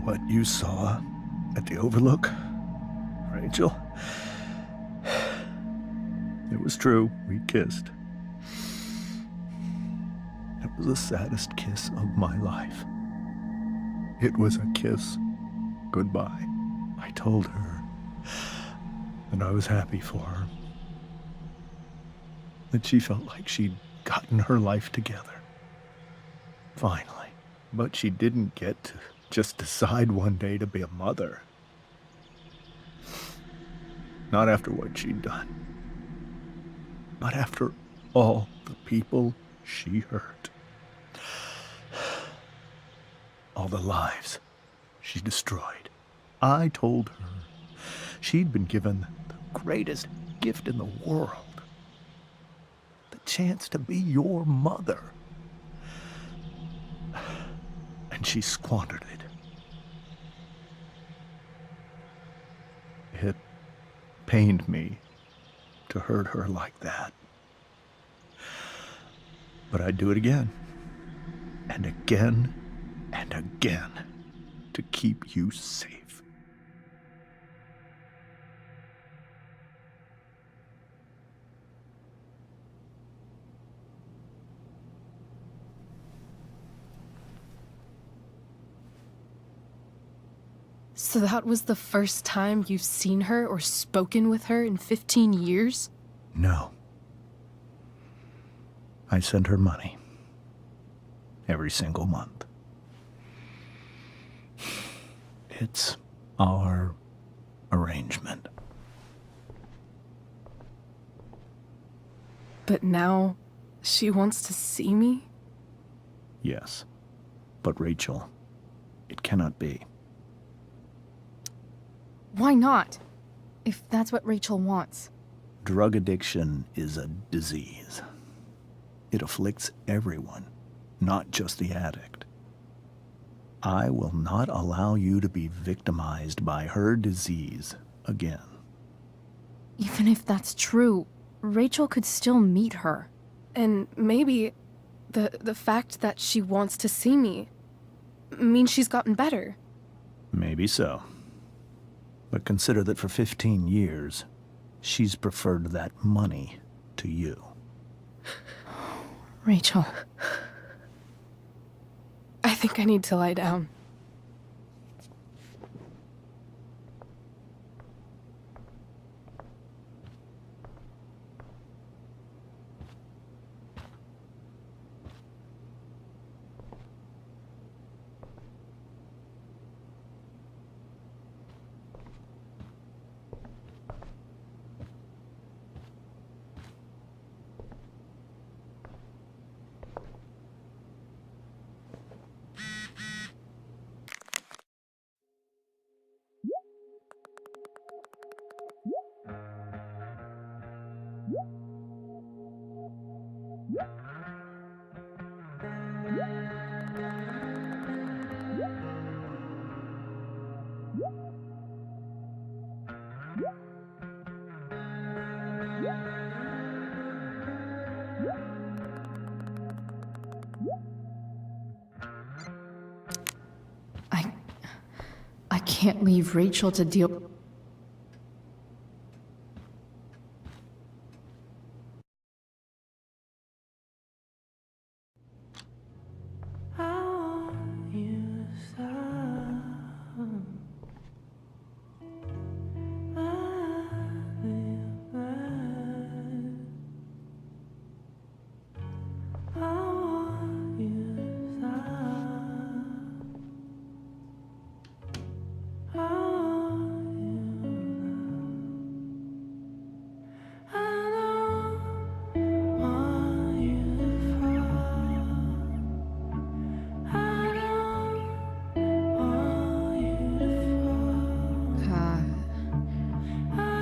What you saw at the Overlook, Rachel, it was true. We kissed. It was the saddest kiss of my life. It was a kiss goodbye. I told her that I was happy for her, that she felt like she'd gotten her life together. Finally. But she didn't get to just decide one day to be a mother. Not after what she'd done. Not after all the people she hurt. All the lives she destroyed. I told her she'd been given the greatest gift in the world. The chance to be your mother. And she squandered it. It pained me to hurt her like that. But I'd do it again, and again, and again, to keep you safe. So that was the first time you've seen her or spoken with her in 15 years? No. I send her money. Every single month. It's our arrangement. But now, she wants to see me? Yes. But Rachel, it cannot be. Why not? If that's what Rachel wants. Drug addiction is a disease. It afflicts everyone, not just the addict. I will not allow you to be victimized by her disease again. Even if that's true, Rachel could still meet her. And maybe the fact that she wants to see me means she's gotten better. Maybe so. But consider that for 15 years, she's preferred that money to you. Rachel. I think I need to lie down. can't leave Rachel to deal.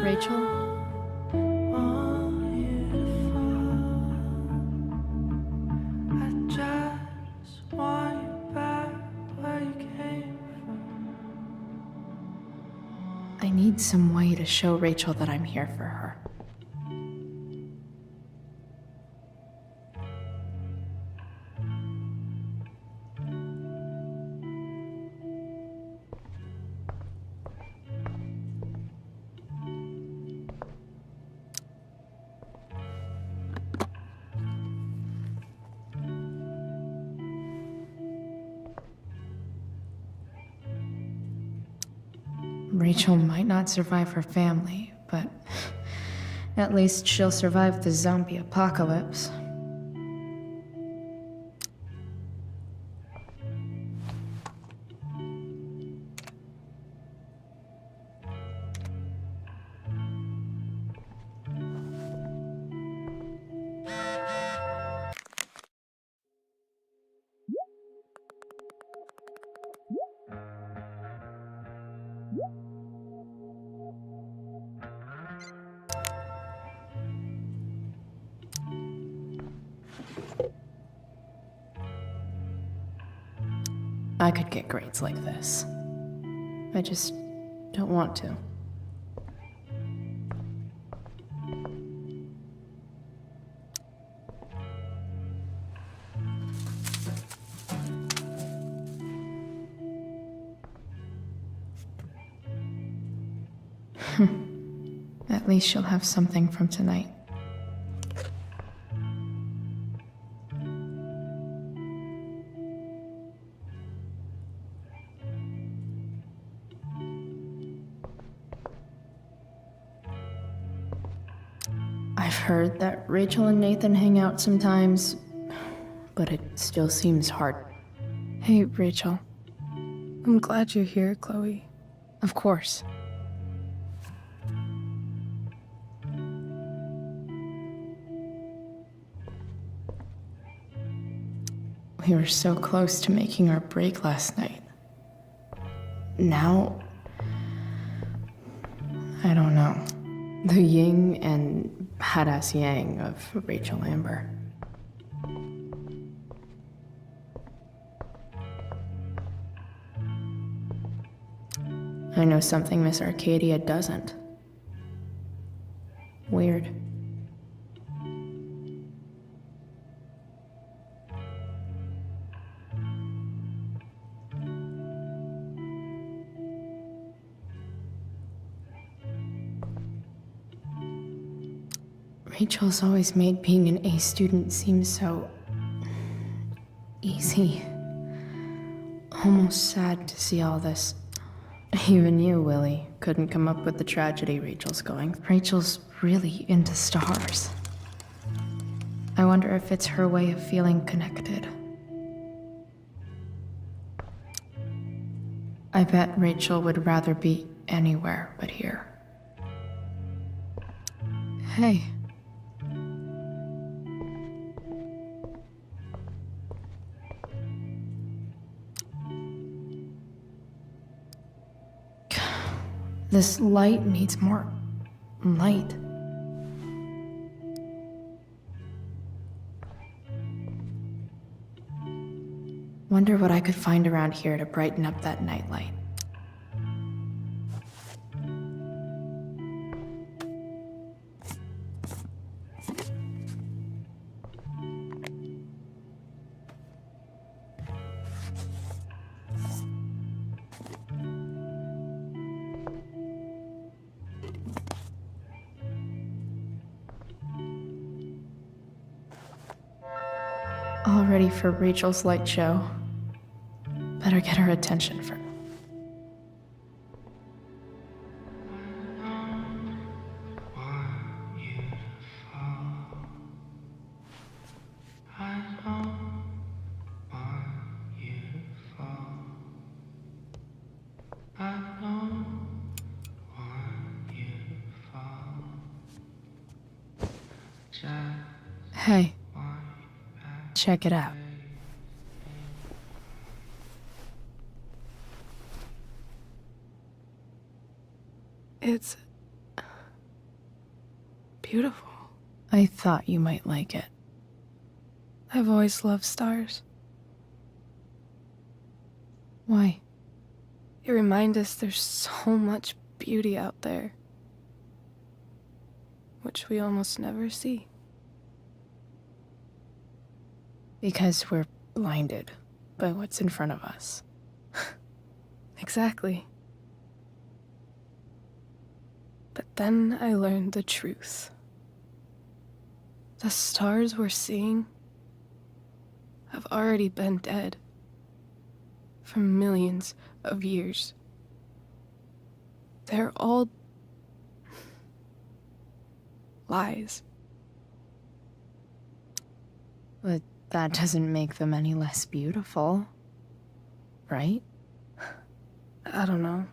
Rachel? I need some way to show Rachel that I'm here for her. Rachel might not survive her family, but at least she'll survive the zombie apocalypse. I could get grades like this. I just don't want to. At least she'll have something from tonight. I've heard that Rachel and Nathan hang out sometimes, but it still seems hard. Hey, Rachel. I'm glad you're here, Chloe. Of course. We were so close to making our break last night. Now, I don't know. The yin and badass yang of Rachel Amber. I know something Miss Arcadia doesn't. Weird. Rachel's always made being an A student seem so easy. Almost sad to see all this. Even you, Willie, couldn't come up with the tragedy Rachel's going. Rachel's really into stars. I wonder if it's her way of feeling connected. I bet Rachel would rather be anywhere but here. Hey. This light needs more light. Wonder what I could find around here to brighten up that nightlight. All ready for Rachel's light show. Better get her attention first. Hey, check it out. It's beautiful. I thought you might like it. I've always loved stars. Why? They remind us there's so much beauty out there, which we almost never see. Because we're blinded by what's in front of us. Exactly. But then I learned the truth. The stars we're seeing have already been dead for millions of years. They're all lies. But that doesn't make them any less beautiful, right? I don't know.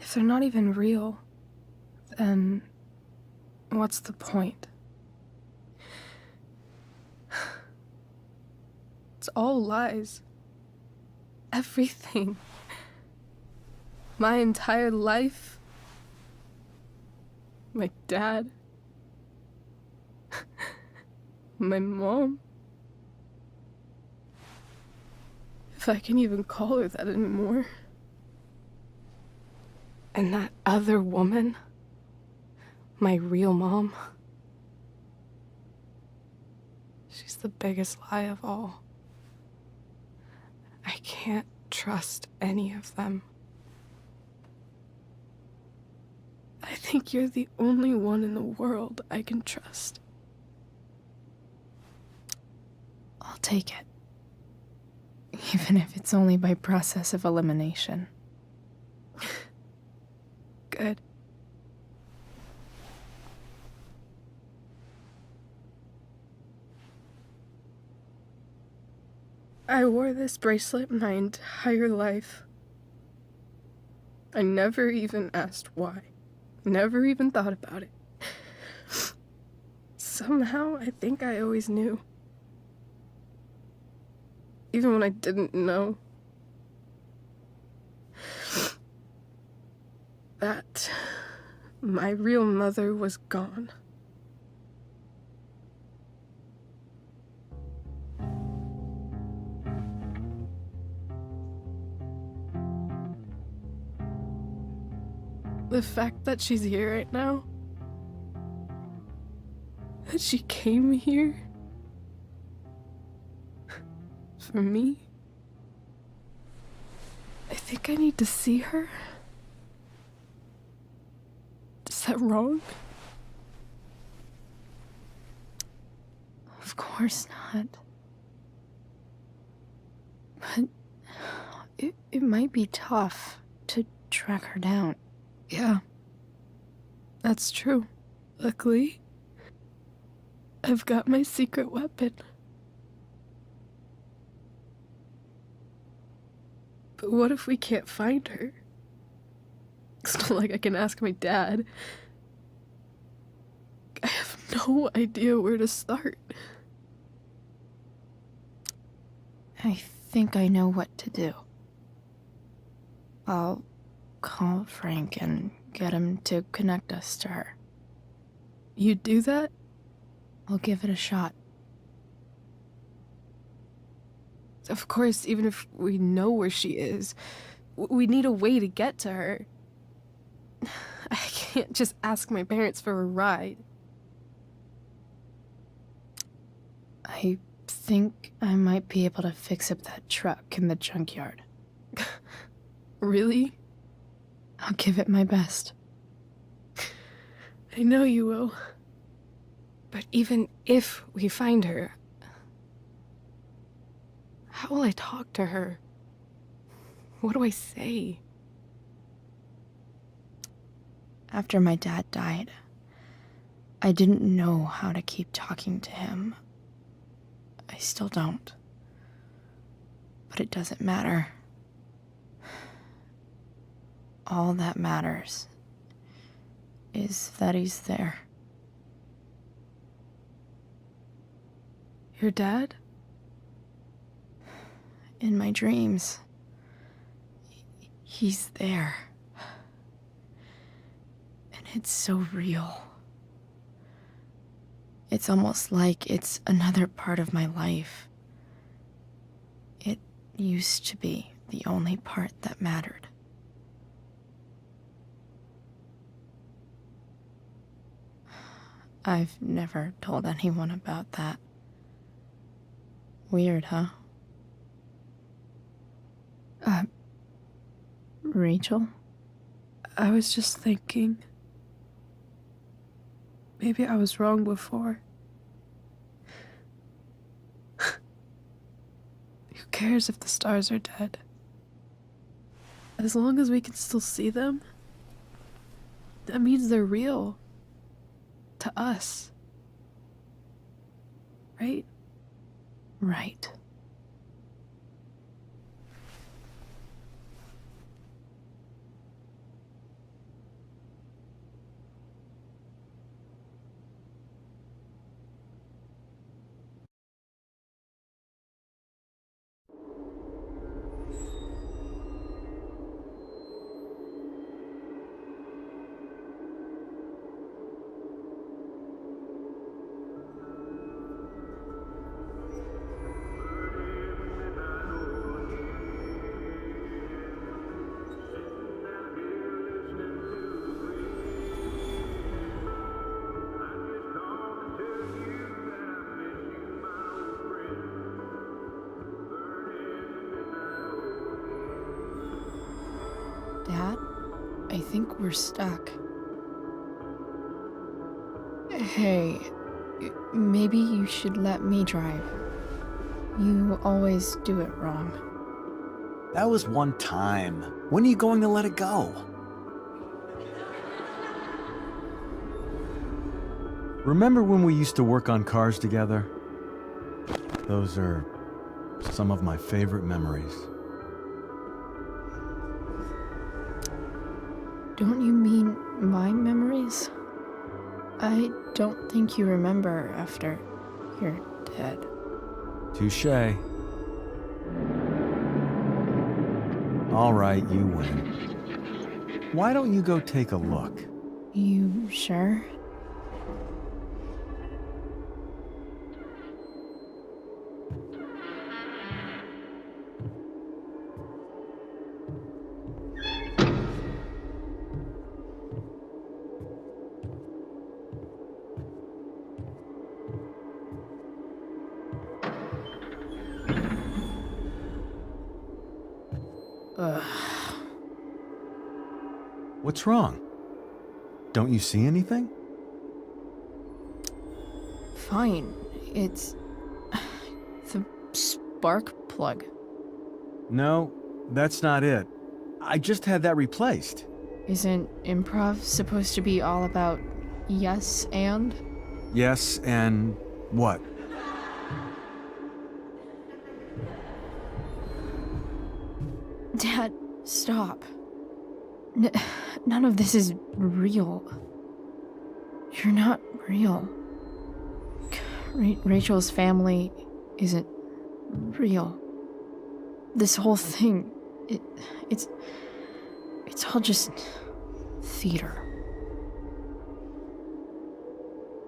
If they're not even real, then what's the point? It's all lies. Everything. My entire life. My dad. My mom. If I can even call her that anymore. And that other woman. My real mom. She's the biggest lie of all. I can't trust any of them. I think you're the only one in the world I can trust. I'll take it. Even if it's only by process of elimination. Good. I wore this bracelet my entire life. I never even asked why. Never even thought about it. Somehow, I think I always knew. Even when I didn't know. That my real mother was gone. The fact that she's here right now, that she came here for me, I think I need to see her. Is that wrong? Of course not. But it might be tough to track her down. Yeah, that's true. Luckily, I've got my secret weapon. But what if we can't find her? It's not like I can ask my dad. I have no idea where to start. I think I know what to do. I'll call Frank and get him to connect us to her. You'd do that? I'll give it a shot. Of course, even if we know where she is, we need a way to get to her. I can't just ask my parents for a ride. I think I might be able to fix up that truck in the junkyard. Really? I'll give it my best. I know you will. But even if we find her, How will I talk to her? What do I say? After my dad died, I didn't know how to keep talking to him. I still don't. But it doesn't matter. All that matters is that he's there. Your dad? In my dreams, he's there. And it's so real. It's almost like it's another part of my life. It used to be the only part that mattered. I've never told anyone about that. Weird, huh? Rachel? I was just thinking. Maybe I was wrong before. Who cares if the stars are dead? As long as we can still see them, that means they're real. To us. Right? Right. Dad, I think we're stuck. Hey, maybe you should let me drive. You always do it wrong. That was one time. When are you going to let it go? Remember when we used to work on cars together? Those are some of my favorite memories. Don't you mean my memories? I don't think you remember after you're dead. Touché. All right, you win. Why don't you go take a look? You sure? Ugh. What's wrong? Don't you see anything? Fine. It's the spark plug. No, that's not it. I just had that replaced. Isn't improv supposed to be all about yes and? Yes, and what? Dad, stop. None of this is real. You're not real. Rachel's family isn't real. This whole thing, it's all just theater.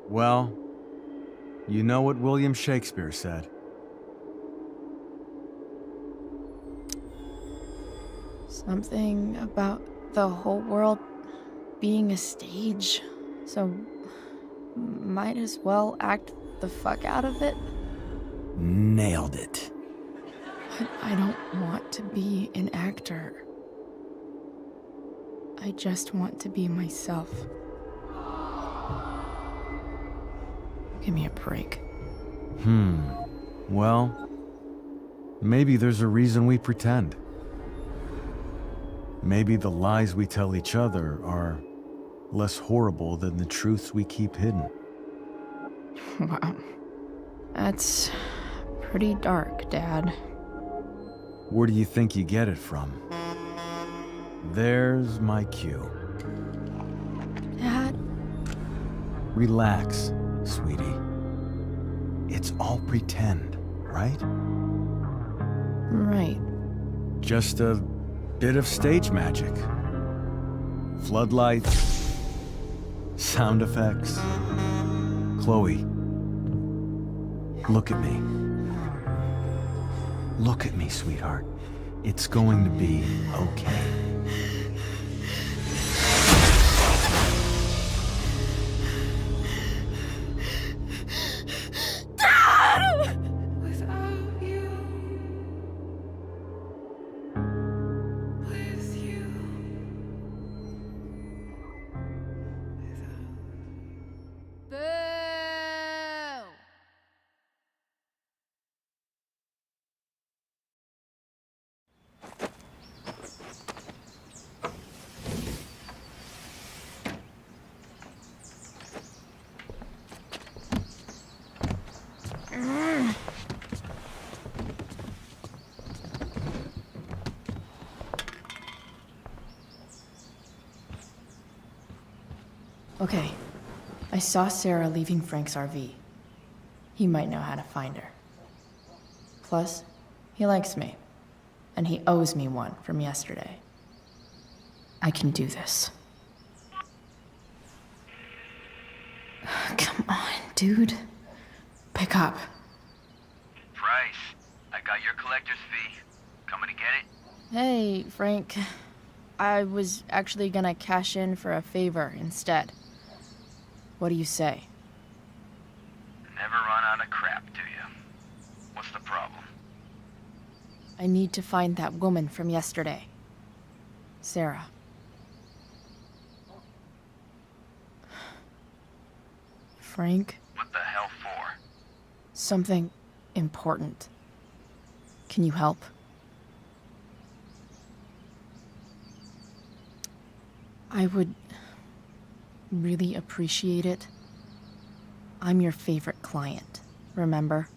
Well, you know what William Shakespeare said. Something about the whole world being a stage, so might as well act the fuck out of it. Nailed it. But I don't want to be an actor. I just want to be myself. Give me a break. Well, Maybe there's a reason we pretend. Maybe the lies we tell each other are less horrible than the truths we keep hidden. Wow. That's pretty dark, Dad. Where do you think you get it from? There's my cue. Dad? Relax, sweetie. It's all pretend, right? Right. Just a bit of stage magic. Floodlights, sound effects. Chloe, look at me. Look at me, sweetheart. It's going to be okay. Okay, I saw Sarah leaving Frank's RV. He might know how to find her. Plus, he likes me, and he owes me one from yesterday. I can do this. Come on, dude. Pick up. Price, I got your collector's fee. Coming to get it? Hey, Frank. I was actually gonna cash in for a favor instead. What do you say? Never run out of crap, do you? What's the problem? I need to find that woman from yesterday. Sarah. Frank? What the hell for? Something important. Can you help? I would really appreciate it. I'm your favorite client, remember?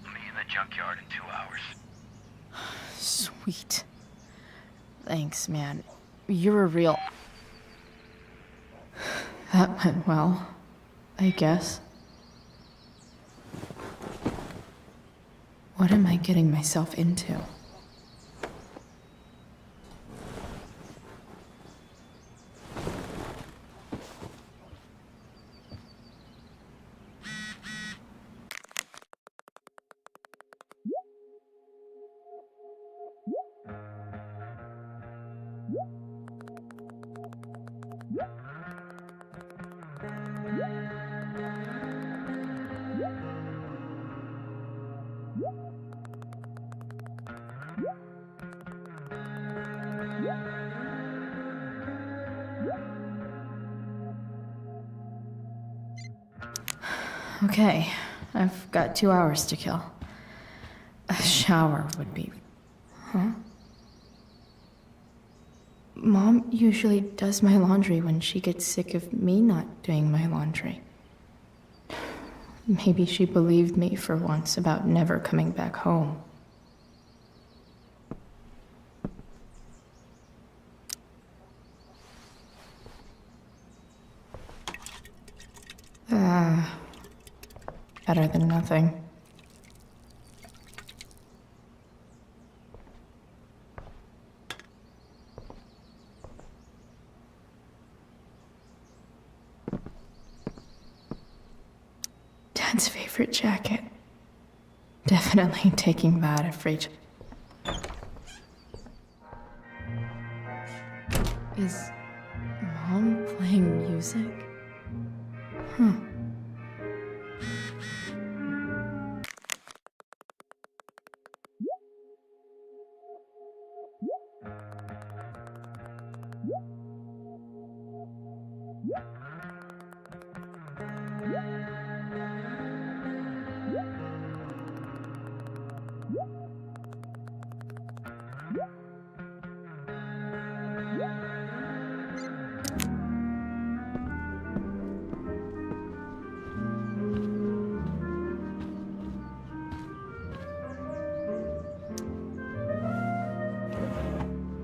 Meet in the junkyard in 2 hours. Sweet. Thanks, man. You're a real... That went well, I guess. What am I getting myself into? Okay, I've got 2 hours to kill. A shower would be... Huh? Mom usually does my laundry when she gets sick of me not doing my laundry. Maybe she believed me for once about never coming back home. Better than nothing. Dad's favorite jacket. Definitely taking that if Rachel... Is Mom playing music? Huh.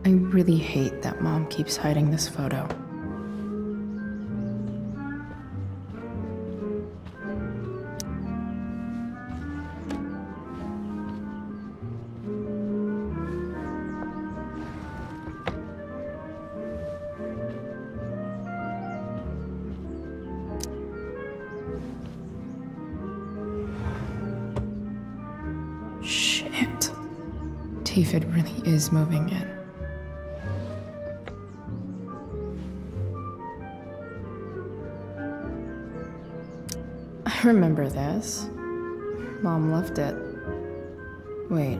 I really hate that Mom keeps hiding this photo. Shit. David really is moving in. I remember this. Mom left it. Wait.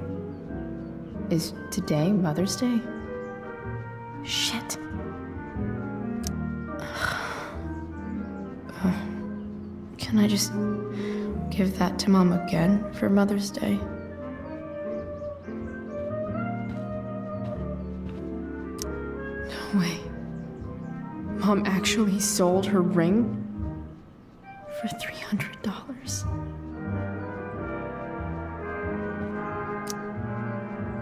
Is today Mother's Day? Shit. Can I just give that to Mom again for Mother's Day? No way. Mom actually sold her ring for $300.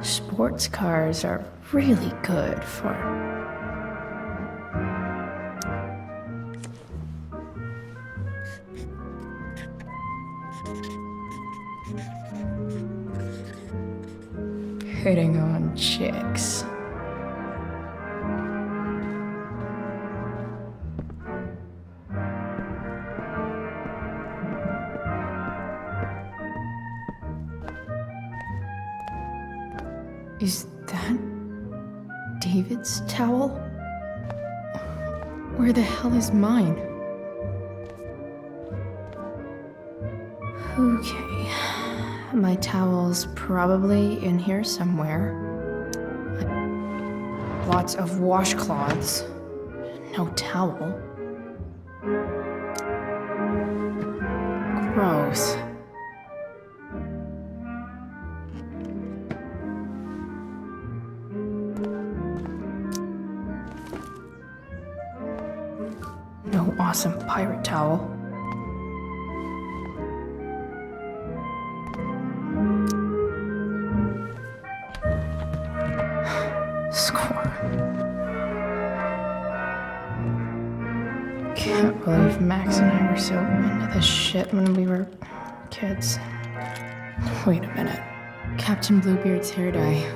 Sports cars are really good for... hitting on chicks. Is that David's towel? Where the hell is mine? Okay, my towel's probably in here somewhere. Lots of washcloths. No towel. Gross. No awesome pirate towel. Score. Can't believe Max and I were so into this shit when we were kids. Wait a minute. Captain Bluebeard's hair dye.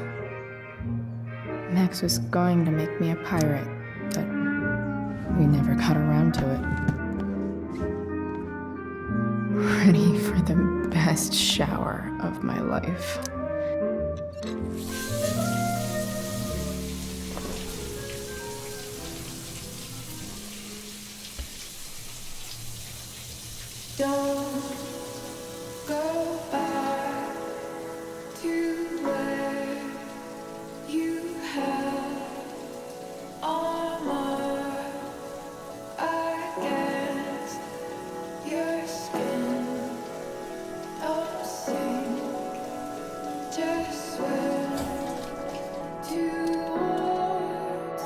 Max was going to make me a pirate, but we never got around to it. Ready for the best shower of my life. Don't go back to where you had armor against your skin. Don't sink, just swim towards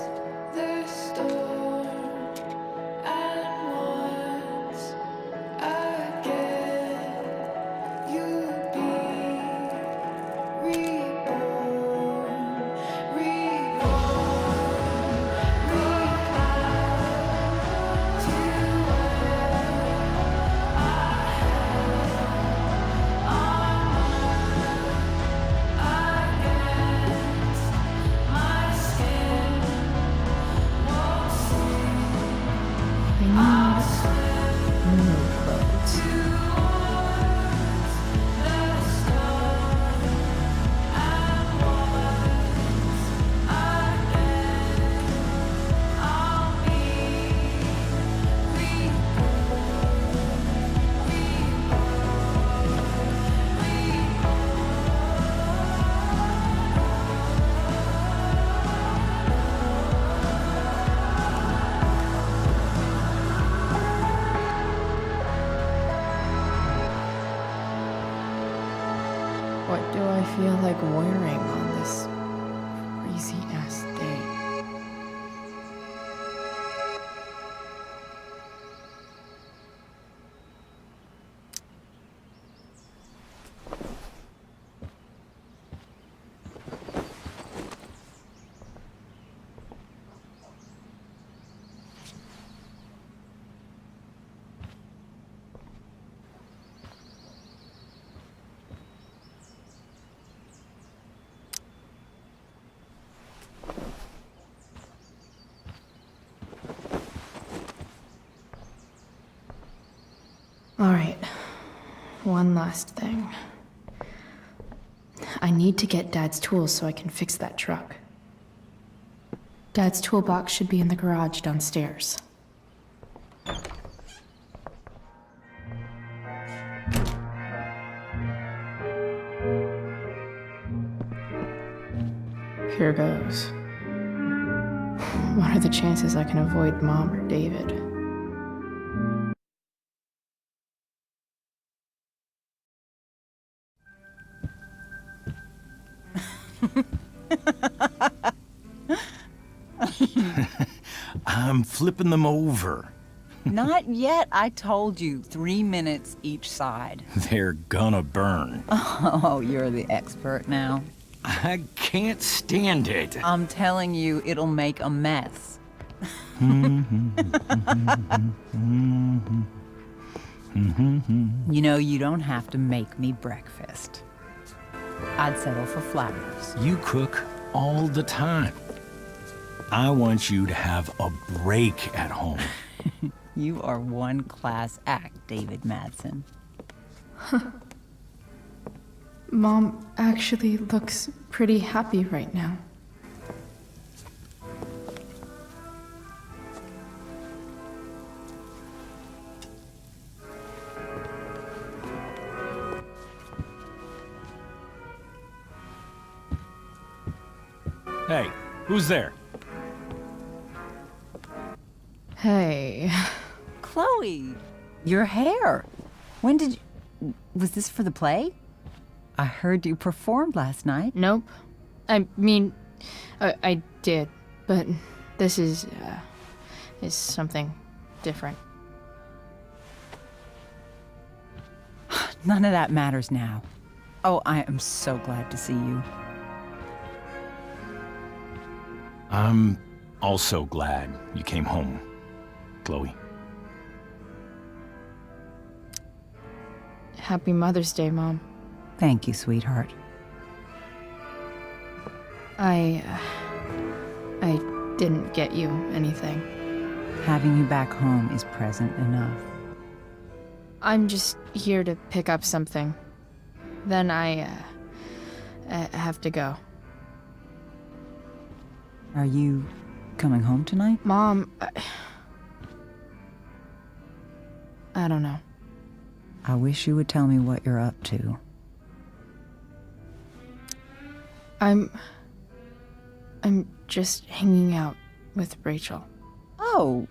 the storm. And once again, you'll be reborn, What do I feel like wearing on this crazy-ass day? All right. One last thing. I need to get Dad's tools so I can fix that truck. Dad's toolbox should be in the garage downstairs. Here goes. What are the chances I can avoid Mom or David? I'm flipping them over. Not yet. I told you, 3 minutes each side. They're gonna burn. Oh, you're the expert now. I can't stand it. I'm telling you, it'll make a mess. You know, you don't have to make me breakfast. I'd settle for flowers. You cook all the time. I want you to have a break at home. You are one class act, David Madsen. Mom actually looks pretty happy right now. Hey, who's there? Hey. Chloe, your hair. When did you... Was this for the play? I heard you performed last night. Nope. I mean, I did, but this is something different. None of that matters now. Oh, I am so glad to see you. I'm also glad you came home, Chloe. Happy Mother's Day, Mom. Thank you, sweetheart. I didn't get you anything. Having you back home is present enough. I'm just here to pick up something. Then I have to go. Are you coming home tonight? Mom, I don't know. I wish you would tell me what you're up to. I'm just hanging out with Rachel. Oh,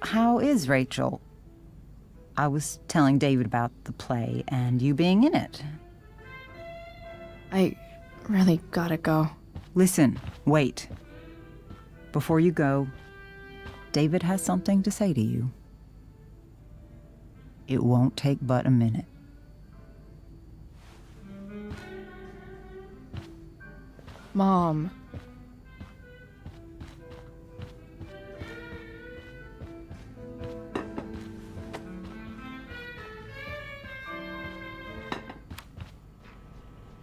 how is Rachel? I was telling David about the play and you being in it. I really gotta go. Listen, wait. Before you go, David has something to say to you. It won't take but a minute. Mom.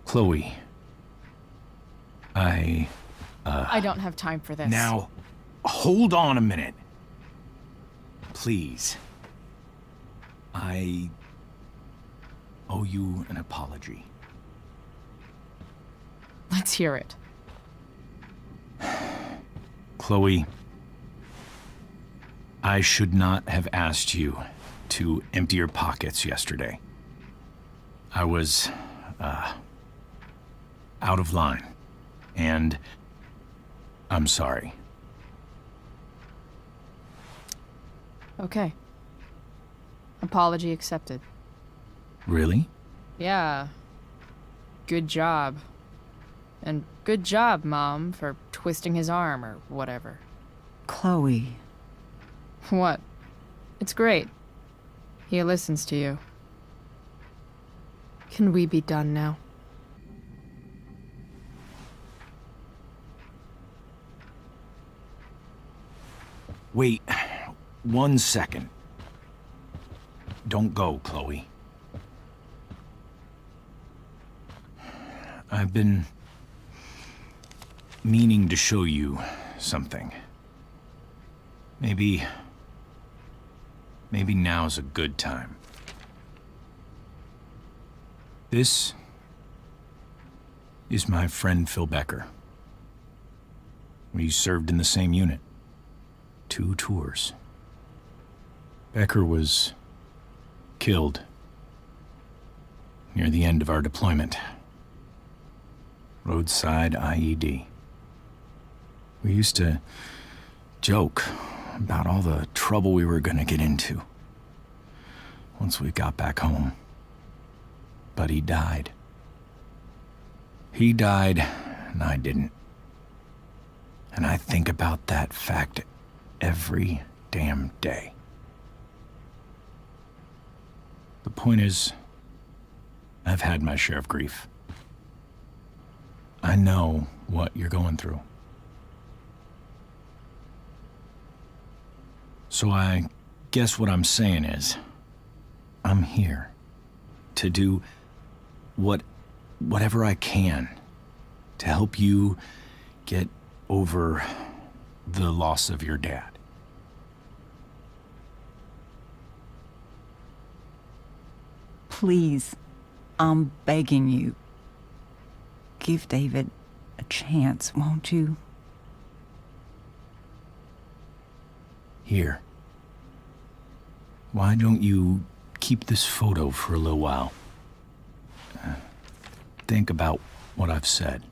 Chloe. I don't have time for this. Now, hold on a minute. Please. I owe you an apology. Let's hear it. Chloe, I should not have asked you to empty your pockets yesterday. I was, out of line, and I'm sorry. Okay. Apology accepted. Really? Yeah. Good job. And good job, Mom, for twisting his arm or whatever. Chloe. What? It's great. He listens to you. Can we be done now? Wait 1 second. Don't go, Chloe. I've been meaning to show you something. Maybe now's a good time. This is my friend Phil Becker. We served in the same unit. 2 tours. Becker was killed near the end of our deployment. Roadside IED. We used to joke about all the trouble we were gonna get into once we got back home. But he died. He died, and I didn't. And I think about that fact every damn day. The point is, I've had my share of grief. I know what you're going through. So I guess what I'm saying is, I'm here to do whatever I can to help you get over the loss of your dad. Please, I'm begging you. Give David a chance, won't you? Here. Why don't you keep this photo for a little while? Think about what I've said.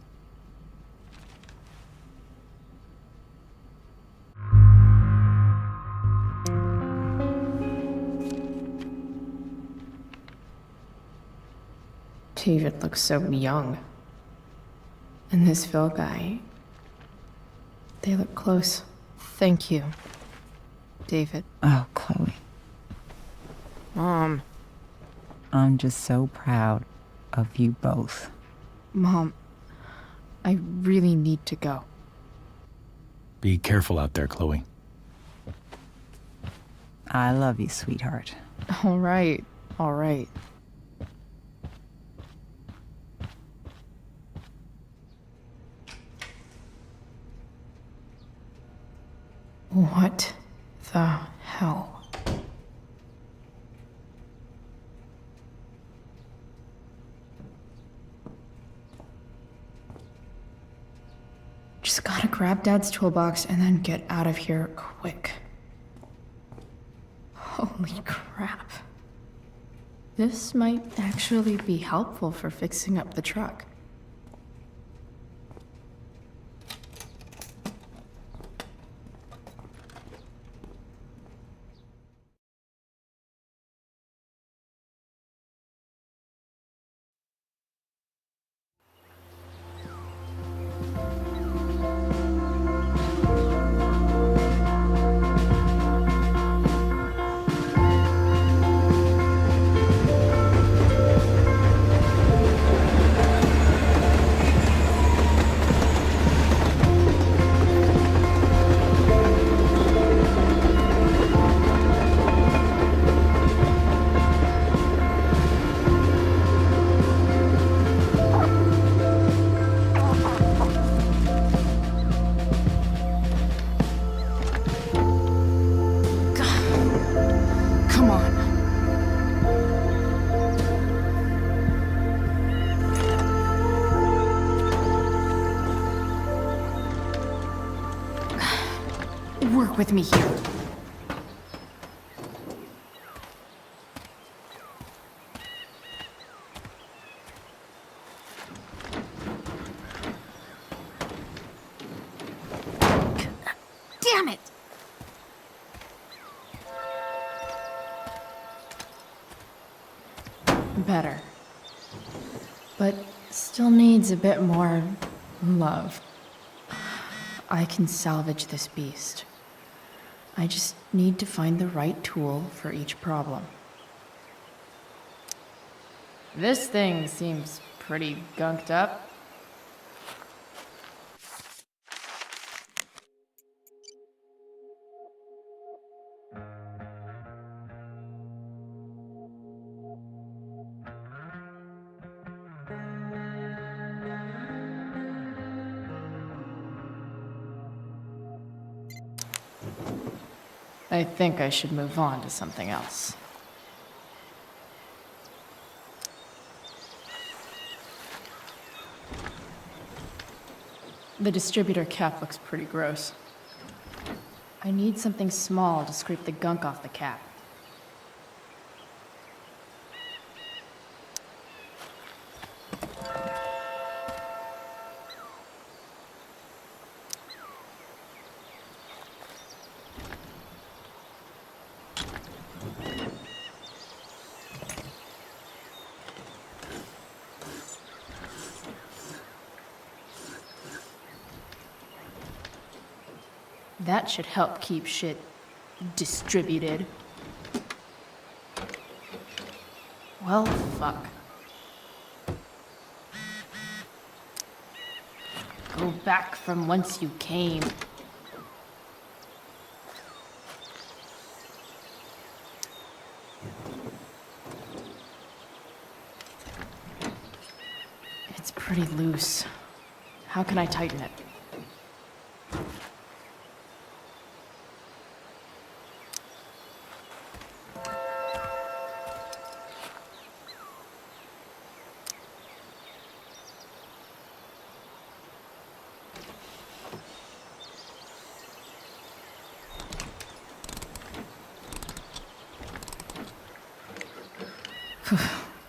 David looks so young. And this Phil guy, they look close. Thank you, David. Oh, Chloe. Mom. I'm just so proud of you both. Mom, I really need to go. Be careful out there, Chloe. I love you, sweetheart. All right, all right. What the hell? Just gotta grab Dad's toolbox and then get out of here quick. Holy crap. This might actually be helpful for fixing up the truck. Come on. Work with me here. Damn it! Better. But still needs a bit more love. I can salvage this beast. I just need to find the right tool for each problem. This thing seems pretty gunked up. I think I should move on to something else. The distributor cap looks pretty gross. I need something small to scrape the gunk off the cap. That should help keep shit distributed. Well, fuck. Go back from whence you came. It's pretty loose. How can I tighten it?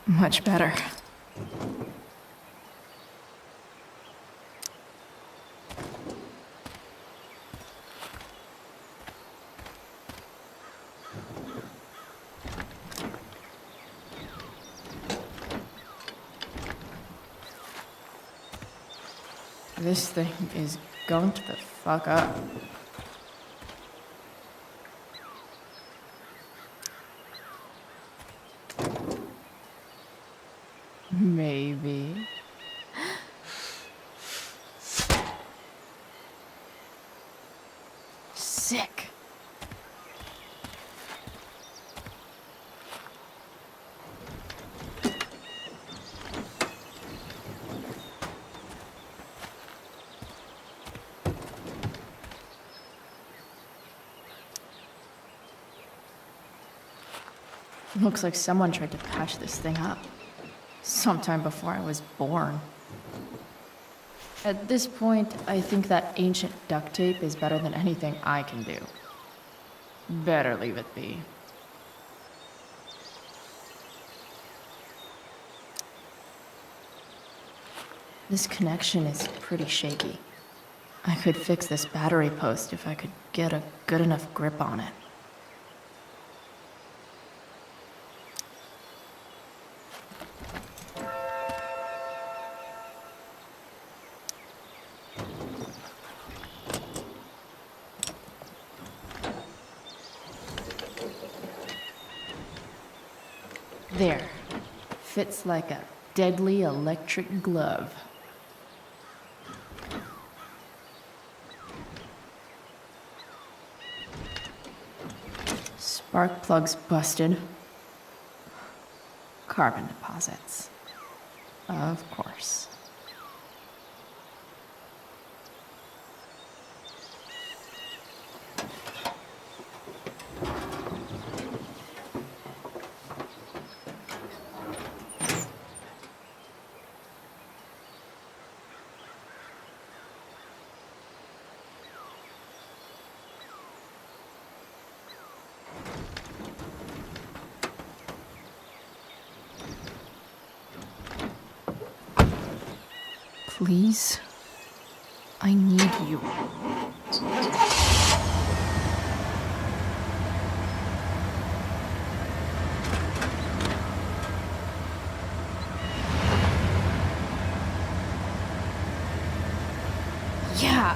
Much better. This thing is gunked the fuck up. Maybe. Sick. Looks like someone tried to patch this thing up. Sometime before I was born. At this point, I think that ancient duct tape is better than anything I can do. Better leave it be. This connection is pretty shaky. I could fix this battery post if I could get a good enough grip on it. There. Fits like a deadly electric glove. Spark plugs busted. Carbon deposits. Of course. Please, I need you. Yeah.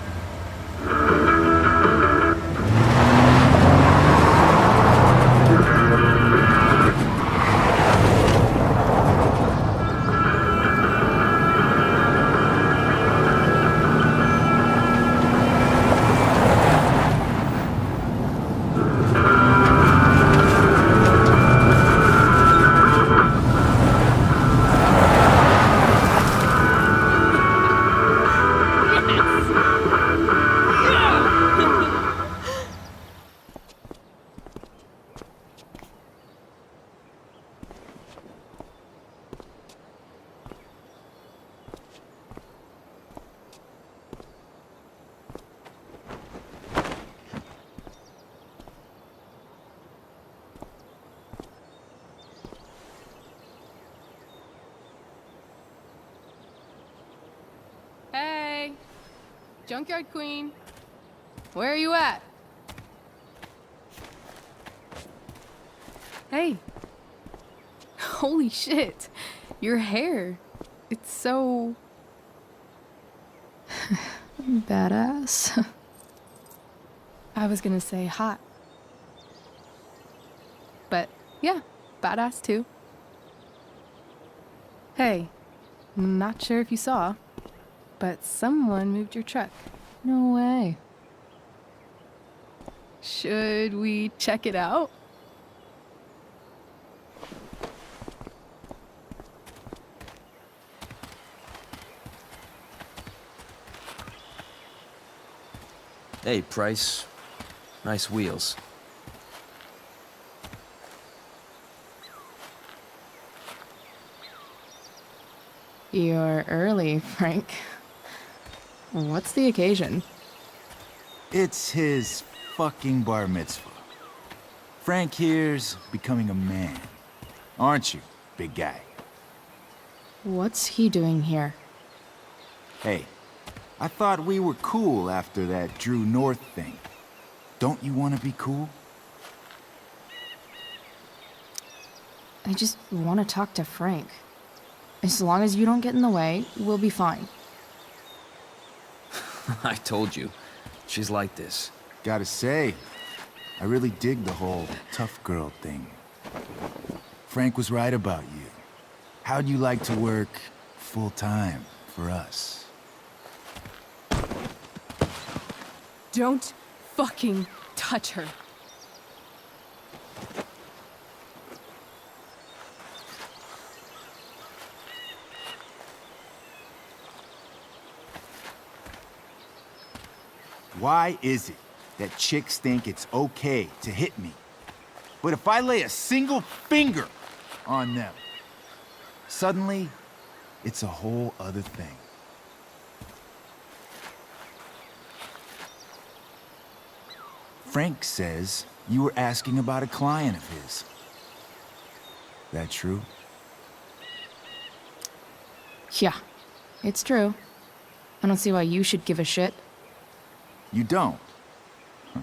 Junkyard Queen. Where are you at? Hey. Holy shit. Your hair. It's so... Badass. I was gonna say hot. But yeah, badass too. Hey, not sure if you saw, but someone moved your truck. No way. Should we check it out? Hey, Price. Nice wheels. You're early, Frank. What's the occasion? It's his fucking bar mitzvah. Frank here's becoming a man. Aren't you, big guy? What's he doing here? Hey, I thought we were cool after that Drew North thing. Don't you want to be cool? I just want to talk to Frank. As long as you don't get in the way, we'll be fine. I told you. She's like this. Gotta say, I really dig the whole tough girl thing. Frank was right about you. How'd you like to work full-time for us? Don't fucking touch her. Why is it that chicks think it's okay to hit me? But if I lay a single finger on them, suddenly, it's a whole other thing. Frank says you were asking about a client of his. That true? Yeah, it's true. I don't see why you should give a shit. You don't? Huh.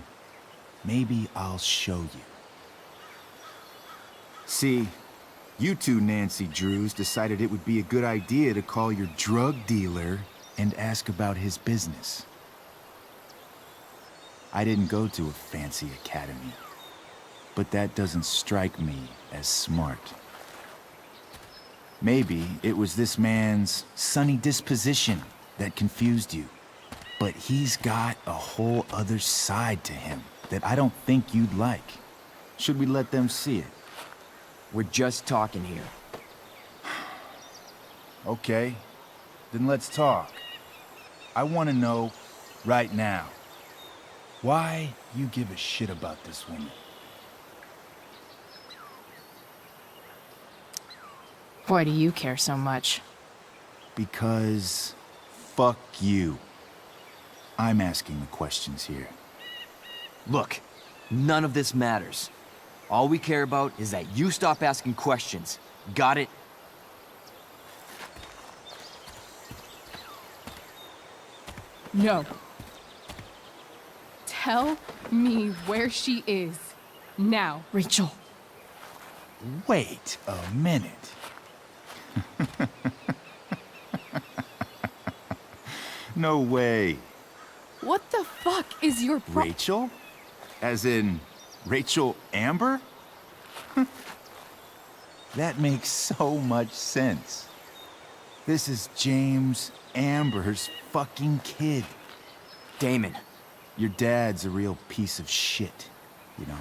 Maybe I'll show you. See, you two Nancy Drews decided it would be a good idea to call your drug dealer and ask about his business. I didn't go to a fancy academy, but that doesn't strike me as smart. Maybe it was this man's sunny disposition that confused you. But he's got a whole other side to him that I don't think you'd like. Should we let them see it? We're just talking here. Okay, then let's talk. I want to know right now why you give a shit about this woman. Why do you care so much? Because fuck you. I'm asking the questions here. Look, none of this matters. All we care about is that you stop asking questions. Got it? No. Tell me where she is. Now. Rachel. Wait a minute. No way. What the fuck is your Rachel? As in, Rachel Amber? That makes so much sense. This is James Amber's fucking kid. Damon. Your dad's a real piece of shit, you know?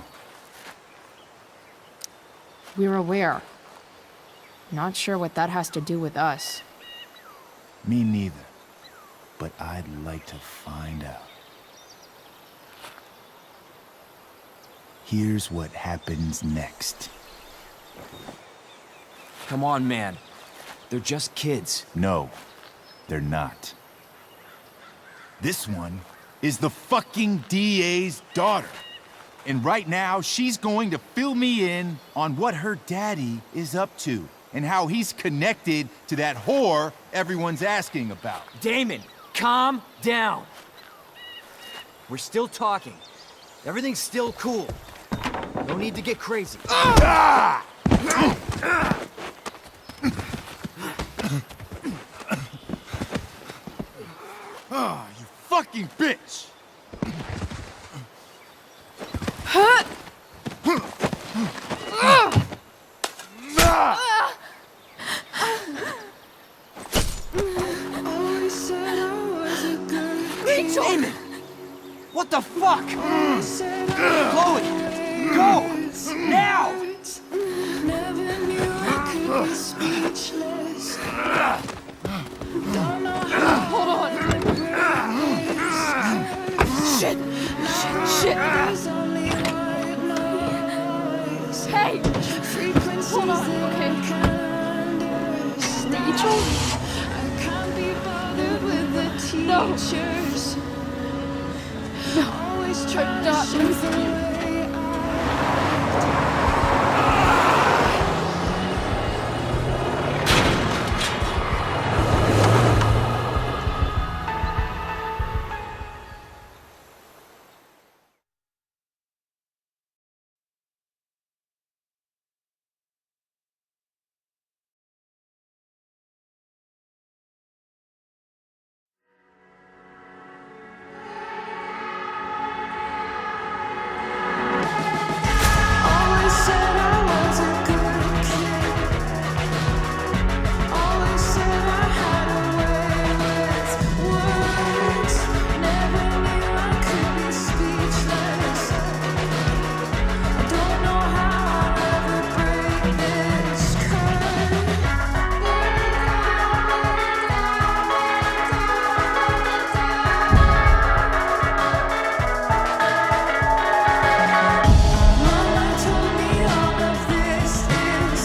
We're aware. Not sure what that has to do with us. Me neither. But I'd like to find out. Here's what happens next. Come on, man. They're just kids. No, they're not. This one is the fucking DA's daughter. And right now, she's going to fill me in on what her daddy is up to and how he's connected to that whore everyone's asking about. Damon, calm down. We're still talking. Everything's still cool. No need to get crazy. Ah, you fucking bitch! Rachel! Damon! What the fuck? Chloe! Go! Now! Never knew I could be speechless. Don't know how. Hold on. Shit! Shit! Hey! Hold on, okay. Rachel? I can't be bothered with the teachers. No. Always try I'm to not show losing the you. way I always said I was a good kid. Always said I had a way with words. Never knew I could be speechless. I don't know how I'll ever break this Mama told me all of this is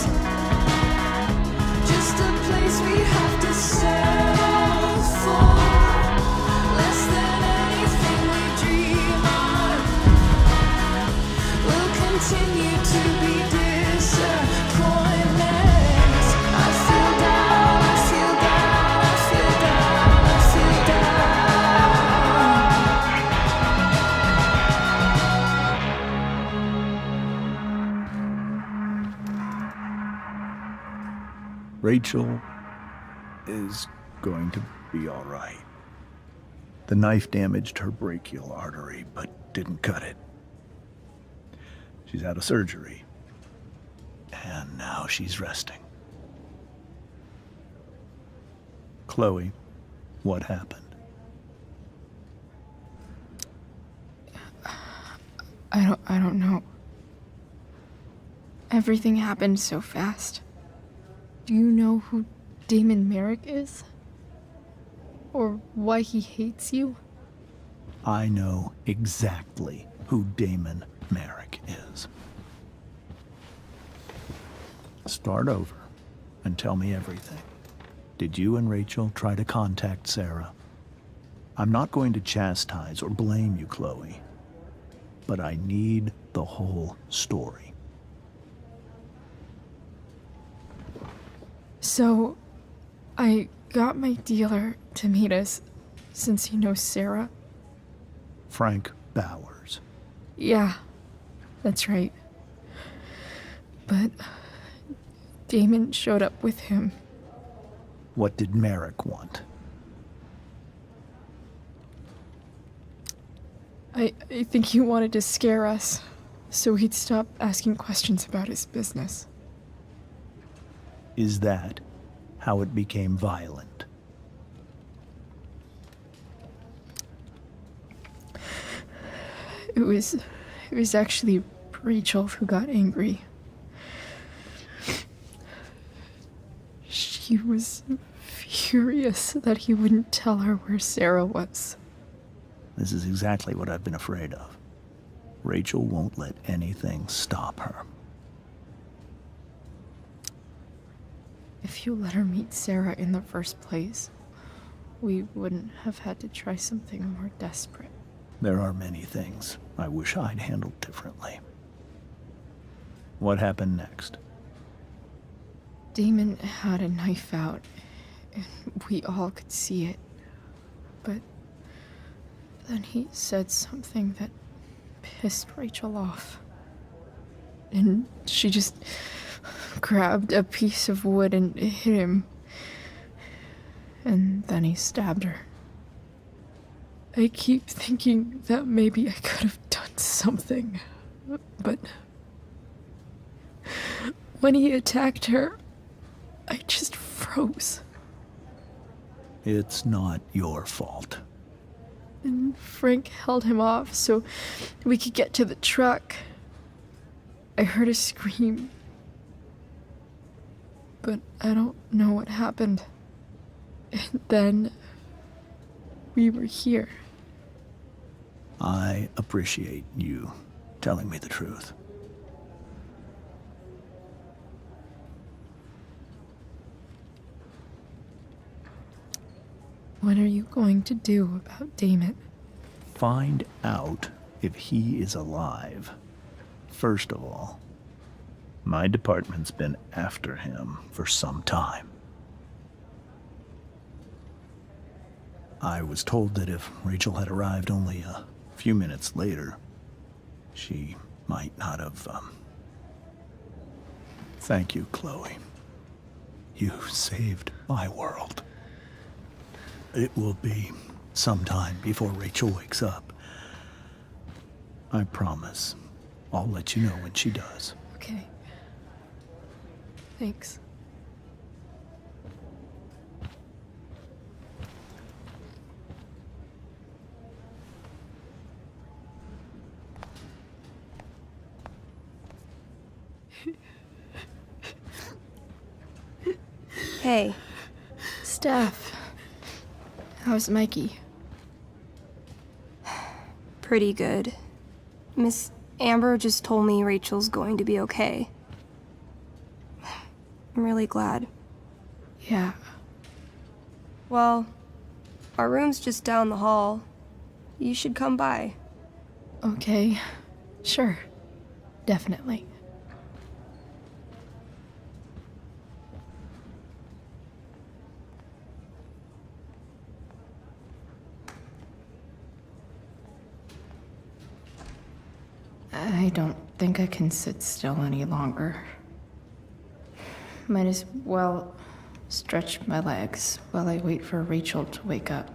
just a place we have to settle for. Less than anything we dream of. We'll continue to be disappointments. I feel down, I feel down, I feel down, I feel Rachel is going to be all right. The knife damaged her brachial artery, but didn't cut it. She's out of surgery, and now she's resting. Chloe, what happened? I don't know. Everything happened so fast. Do you know who Damon Merrick is? Or why he hates you? I know exactly who Damon Merrick is. Start over and tell me everything. Did you and Rachel try to contact Sarah? I'm not going to chastise or blame you, Chloe, but I need the whole story. So, I got my dealer to meet us since he knows Sarah. Frank Bowers. Yeah, that's right. But Damon showed up with him. What did Merrick want? I think he wanted to scare us, so he'd stop asking questions about his business. Is that how it became violent? It was actually Rachel who got angry. She was furious that he wouldn't tell her where Sarah was. This is exactly what I've been afraid of. Rachel won't let anything stop her. If you let her meet Sarah in the first place, we wouldn't have had to try something more desperate. There are many things I wish I'd handled differently. What happened next? Damon had a knife out, and we all could see it. But Then he said something that pissed Rachel off. And she just grabbed a piece of wood and hit him. And then he stabbed her. I keep thinking that maybe I could have done something, but when he attacked her, I just froze. It's not your fault. And Frank held him off so we could get to the truck. I heard a scream, but I don't know what happened. And then we were here. I appreciate you telling me the truth. What are you going to do about Damon? Find out if he is alive. First of all, my department's been after him for some time. I was told that if Rachel had arrived only a few minutes later, she might not have, Thank you, Chloe. You saved my world. It will be some time before Rachel wakes up. I promise. I'll let you know when she does. Okay. Thanks. Hey. Steph. How's Mikey? Pretty good. Miss Amber just told me Rachel's going to be okay. I'm really glad. Yeah. Well, our room's just down the hall. You should come by. Okay. Sure. Definitely. I don't think I can sit still any longer. Might as well stretch my legs while I wait for Rachel to wake up.